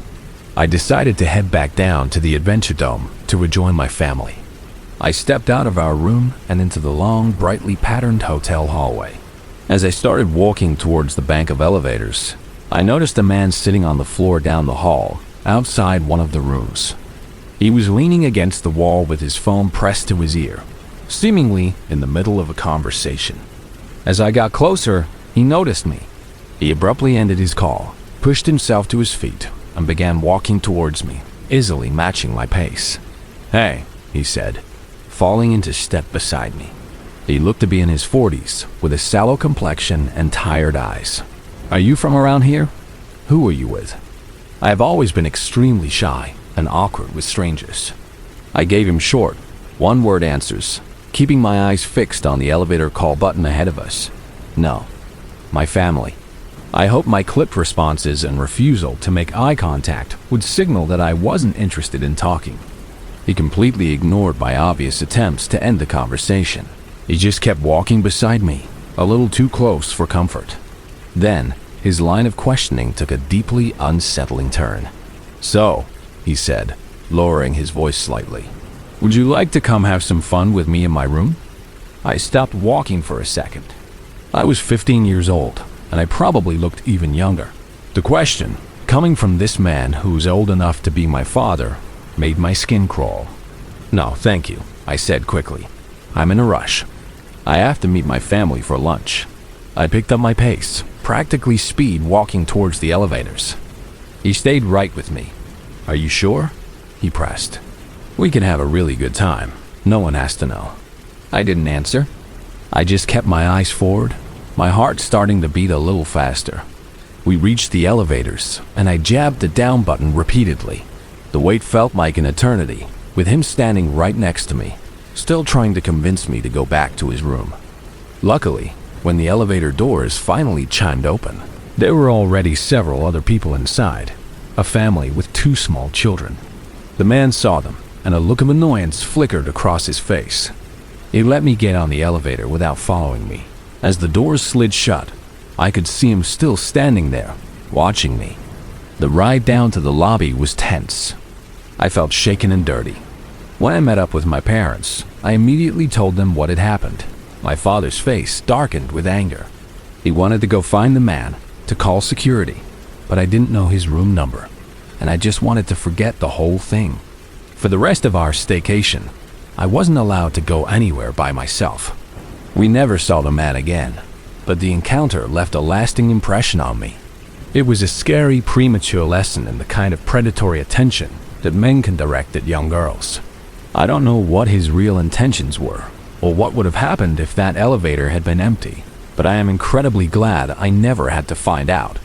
I decided to head back down to the Adventure Dome to rejoin my family. I stepped out of our room and into the long, brightly patterned hotel hallway. As I started walking towards the bank of elevators, I noticed a man sitting on the floor down the hall, outside one of the rooms. He was leaning against the wall with his phone pressed to his ear, seemingly in the middle of a conversation. As I got closer, he noticed me. He abruptly ended his call, pushed himself to his feet, and began walking towards me, easily matching my pace. "Hey," he said, falling into step beside me. He looked to be in his 40s, with a sallow complexion and tired eyes. "Are you from around here? Who are you with?" I have always been extremely shy and awkward with strangers. I gave him short, one-word answers, keeping my eyes fixed on the elevator call button ahead of us. "No, my family." I hoped my clipped responses and refusal to make eye contact would signal that I wasn't interested in talking. He completely ignored my obvious attempts to end the conversation. He just kept walking beside me, a little too close for comfort. Then, his line of questioning took a deeply unsettling turn. "So," he said, lowering his voice slightly, Would you like to come have some fun with me in my room? I stopped walking for a second. I was 15 years old, and I probably looked even younger. The question, coming from this man who's old enough to be my father, made my skin crawl. No, thank you, I said quickly. I'm in a rush. I have to meet my family for lunch. I picked up my pace, practically speed walking towards the elevators. He stayed right with me. Are you sure? He pressed. We can have a really good time. No one has to know. I didn't answer. I just kept my eyes forward, my heart starting to beat a little faster. We reached the elevators, and I jabbed the down button repeatedly. The wait felt like an eternity, with him standing right next to me, still trying to convince me to go back to his room. Luckily, when the elevator doors finally chimed open, there were already several other people inside, a family with 2 small children. The man saw them, and a look of annoyance flickered across his face. He let me get on the elevator without following me. As the doors slid shut, I could see him still standing there, watching me. The ride down to the lobby was tense. I felt shaken and dirty. When I met up with my parents, I immediately told them what had happened. My father's face darkened with anger. He wanted to go find the man, to call security, but I didn't know his room number, and I just wanted to forget the whole thing. For the rest of our staycation, I wasn't allowed to go anywhere by myself. We never saw the man again, but the encounter left a lasting impression on me. It was a scary, premature lesson in the kind of predatory attention that men can direct at young girls. I don't know what his real intentions were, or what would have happened if that elevator had been empty, but I am incredibly glad I never had to find out.